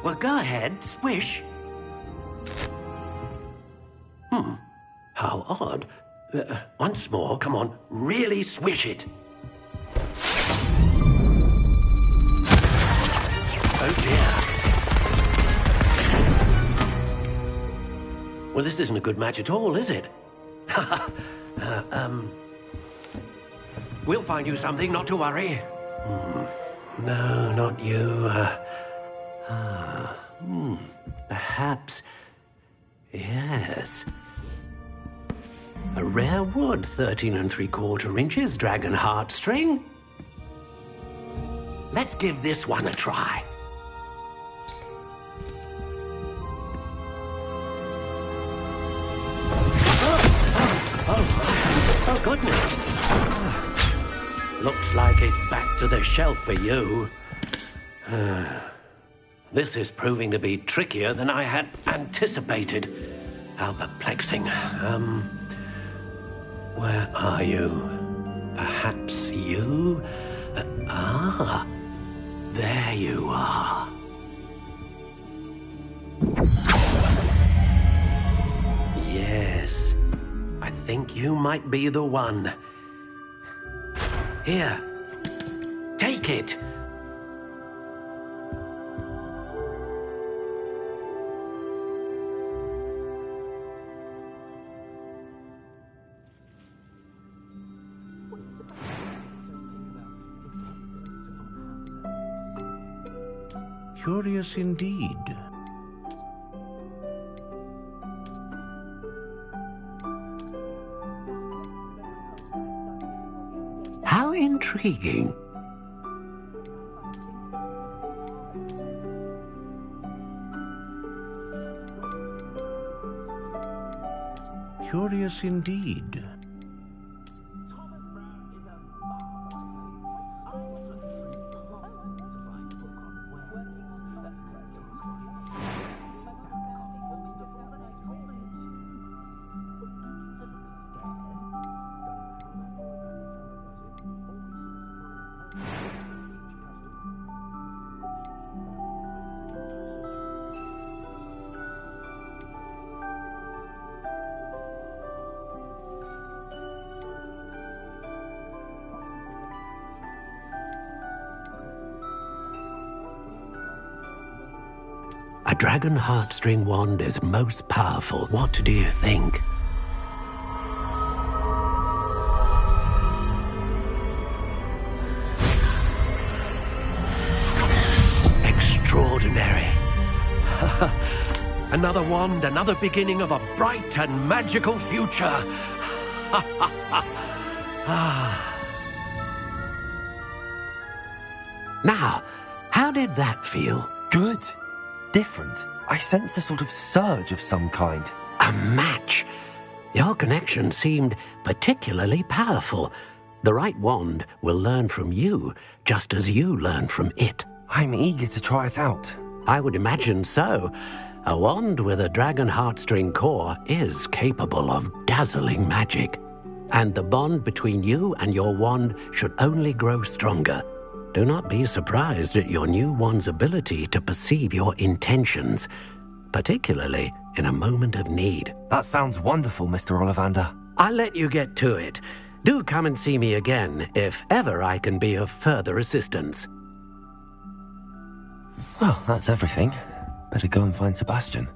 Well, go ahead, swish. How odd. Once more, come on, really swish it. Oh dear. Well, this isn't a good match at all, is it? We'll find you something, not to worry. No, not you. Perhaps... Yes. A rare wood, 13 3/4 inches, dragon heartstring. Let's give this one a try. Oh, goodness. Looks like it's back to the shelf for you. This is proving to be trickier than I had anticipated. How perplexing. Where are you? Perhaps you? There you are. Yes, I think you might be the one. Here, take it. Curious indeed. How intriguing. Curious indeed. A dragon heartstring wand is most powerful. What do you think? Extraordinary. Another wand, another beginning of a bright and magical future. Now, how did that feel? Good. Different. I sensed a sort of surge of some kind. A match. Your connection seemed particularly powerful. The right wand will learn from you, just as you learn from it. I'm eager to try it out. I would imagine so. A wand with a dragon heartstring core is capable of dazzling magic. And the bond between you and your wand should only grow stronger. Do not be surprised at your new wand's ability to perceive your intentions, particularly in a moment of need. That sounds wonderful, Mr. Ollivander. I'll let you get to it. Do come and see me again if ever I can be of further assistance. Well, that's everything. Better go and find Sebastian.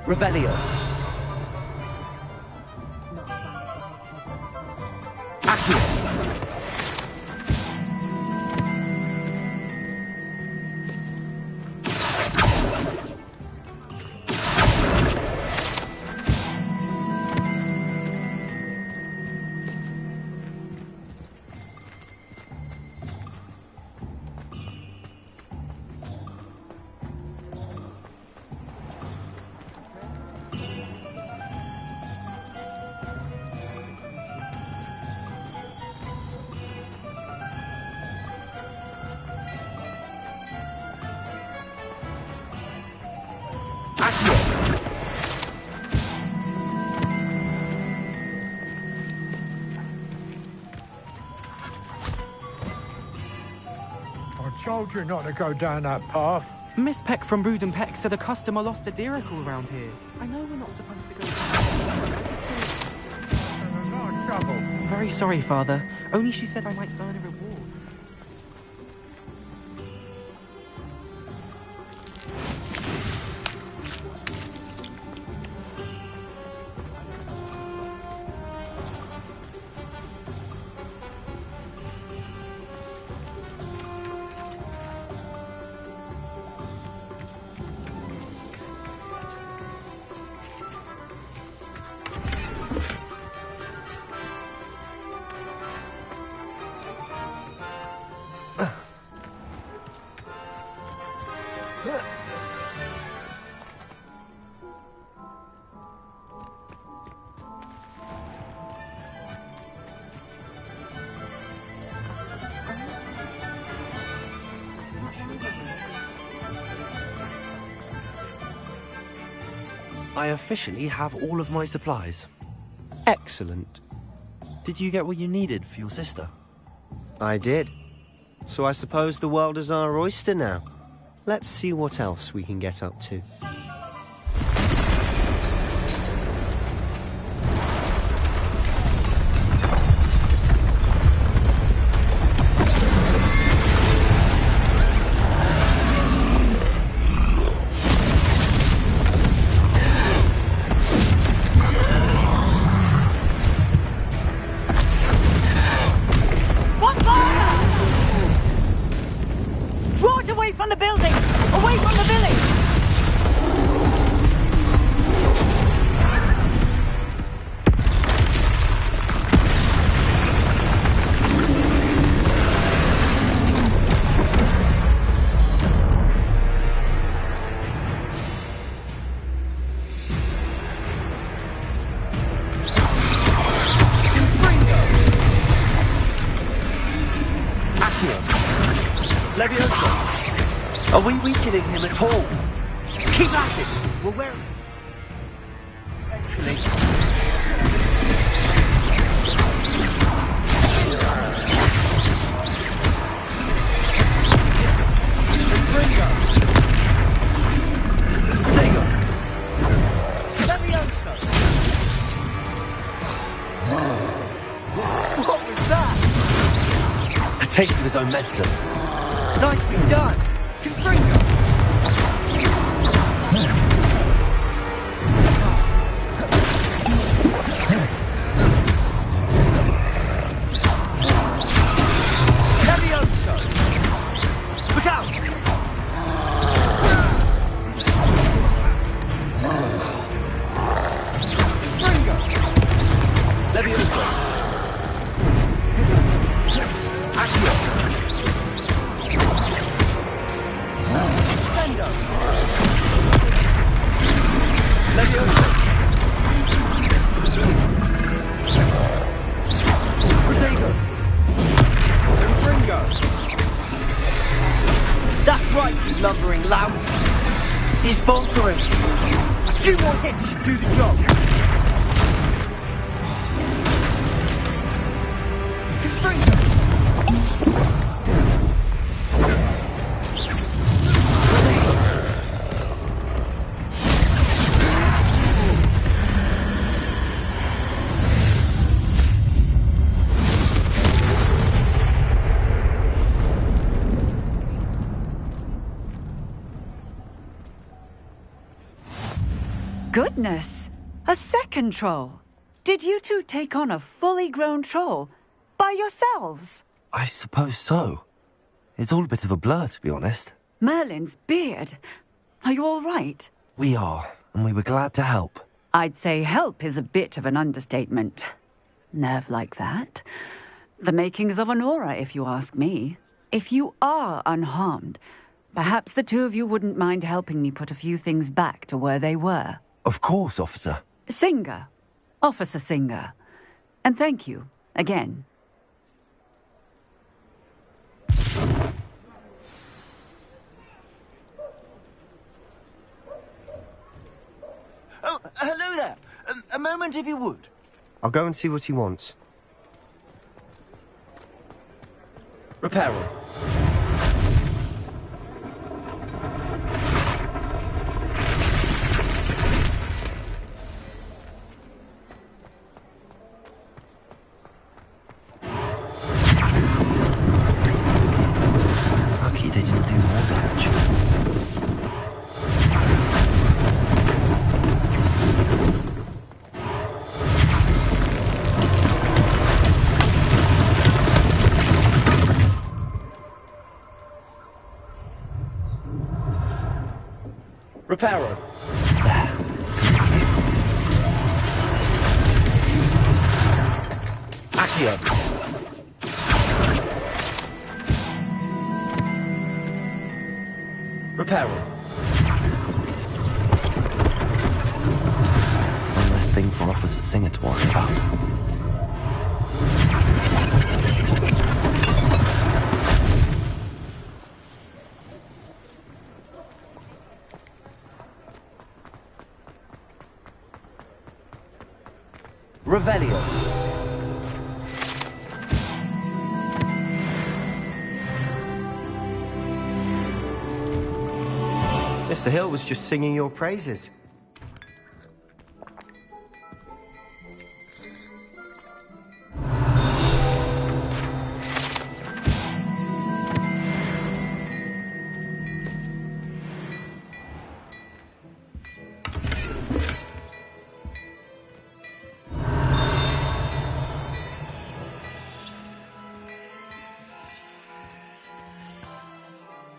Revelio. Accio. I told you not to go down that path. Miss Peck from Brood and Peck said a customer lost a diricle around here. I know we're not supposed to go. Trouble. Very sorry, Father. Only she said I might earn a reward. I officially have all of my supplies. Excellent. Did you get what you needed for your sister? I did. So I suppose the world is our oyster now. Let's see what else we can get up to. Are we weakening him at all? Keep at it! We're wearing... Actually... Ringo! Digo! Levioso! What was that? A taste of his own medicine. Nicely done! Confringo! Levioso! Look out! Confringo! Levioso! Accio! Sendo! Levioso! Protego! Confringo! That's right, you lumbering lout! He's faltering! A few more hits should do the job! Confringo! Goodness! A second troll! Did you two take on a fully grown troll? By yourselves? I suppose so. It's all a bit of a blur, to be honest. Merlin's beard. Are you all right? We are, and we were glad to help. I'd say help is a bit of an understatement. Nerve like that. The makings of an aura, if you ask me. If you are unharmed, perhaps the two of you wouldn't mind helping me put a few things back to where they were. Of course, officer. Singer. Officer Singer. And thank you, again. Oh, hello there. A moment if you would. I'll go and see what he wants. Reparo. Reparo. Accio. Reparo. One less thing for Officer Singer to worry about. Revelio. Mr. Hill was just singing your praises.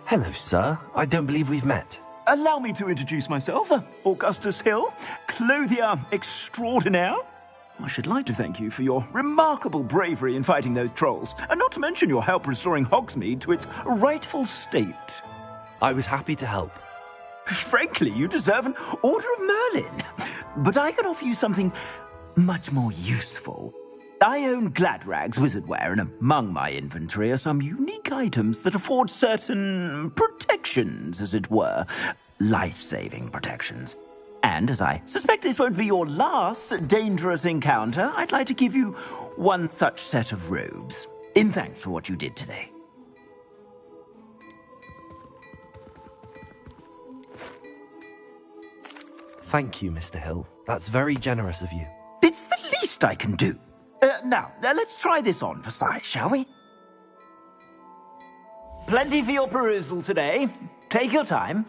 Hello, sir. I don't believe we've met. Allow me to introduce myself, Augustus Hill, clothier extraordinaire. I should like to thank you for your remarkable bravery in fighting those trolls, and not to mention your help restoring Hogsmeade to its rightful state. I was happy to help. Frankly, you deserve an Order of Merlin. But I can offer you something much more useful. I own Gladrag's wizardware, and among my inventory are some unique items that afford certain protections, as it were. Life-saving protections. And as I suspect this won't be your last dangerous encounter, I'd like to give you one such set of robes, in thanks for what you did today. Thank you, Mr. Hill. That's very generous of you. It's the least I can do. Now, let's try this on for size, shall we? Plenty for your perusal today. Take your time.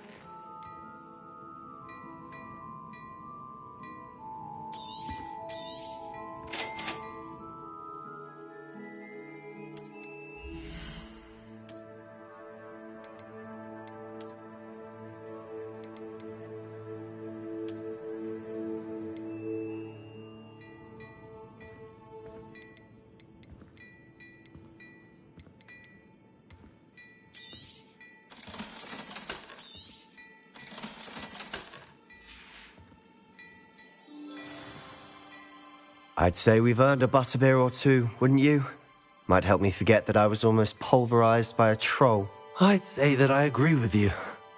I'd say we've earned a butterbeer or two, wouldn't you? Might help me forget that I was almost pulverized by a troll. I'd say that I agree with you.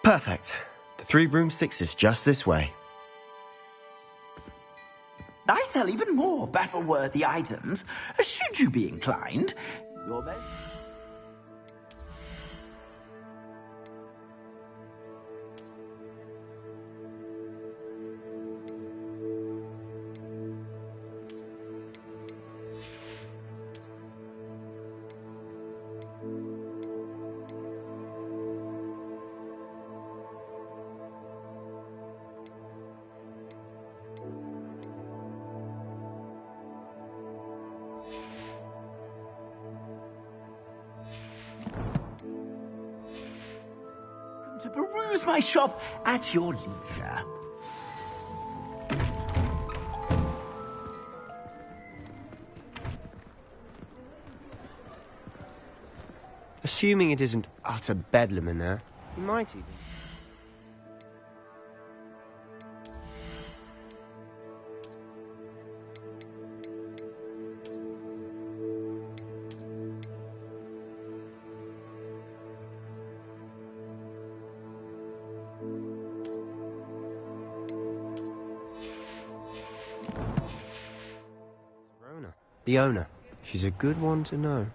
Perfect. The 3 broomsticks is just this way. I sell even more battle-worthy items, should you be inclined. Your best... to peruse my shop at your leisure. Assuming it isn't utter bedlam in there, you might even... The owner. She's a good one to know.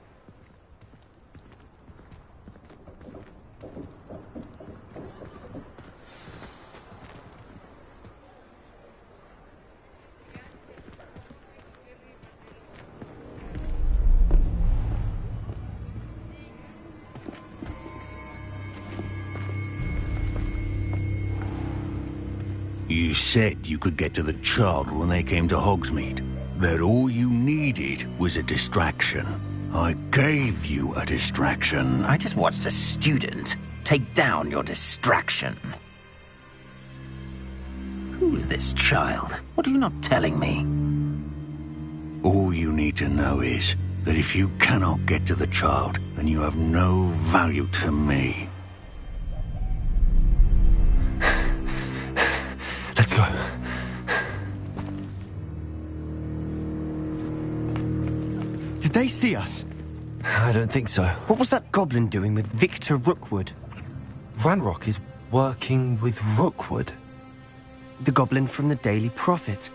You said you could get to the child when they came to Hogsmeade. That all you needed was a distraction. I gave you a distraction. I just watched a student take down your distraction. Who's this child? What are you not telling me? All you need to know is that if you cannot get to the child, then you have no value to me. Let's go. Did they see us? I don't think so. What was that goblin doing with Victor Rookwood? Ranrock is working with Rookwood. The goblin from the Daily Prophet.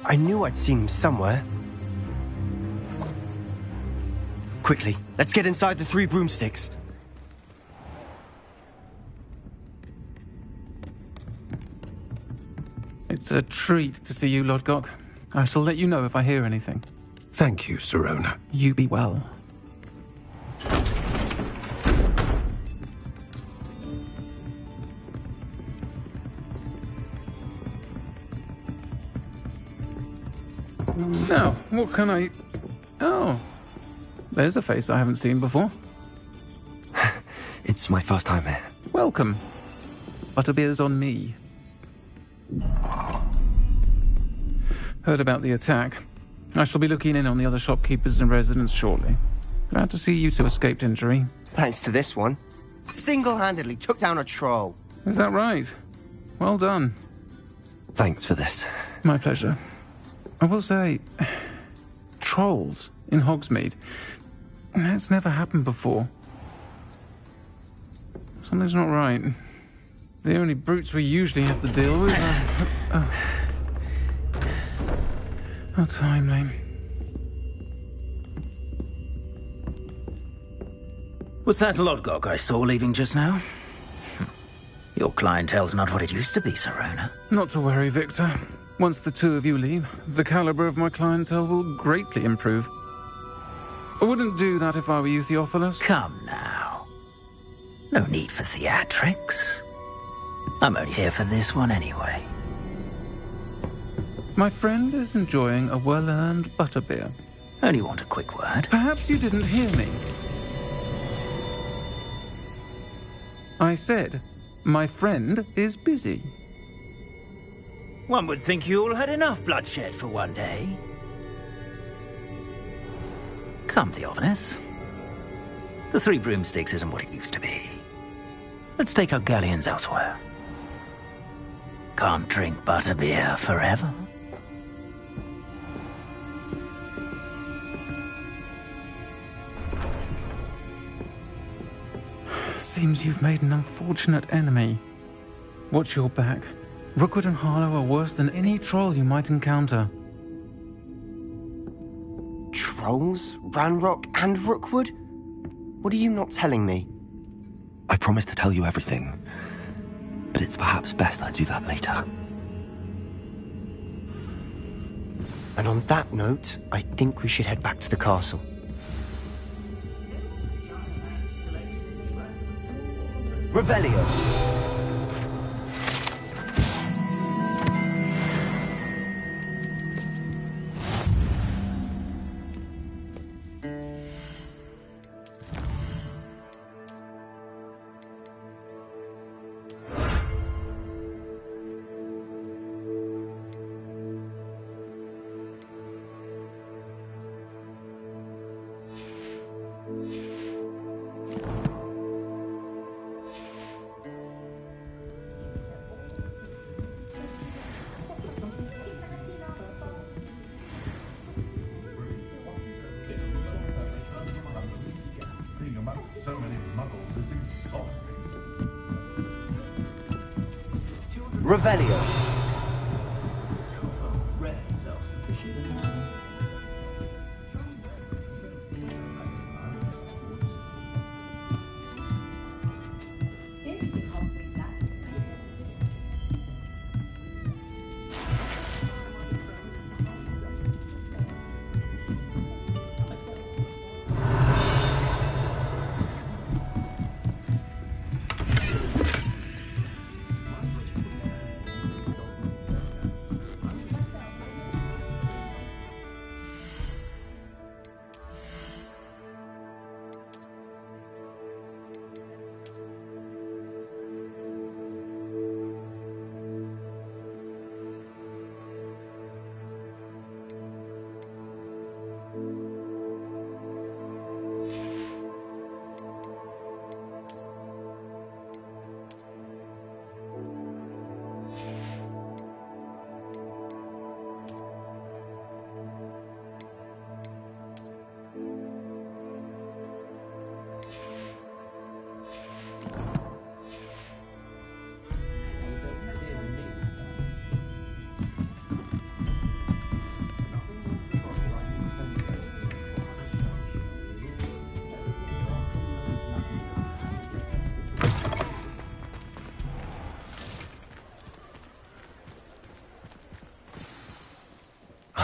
I knew I'd seen him somewhere. Quickly, let's get inside the 3 broomsticks. It's a treat to see you, Lodgok. I shall let you know if I hear anything. Thank you, Sirona. You be well. Now, what can I... Oh, there's a face I haven't seen before. It's my first time here. Welcome. Butterbeer's on me. Heard about the attack. I shall be looking in on the other shopkeepers and residents shortly. Glad to see you two escaped injury. Thanks to this one. Single-handedly took down a troll. Is that right? Well done. Thanks for this. My pleasure. I will say, trolls in Hogsmeade. That's never happened before. Something's not right. The only brutes we usually have to deal with are... How timely. Was that Lodgok I saw leaving just now? Your clientele's not what it used to be, Sirona. Not to worry, Victor. Once the 2 of you leave, the caliber of my clientele will greatly improve. I wouldn't do that if I were you, Theophilus. Come now. No need for theatrics. I'm only here for this one anyway. My friend is enjoying a well-earned butterbeer. Only want a quick word. Perhaps you didn't hear me. I said, my friend is busy. One would think you all had enough bloodshed for one day. Come, Theophilus. The 3 broomsticks isn't what it used to be. Let's take our galleons elsewhere. Can't drink butterbeer forever. Seems you've made an unfortunate enemy. Watch your back. Rookwood and Harlow are worse than any troll you might encounter. Trolls? Ranrock and Rookwood? What are you not telling me? I promise to tell you everything, but it's perhaps best I do that later. And on that note, I think we should head back to the castle. Revelio. So many muggles is exhausting. Revelio.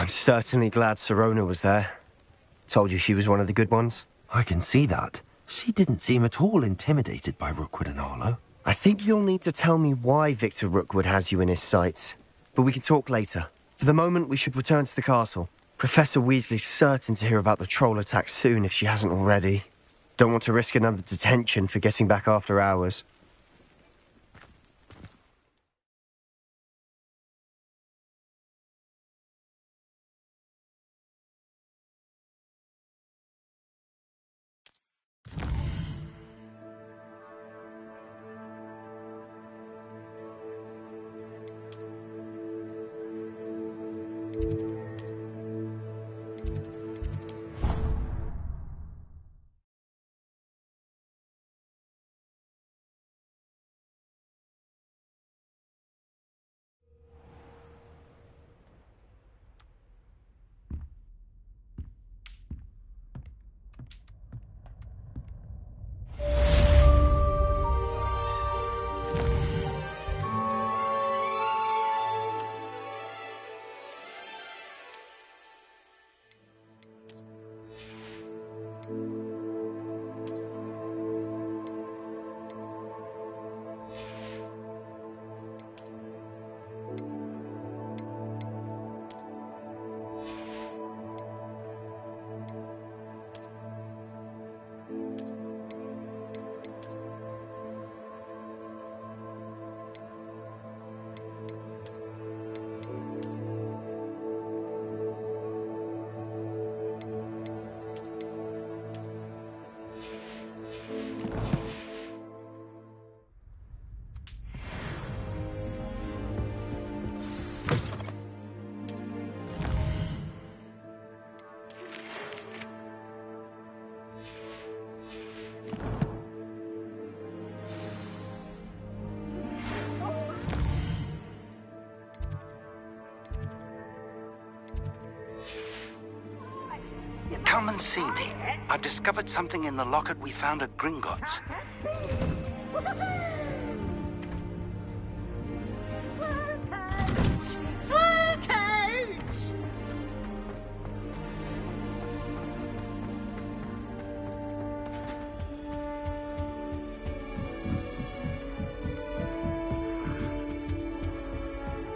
I'm certainly glad Sirona was there. Told you she was one of the good ones. I can see that. She didn't seem at all intimidated by Rookwood and Arlo. I think you'll need to tell me why Victor Rookwood has you in his sights. But we can talk later. For the moment, we should return to the castle. Professor Weasley's certain to hear about the troll attack soon if she hasn't already. Don't want to risk another detention for getting back after hours. Come and see me. I've discovered something in the locket we found at Gringotts.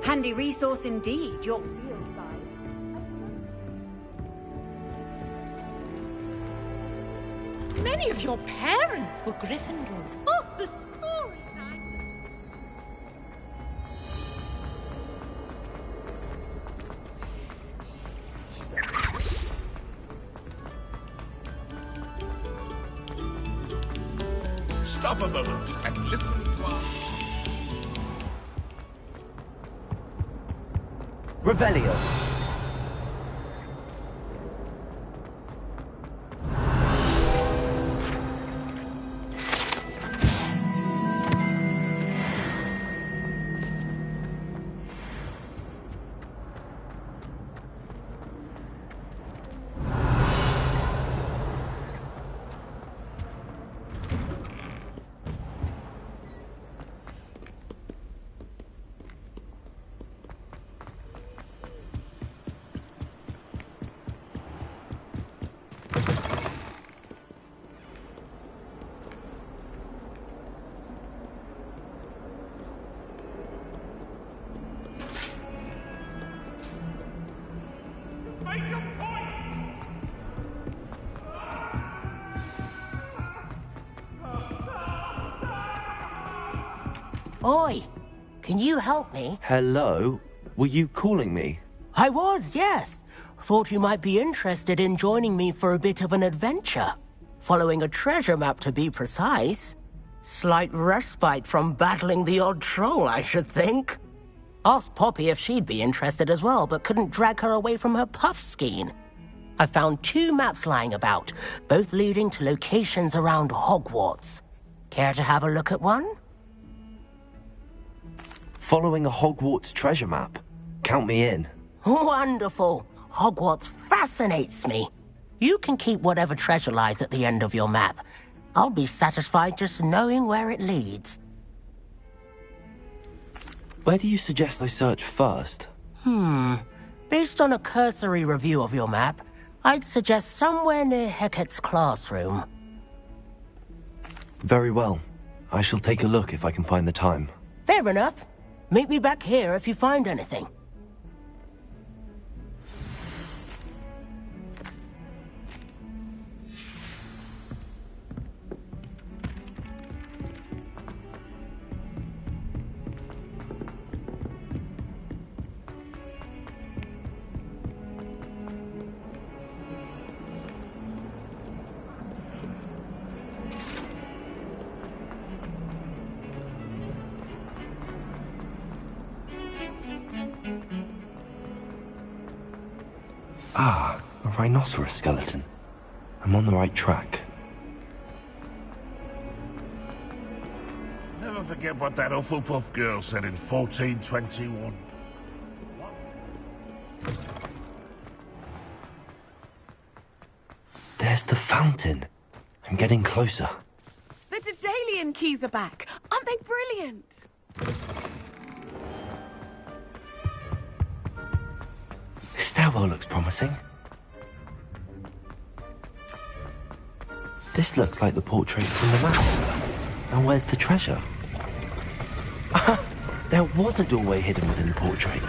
Handy resource indeed. Your Many of your parents were Gryffindors. Oh, the stories Stop a moment and listen to our... Revelio. Oi, can you help me? Hello? Were you calling me? I was, yes. Thought you might be interested in joining me for a bit of an adventure. Following a treasure map, to be precise. Slight respite from battling the odd troll, I should think. Asked Poppy if she'd be interested as well, but couldn't drag her away from her puff skein. I found 2 maps lying about, both leading to locations around Hogwarts. Care to have a look at one? Following a Hogwarts treasure map. Count me in. Wonderful. Hogwarts fascinates me. You can keep whatever treasure lies at the end of your map. I'll be satisfied just knowing where it leads. Where do you suggest I search first? Based on a cursory review of your map, I'd suggest somewhere near Hecat's classroom. Very well. I shall take a look if I can find the time. Fair enough. Meet me back here if you find anything. Ah, a rhinoceros skeleton. I'm on the right track. Never forget what that Hufflepuff girl said in 1421. There's the fountain. I'm getting closer. The Daedalian keys are back. Aren't they brilliant? This stairwell looks promising. This looks like the portrait from the map. Now where's the treasure? There was a doorway hidden within the portrait.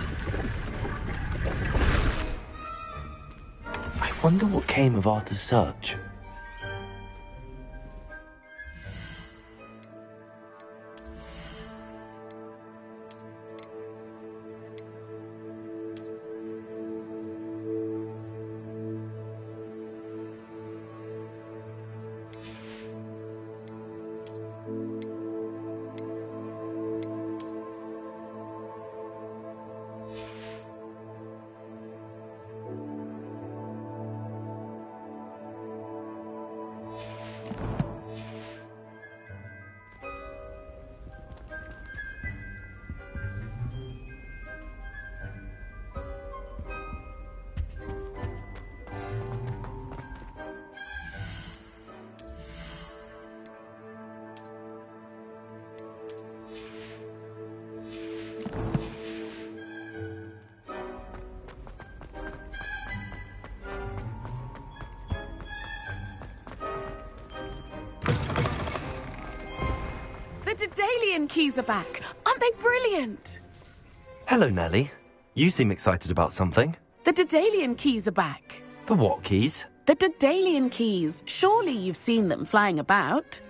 I wonder what came of Arthur's search. The Daedalian keys are back. Aren't they brilliant? Hello, Nellie. You seem excited about something. The Daedalian keys are back. The what keys? The Daedalian keys. Surely you've seen them flying about.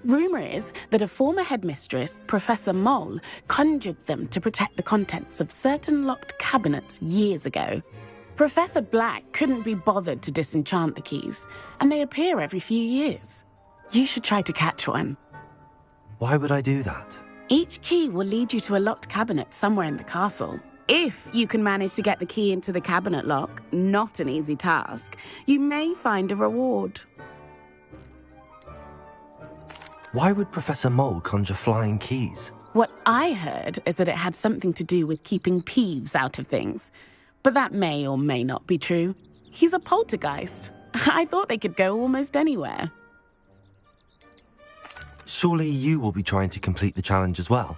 Rumour is that a former headmistress, Professor Moll, conjured them to protect the contents of certain locked cabinets years ago. Professor Black couldn't be bothered to disenchant the keys, and they appear every few years. You should try to catch one. Why would I do that? Each key will lead you to a locked cabinet somewhere in the castle. If you can manage to get the key into the cabinet lock, not an easy task, you may find a reward. Why would Professor Mole conjure flying keys? What I heard is that it had something to do with keeping Peeves out of things. But that may or may not be true. He's a poltergeist. I thought they could go almost anywhere. Surely you will be trying to complete the challenge as well.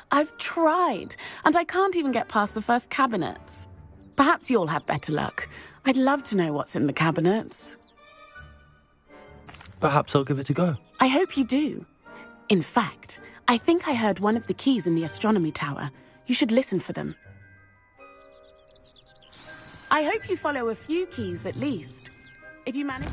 I've tried, and I can't even get past the first cabinets. Perhaps you'll have better luck. I'd love to know what's in the cabinets. Perhaps I'll give it a go. I hope you do. In fact, I think I heard one of the keys in the astronomy tower. You should listen for them. I hope you follow a few keys at least. If you manage...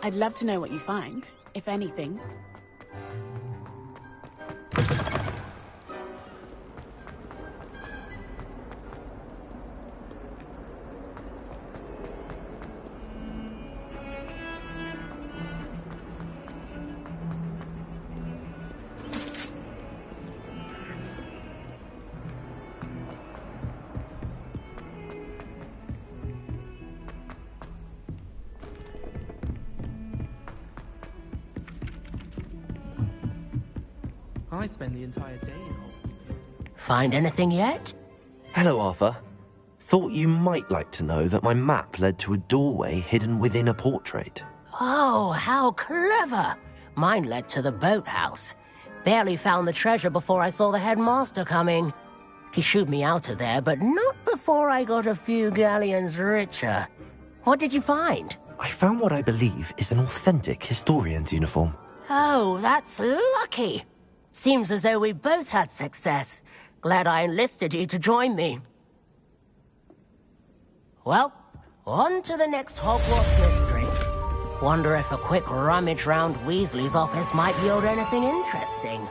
I'd love to know what you find, if anything. I spend the entire day in Hogwarts. Find anything yet? Hello, Arthur. Thought you might like to know that my map led to a doorway hidden within a portrait. Oh, how clever! Mine led to the boathouse. Barely found the treasure before I saw the headmaster coming. He shooed me out of there, but not before I got a few galleons richer. What did you find? I found what I believe is an authentic historian's uniform. Oh, that's lucky. Seems as though we both had success. Glad I enlisted you to join me. Well, on to the next Hogwarts mystery. Wonder if a quick rummage round Weasley's office might yield anything interesting.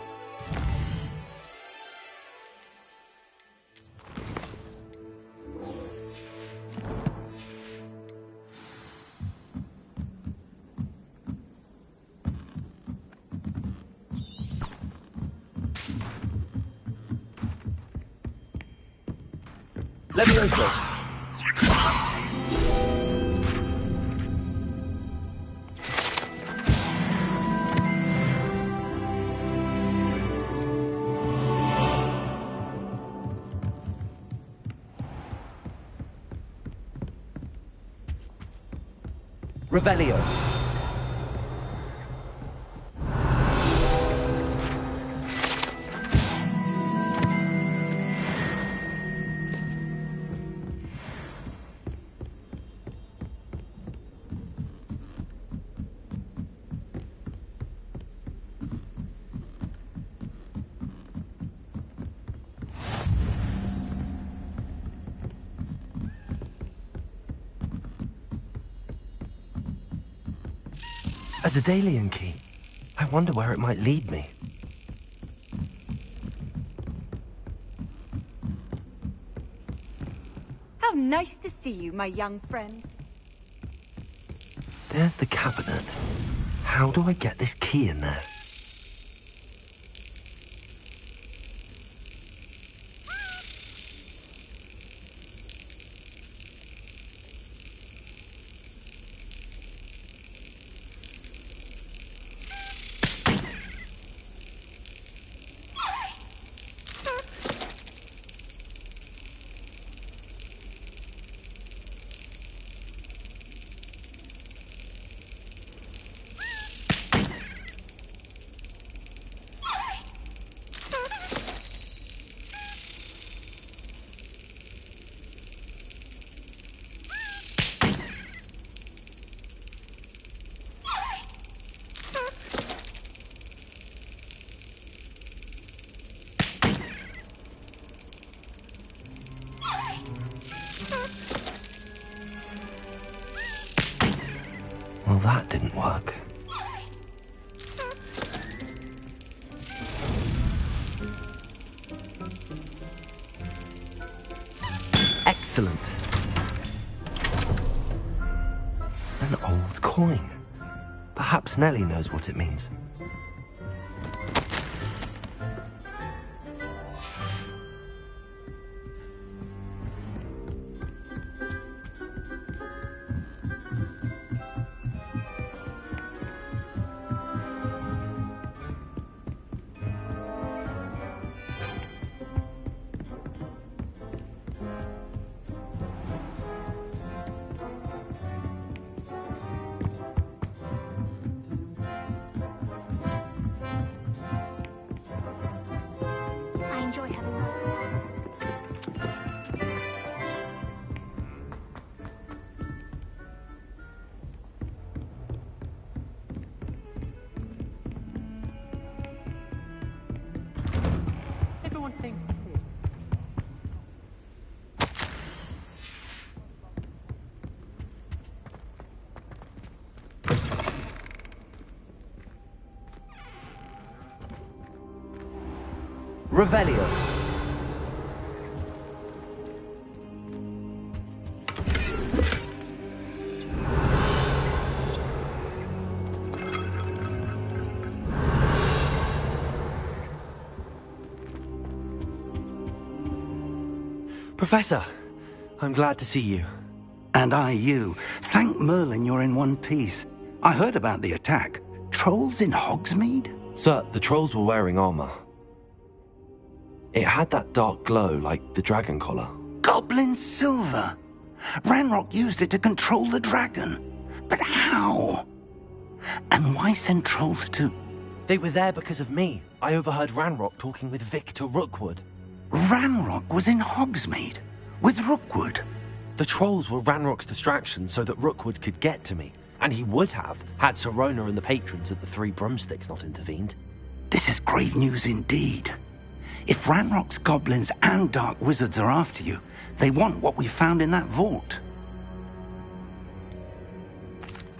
Levioso. Revelio. A Daedalian key. I wonder where it might lead me. How nice to see you, my young friend. There's the cabinet. How do I get this key in there? Well, that didn't work. Excellent. An old coin. Perhaps Nellie knows what it means. Revelio. Professor, I'm glad to see you. And I you. Thank Merlin you're in one piece. I heard about the attack. Trolls in Hogsmeade? Sir, the trolls were wearing armor. It had that dark glow like the dragon collar. Goblin silver. Ranrock used it to control the dragon. But how? And why send trolls to... They were there because of me. I overheard Ranrock talking with Victor Rookwood. Ranrock was in Hogsmeade? With Rookwood? The trolls were Ranrock's distraction so that Rookwood could get to me. And he would have, had Sirona and the patrons at the Three Broomsticks not intervened. This is grave news indeed. If Ranrock's goblins and dark wizards are after you, they want what we found in that vault.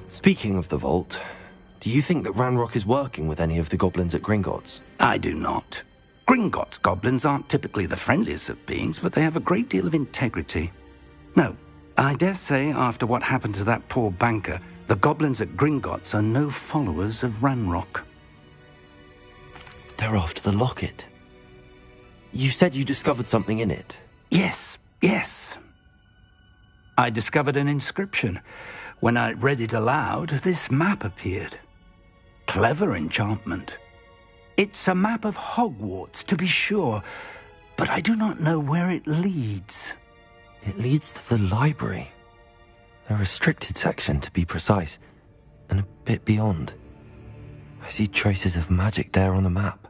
Speaking of the vault, do you think that Ranrock is working with any of the goblins at Gringotts? I do not. Gringotts goblins aren't typically the friendliest of beings, but they have a great deal of integrity. No, I dare say after what happened to that poor banker, the goblins at Gringotts are no followers of Ranrock. They're after the locket. You said you discovered something in it. Yes. I discovered an inscription. When I read it aloud, this map appeared. Clever enchantment. It's a map of Hogwarts, to be sure, but I do not know where it leads. It leads to the library. A restricted section, to be precise, and a bit beyond. I see traces of magic there on the map.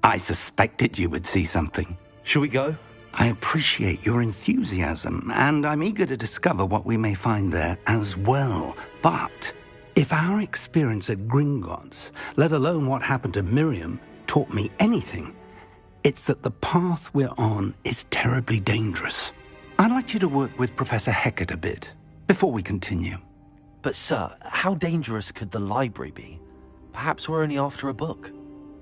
I suspected you would see something. Shall we go? I appreciate your enthusiasm, and I'm eager to discover what we may find there as well. But if our experience at Gringotts, let alone what happened to Miriam, taught me anything, it's that the path we're on is terribly dangerous. I'd like you to work with Professor Hecat a bit before we continue. But sir, how dangerous could the library be? Perhaps we're only after a book.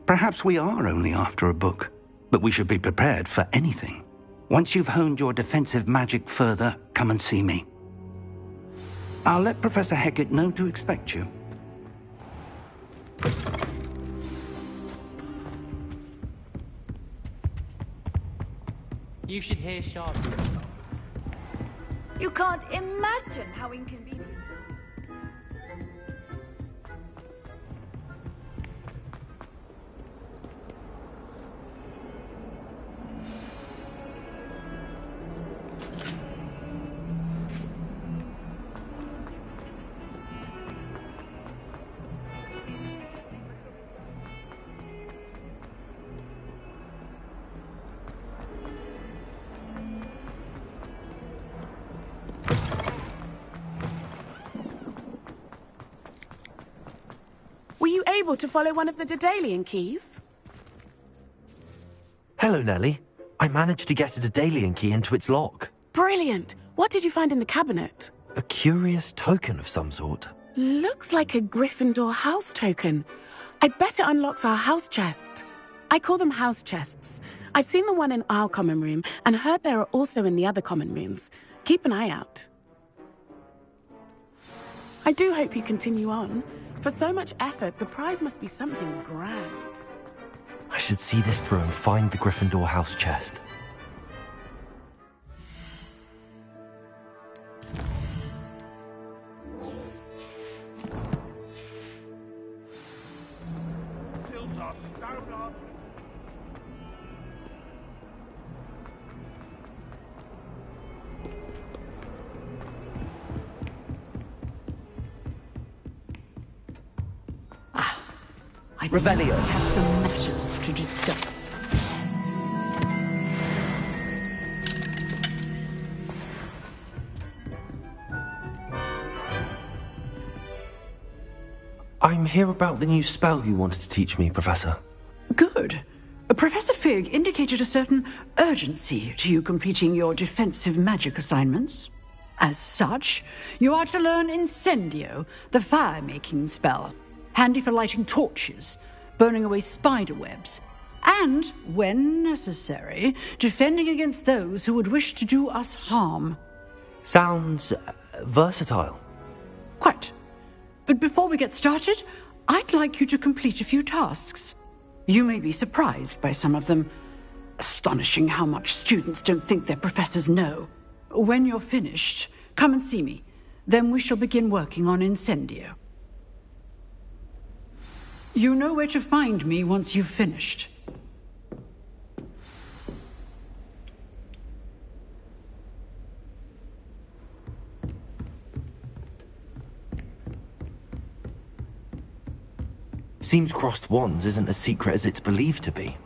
Perhaps we are only after a book, but we should be prepared for anything. Once you've honed your defensive magic further, come and see me. I'll let Professor Hecat know to expect you. You should hear Sharp. You can't imagine how inconvenient. Were you able to follow one of the Daedalian keys? Hello, Nellie. I managed to get a Daedalian key into its lock. Brilliant! What did you find in the cabinet? A curious token of some sort. Looks like a Gryffindor house token. I bet it unlocks our house chest. I call them house chests. I've seen the one in our common room and heard there are also in the other common rooms. Keep an eye out. I do hope you continue on. For so much effort, the prize must be something grand. I should see this through and find the Gryffindor house chest. Hills are stone up. Revelio. I have some matters to discuss. I'm here about the new spell you wanted to teach me, Professor. Good. Professor Fig indicated a certain urgency to you completing your defensive magic assignments. As such, you are to learn Incendio, the fire-making spell. Handy for lighting torches, burning away spider webs, and, when necessary, defending against those who would wish to do us harm. Sounds versatile. Quite. But before we get started, I'd like you to complete a few tasks. You may be surprised by some of them. Astonishing how much students don't think their professors know. When you're finished, come and see me. Then we shall begin working on Incendio. You know where to find me once you've finished. Seems crossed wands isn't as secret as it's believed to be.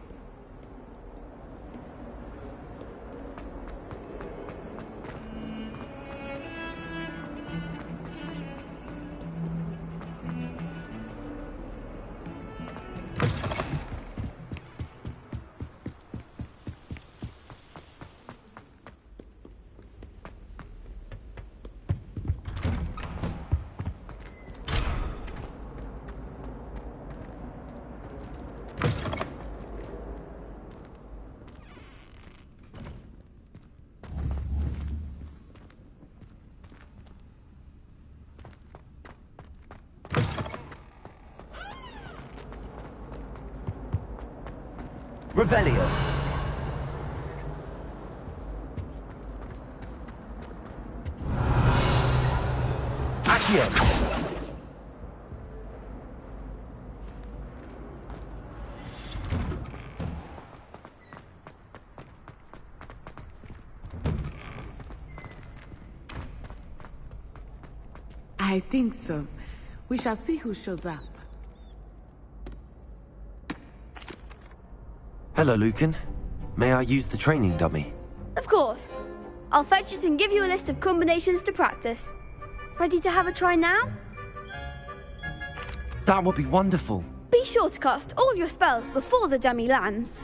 Revelio. Accio. I think so. We shall see who shows up. Hello, Lucan. May I use the training dummy? Of course. I'll fetch it and give you a list of combinations to practice. Ready to have a try now? That would be wonderful. Be sure to cast all your spells before the dummy lands.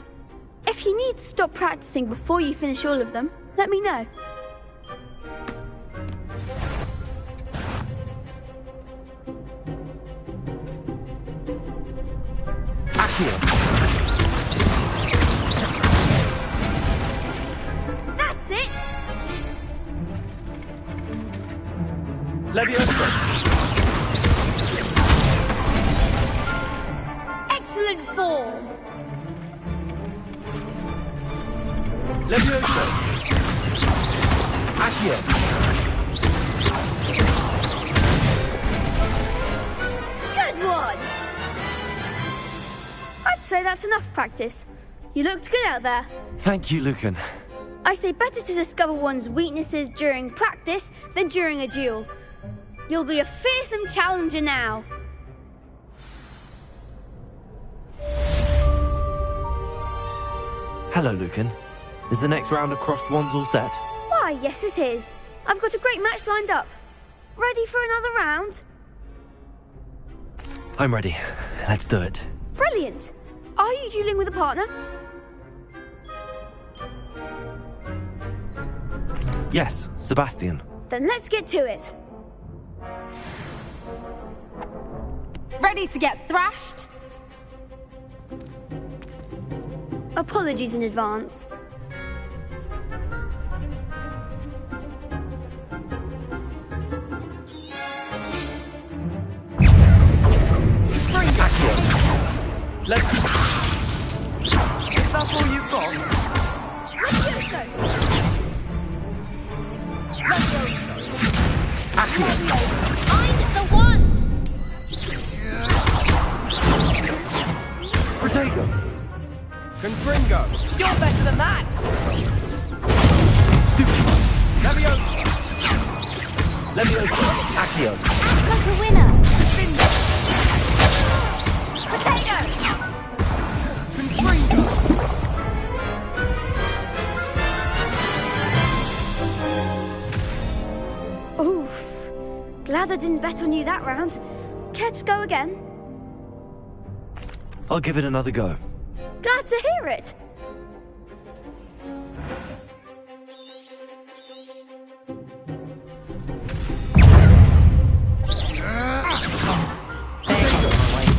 If you need to stop practicing before you finish all of them, let me know. Accio. That's it! Leviosa. Excellent form! Leviosa. Accio. Good one! I'd say that's enough practice. You looked good out there. Thank you, Lucan. I say better to discover one's weaknesses during practice than during a duel. You'll be a fearsome challenger now. Hello, Lucan. Is the next round of crossed wands all set? Why, yes it is. I've got a great match lined up. Ready for another round? I'm ready. Let's do it. Brilliant. Are you dueling with a partner? Yes, Sebastian. Then let's get to it. Ready to get thrashed? Apologies in advance. Let's... Is that all you've got? Find the one! Protego! Confringo! You're better than that! Leviosa! Leviosa! Accio! Act like a winner! Potato! Confringo! Oof. Glad I didn't bet on you that round. Care to go again? I'll give it another go. Glad to hear it.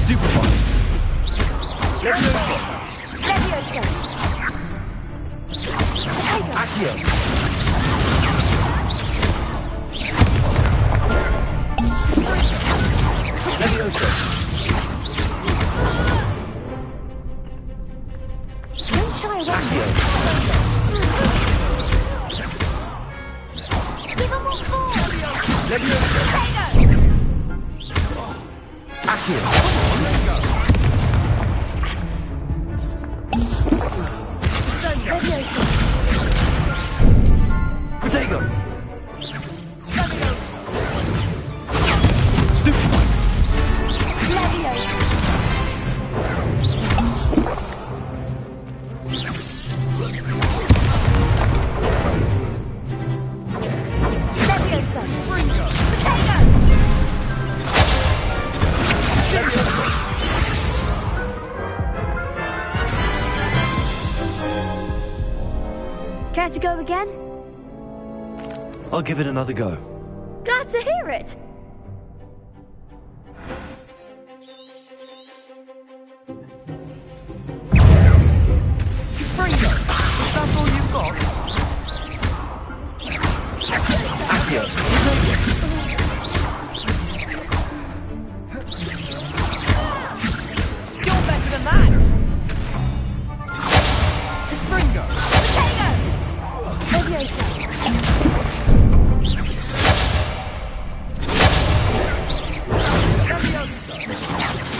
Stupefy! Leviosa! Accio! Leviosa! Don't shy away. Give him more force. Leviosa! Accio! Leviosa! Protego! Stupefy! Leviosa! go again? I'll give it another go. Glad to hear it. Springo, is that all you've got? Accio. You're better than that! Springo!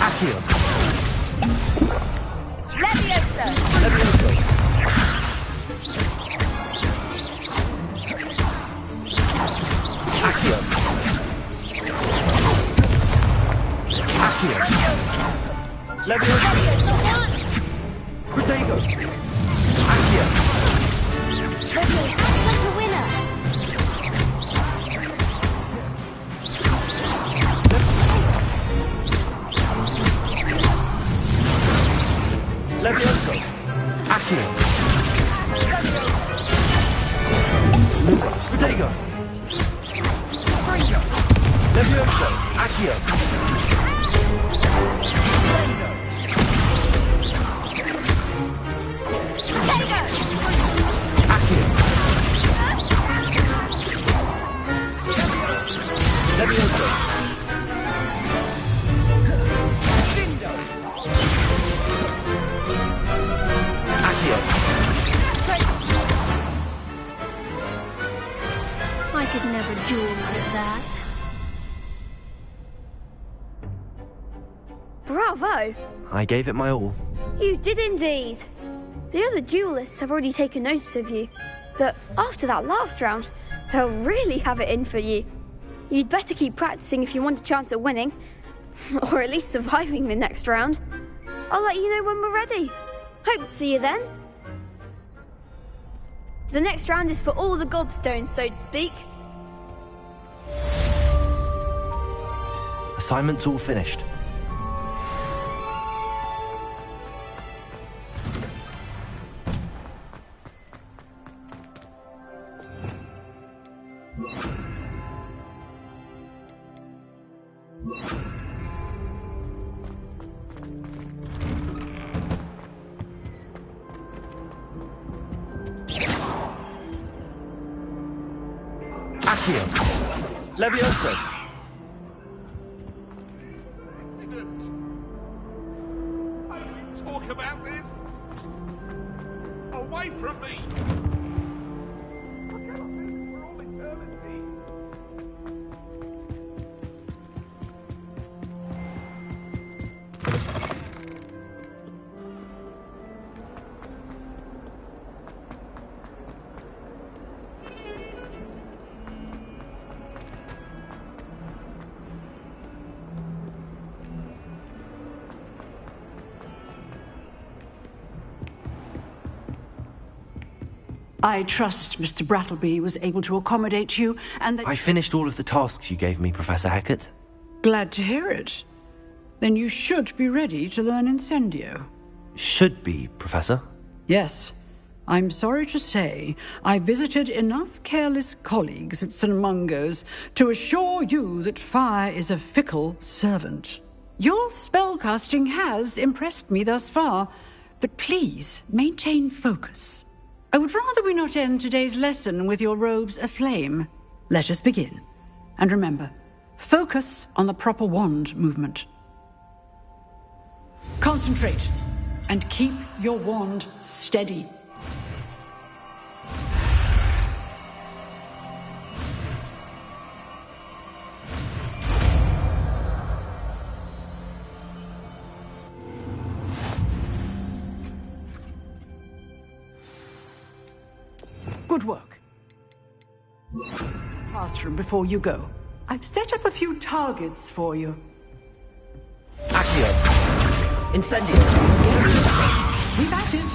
Accio. Leviosa! Accio. Accio. Leviosa. Protego. Accio. Leviosa, like the winner. Levioso. Accio. Protego. Levioso. Accio. Accio. Levioso. Accio. I could never duel like that. Bravo! I gave it my all. You did indeed. The other duelists have already taken notice of you, but after that last round, they'll really have it in for you. You'd better keep practicing if you want a chance at winning, or at least surviving the next round. I'll let you know when we're ready. Hope to see you then. The next round is for all the gobstones, so to speak. Assignment's all finished. Accio. Levioso. How do you talk about this? Away from me! I cannot do this for all eternity. I trust Mr. Brattleby was able to accommodate you, and that... I finished all of the tasks you gave me, Professor Hackett. Glad to hear it. Then you should be ready to learn Incendio. Should be, Professor. Yes. I'm sorry to say, I visited enough careless colleagues at St. Mungo's to assure you that fire is a fickle servant. Your spellcasting has impressed me thus far, but please maintain focus. I would rather we not end today's lesson with your robes aflame. Let us begin. And remember, focus on the proper wand movement. Concentrate, and keep your wand steady. Good work. Classroom before you go. I've set up a few targets for you. Accio. Incendio. Keep at it,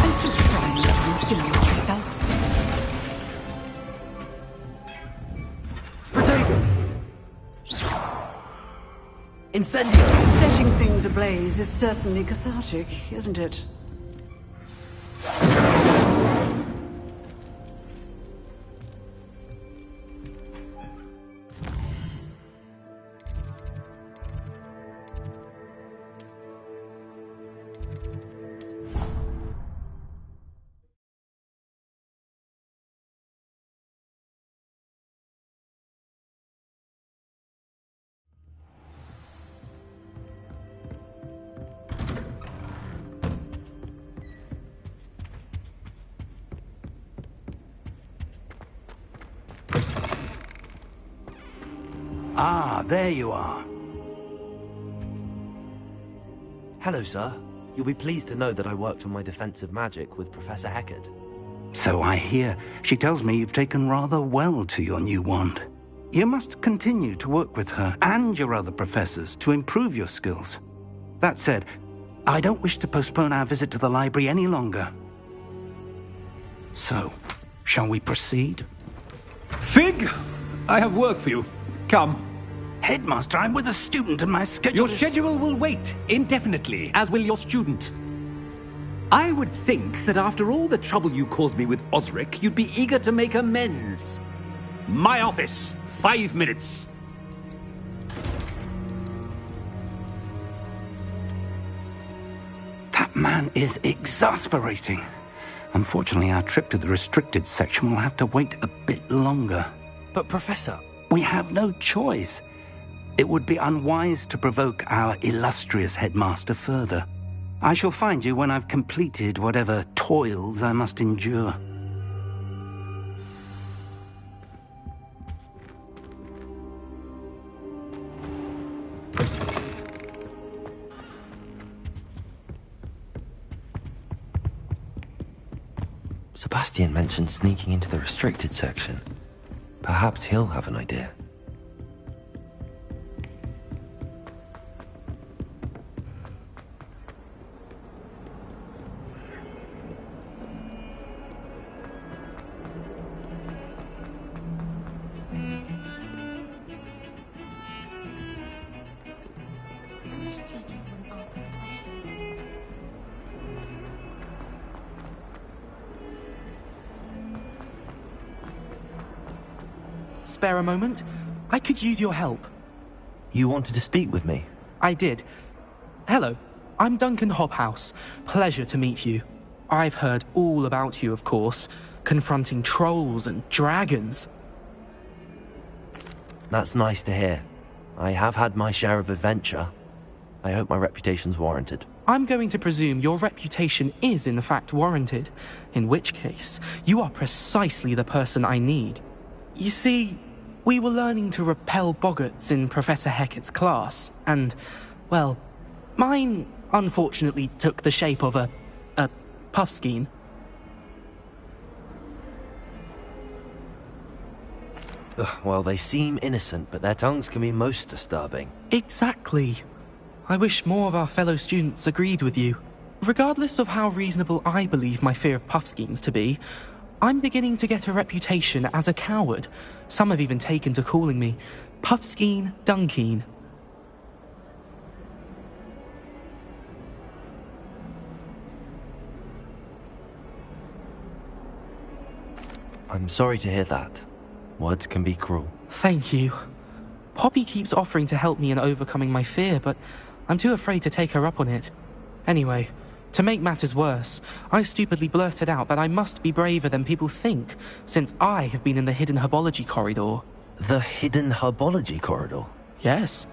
and just try not to insinuate yourself. Protego. Incendio. Setting things ablaze is certainly cathartic, isn't it? Ah, there you are. Hello, sir. You'll be pleased to know that I worked on my defensive magic with Professor Heckard. So I hear. She tells me you've taken rather well to your new wand. You must continue to work with her and your other professors to improve your skills. That said, I don't wish to postpone our visit to the library any longer. So, shall we proceed? Fig! I have work for you. Come. Headmaster, I'm with a student and my schedule Your schedule will wait indefinitely, as will your student. I would think that after all the trouble you caused me with Osric, you'd be eager to make amends. My office, 5 minutes. That man is exasperating. Unfortunately, our trip to the restricted section will have to wait a bit longer. But, Professor... We have no choice. It would be unwise to provoke our illustrious headmaster further. I shall find you when I've completed whatever toils I must endure. Sebastian mentioned sneaking into the restricted section. Perhaps he'll have an idea. Spare a moment? I could use your help. You wanted to speak with me? I did. Hello, I'm Duncan Hobhouse. Pleasure to meet you. I've heard all about you, of course, confronting trolls and dragons. That's nice to hear. I have had my share of adventure. I hope my reputation's warranted. I'm going to presume your reputation is in fact warranted, in which case, you are precisely the person I need. You see, we were learning to repel boggarts in Professor Heckard's class, and, well, mine unfortunately took the shape of a puffskein. Well, they seem innocent, but their tongues can be most disturbing. Exactly. I wish more of our fellow students agreed with you. Regardless of how reasonable I believe my fear of puffskeins to be, I'm beginning to get a reputation as a coward. Some have even taken to calling me Puffskein Dunkeen. I'm sorry to hear that. Words can be cruel. Thank you. Poppy keeps offering to help me in overcoming my fear, but I'm too afraid to take her up on it. Anyway, to make matters worse, I stupidly blurted out that I must be braver than people think, since I have been in the hidden herbology corridor. The hidden herbology corridor? Yes.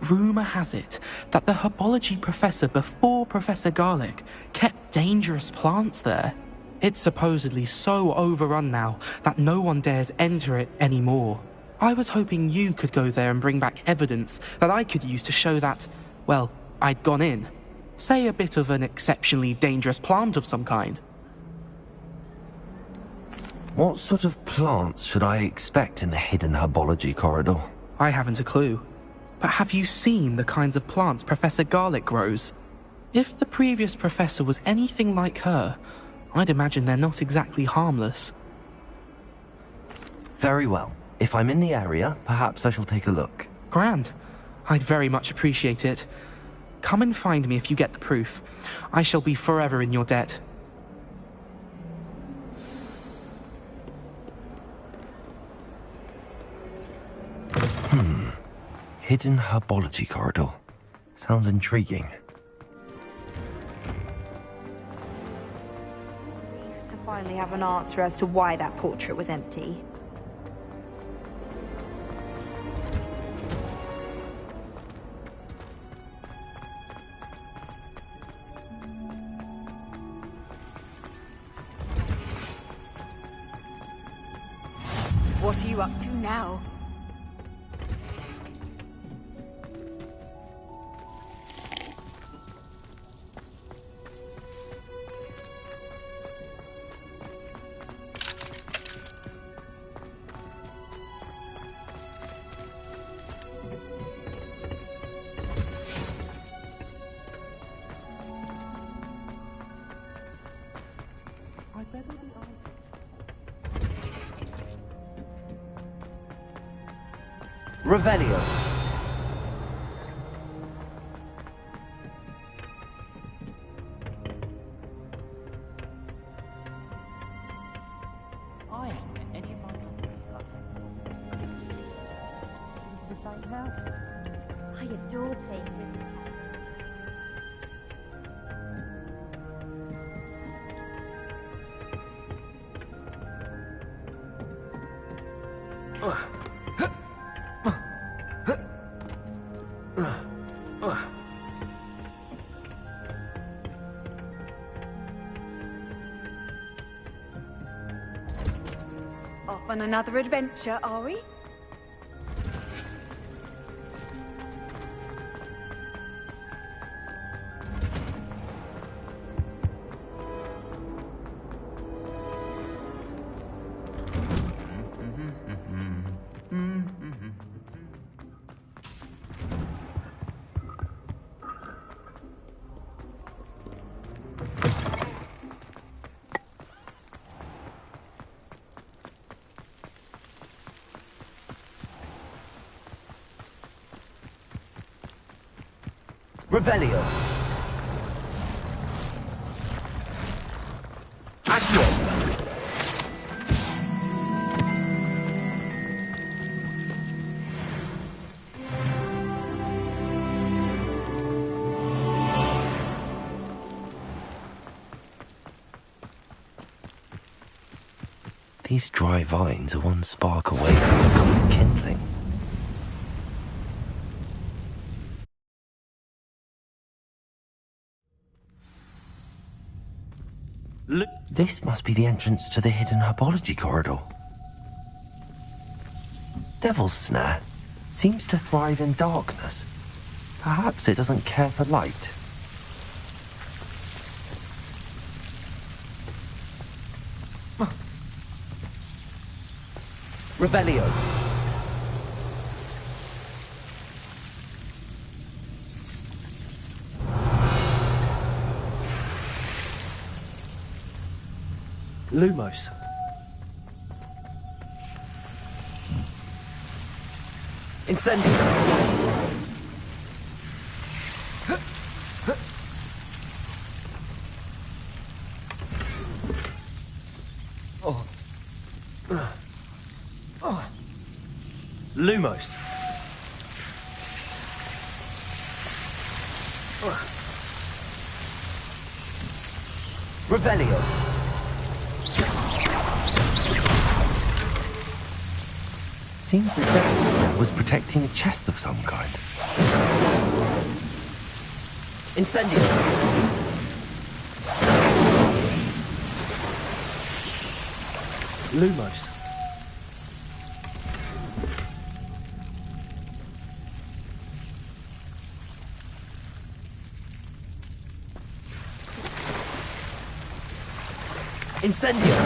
Rumour has it that the herbology professor before Professor Garlic kept dangerous plants there. It's supposedly so overrun now that no one dares enter it anymore. I was hoping you could go there and bring back evidence that I could use to show that, well, I'd gone in. Say a bit of an exceptionally dangerous plant of some kind. What sort of plants should I expect in the hidden herbology corridor? I haven't a clue. But have you seen the kinds of plants Professor Garlic grows? If the previous professor was anything like her, I'd imagine they're not exactly harmless. Very well. If I'm in the area, perhaps I shall take a look. Grand. I'd very much appreciate it. Come and find me if you get the proof. I shall be forever in your debt. Hidden herbology corridor. Sounds intriguing. To finally have an answer as to why that portrait was empty. What are you up to now? Revelio. I hadn't met any of my cousins until I came into the same house. I adore playing with you. Off on another adventure, are we? Revelio. Accio. These dry vines are one spark away from becoming kindling. This must be the entrance to the hidden herbology corridor. Devil's Snare seems to thrive in darkness. Perhaps it doesn't care for light. Revelio. Lumos. Incendio. Oh. Lumos. Revelio. Seems the Devil's Snare was protecting a chest of some kind. Incendio. Lumos. Incendio.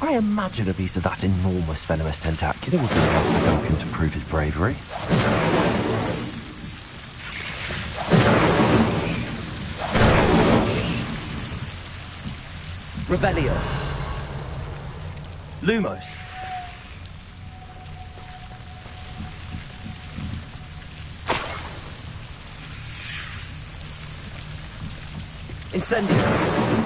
I imagine a piece of that enormous venomous tentacular would be enough for Duncan to prove his bravery. Revelio. Lumos. Incendio.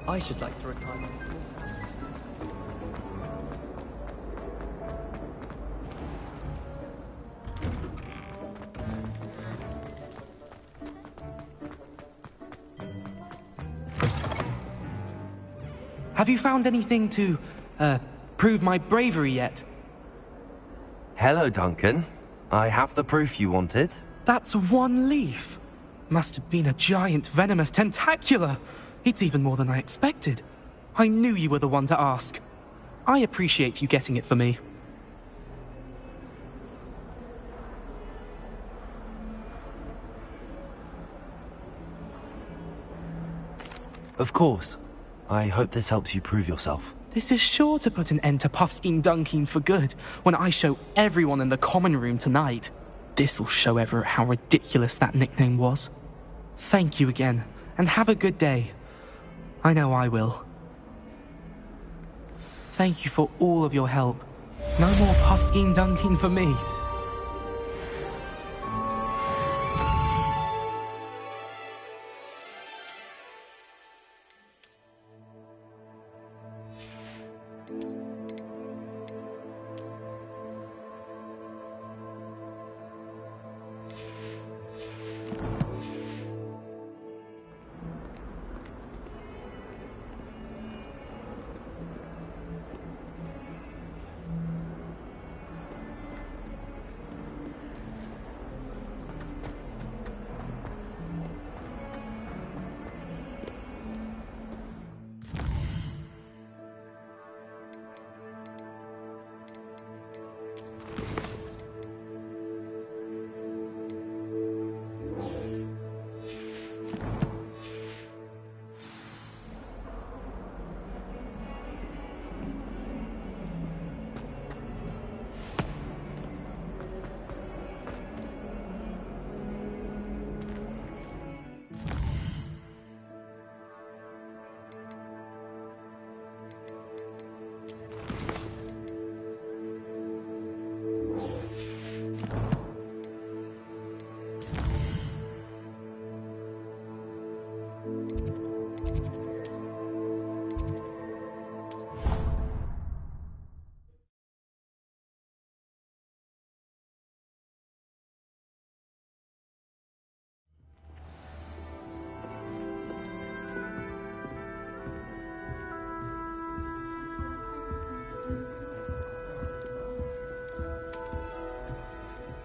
I should like to retire. Have you found anything to, prove my bravery yet? Hello, Duncan. I have the proof you wanted. That's one leaf. Must have been a giant venomous tentacula. It's even more than I expected. I knew you were the one to ask. I appreciate you getting it for me. Of course. I hope this helps you prove yourself. This is sure to put an end to Puffskein Dunkeen for good when I show everyone in the common room tonight. This'll show Everett how ridiculous that nickname was. Thank you again, and have a good day. I know I will. Thank you for all of your help. No more Puffskein Dunkeen for me.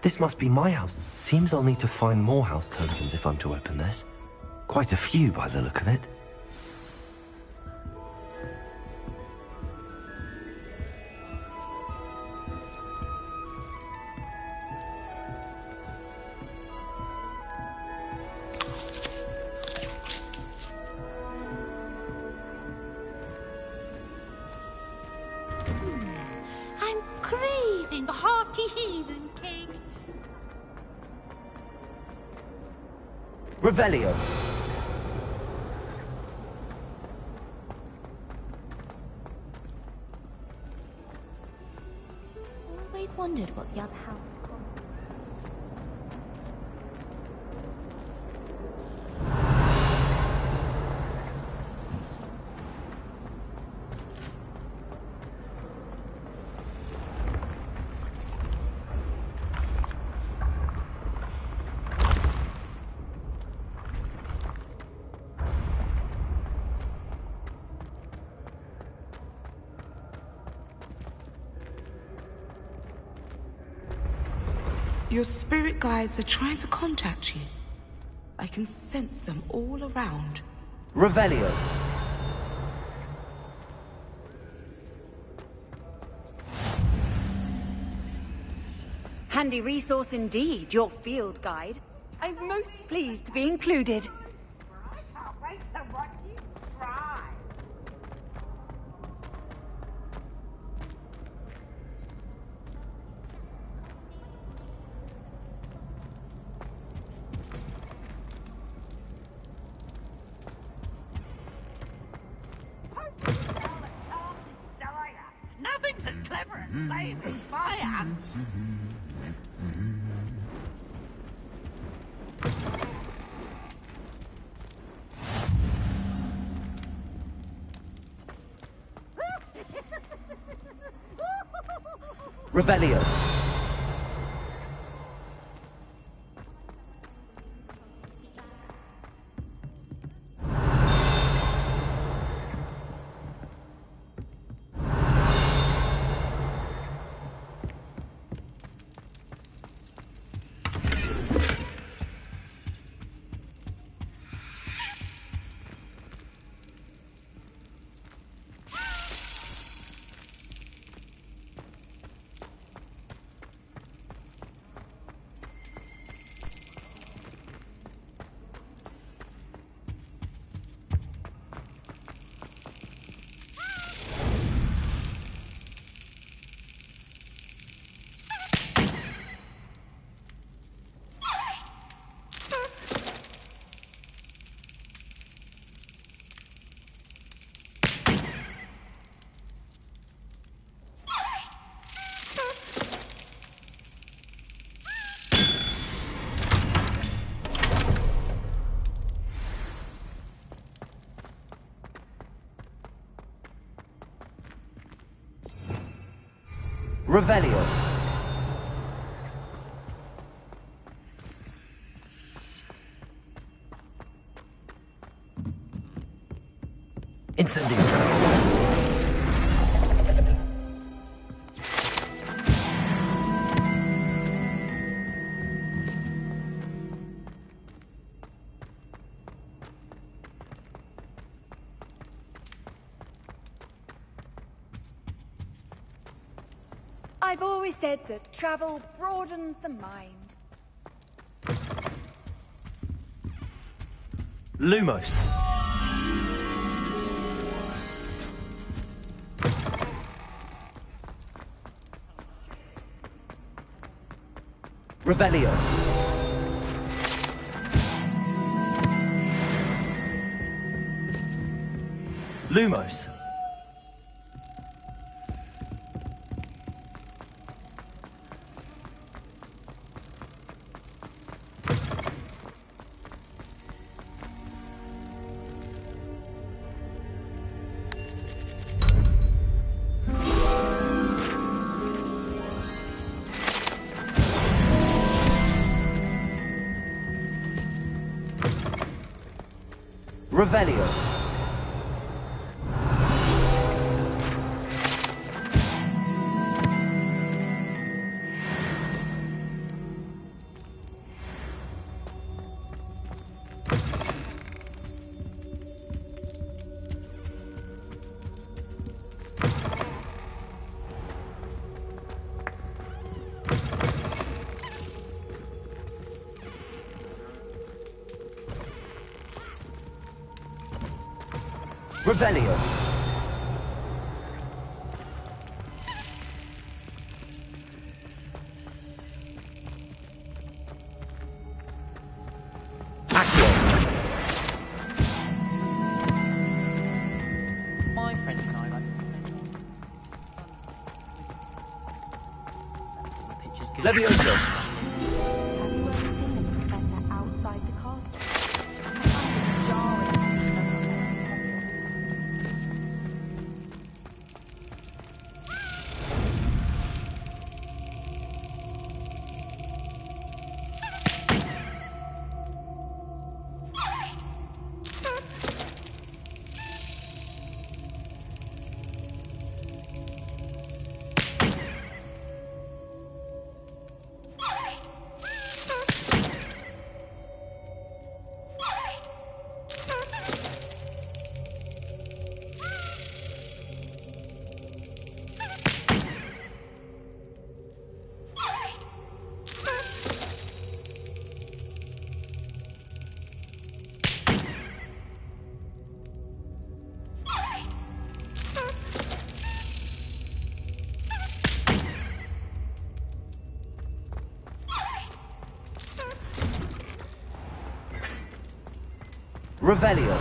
This must be my house. Seems I'll need to find more house tokens if I'm to open this. Quite a few by the look of it. I'm craving a hearty heathen cake. Revelio. Always wondered what the other house was called. Your spirit guides are trying to contact you. I can sense them all around. Revelio. Handy resource indeed, your field guide. I'm most pleased to be included. Nothing's as clever as playing with fire. Revelio. Revelio. Incendio. I've always said that travel broadens the mind. Lumos. Revelio. Lumos. Revelio. Revelio. Accio. My friends and I like Levioso. Have you ever seen the professor outside the castle? I find it jarring. Revelio.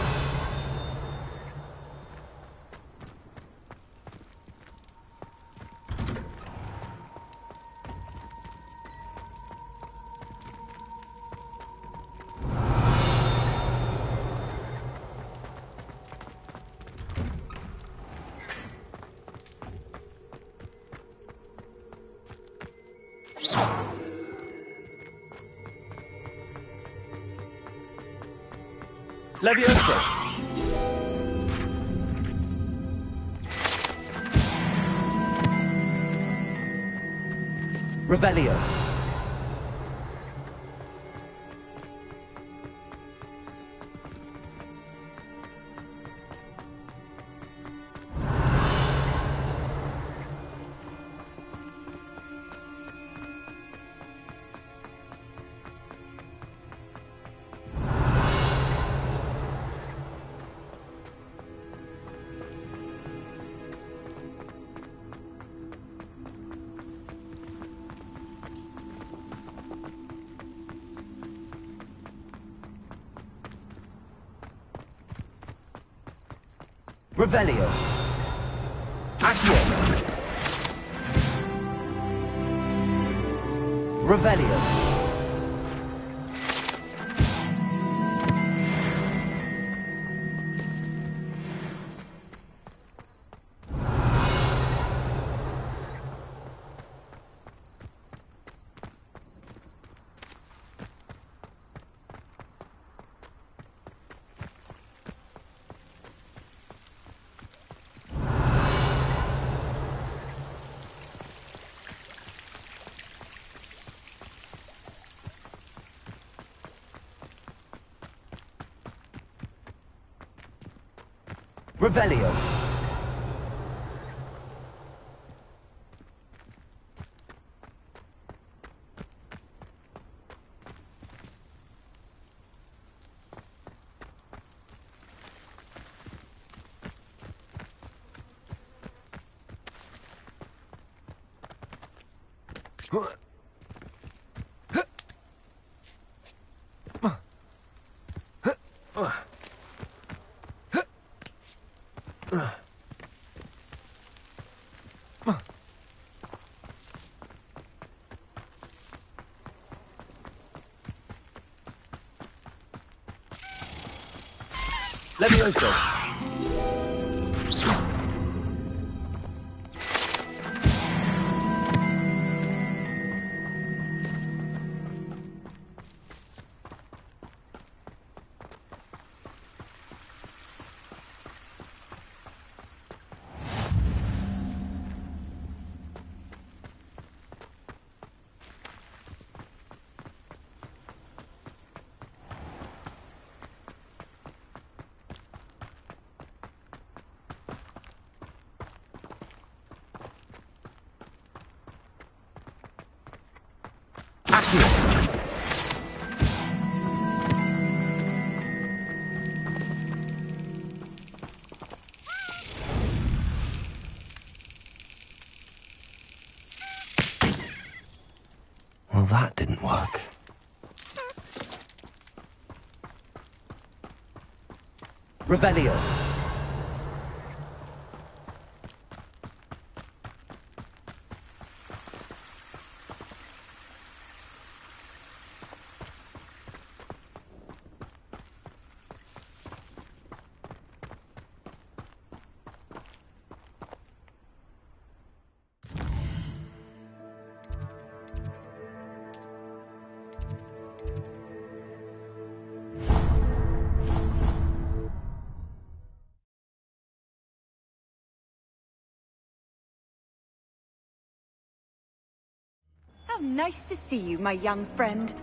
Levioso! Revelio! Revelio. Accio. Revelio. Revelio. Levioso. Well, that didn't work. Revelio. How nice to see you, my young friend.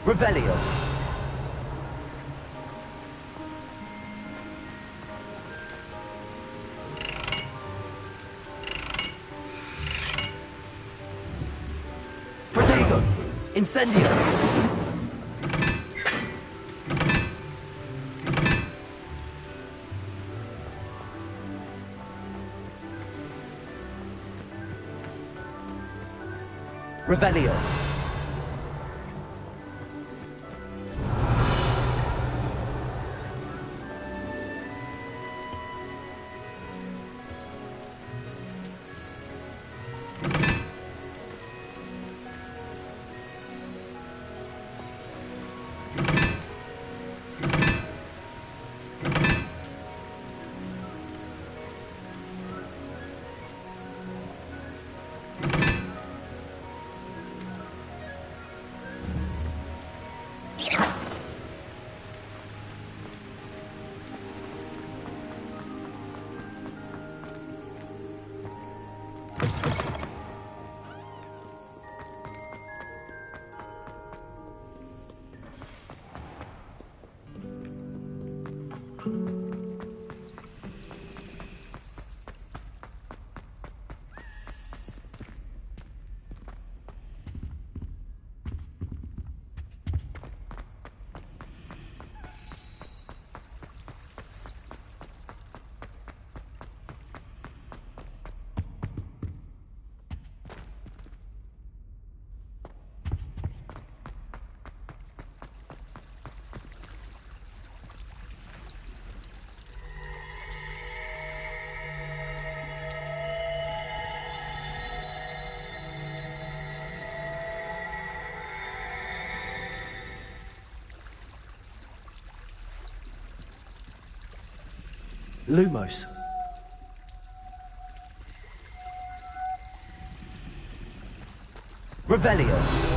Revelio. Protego. Incendio. Revelio. Lumos. Revelio.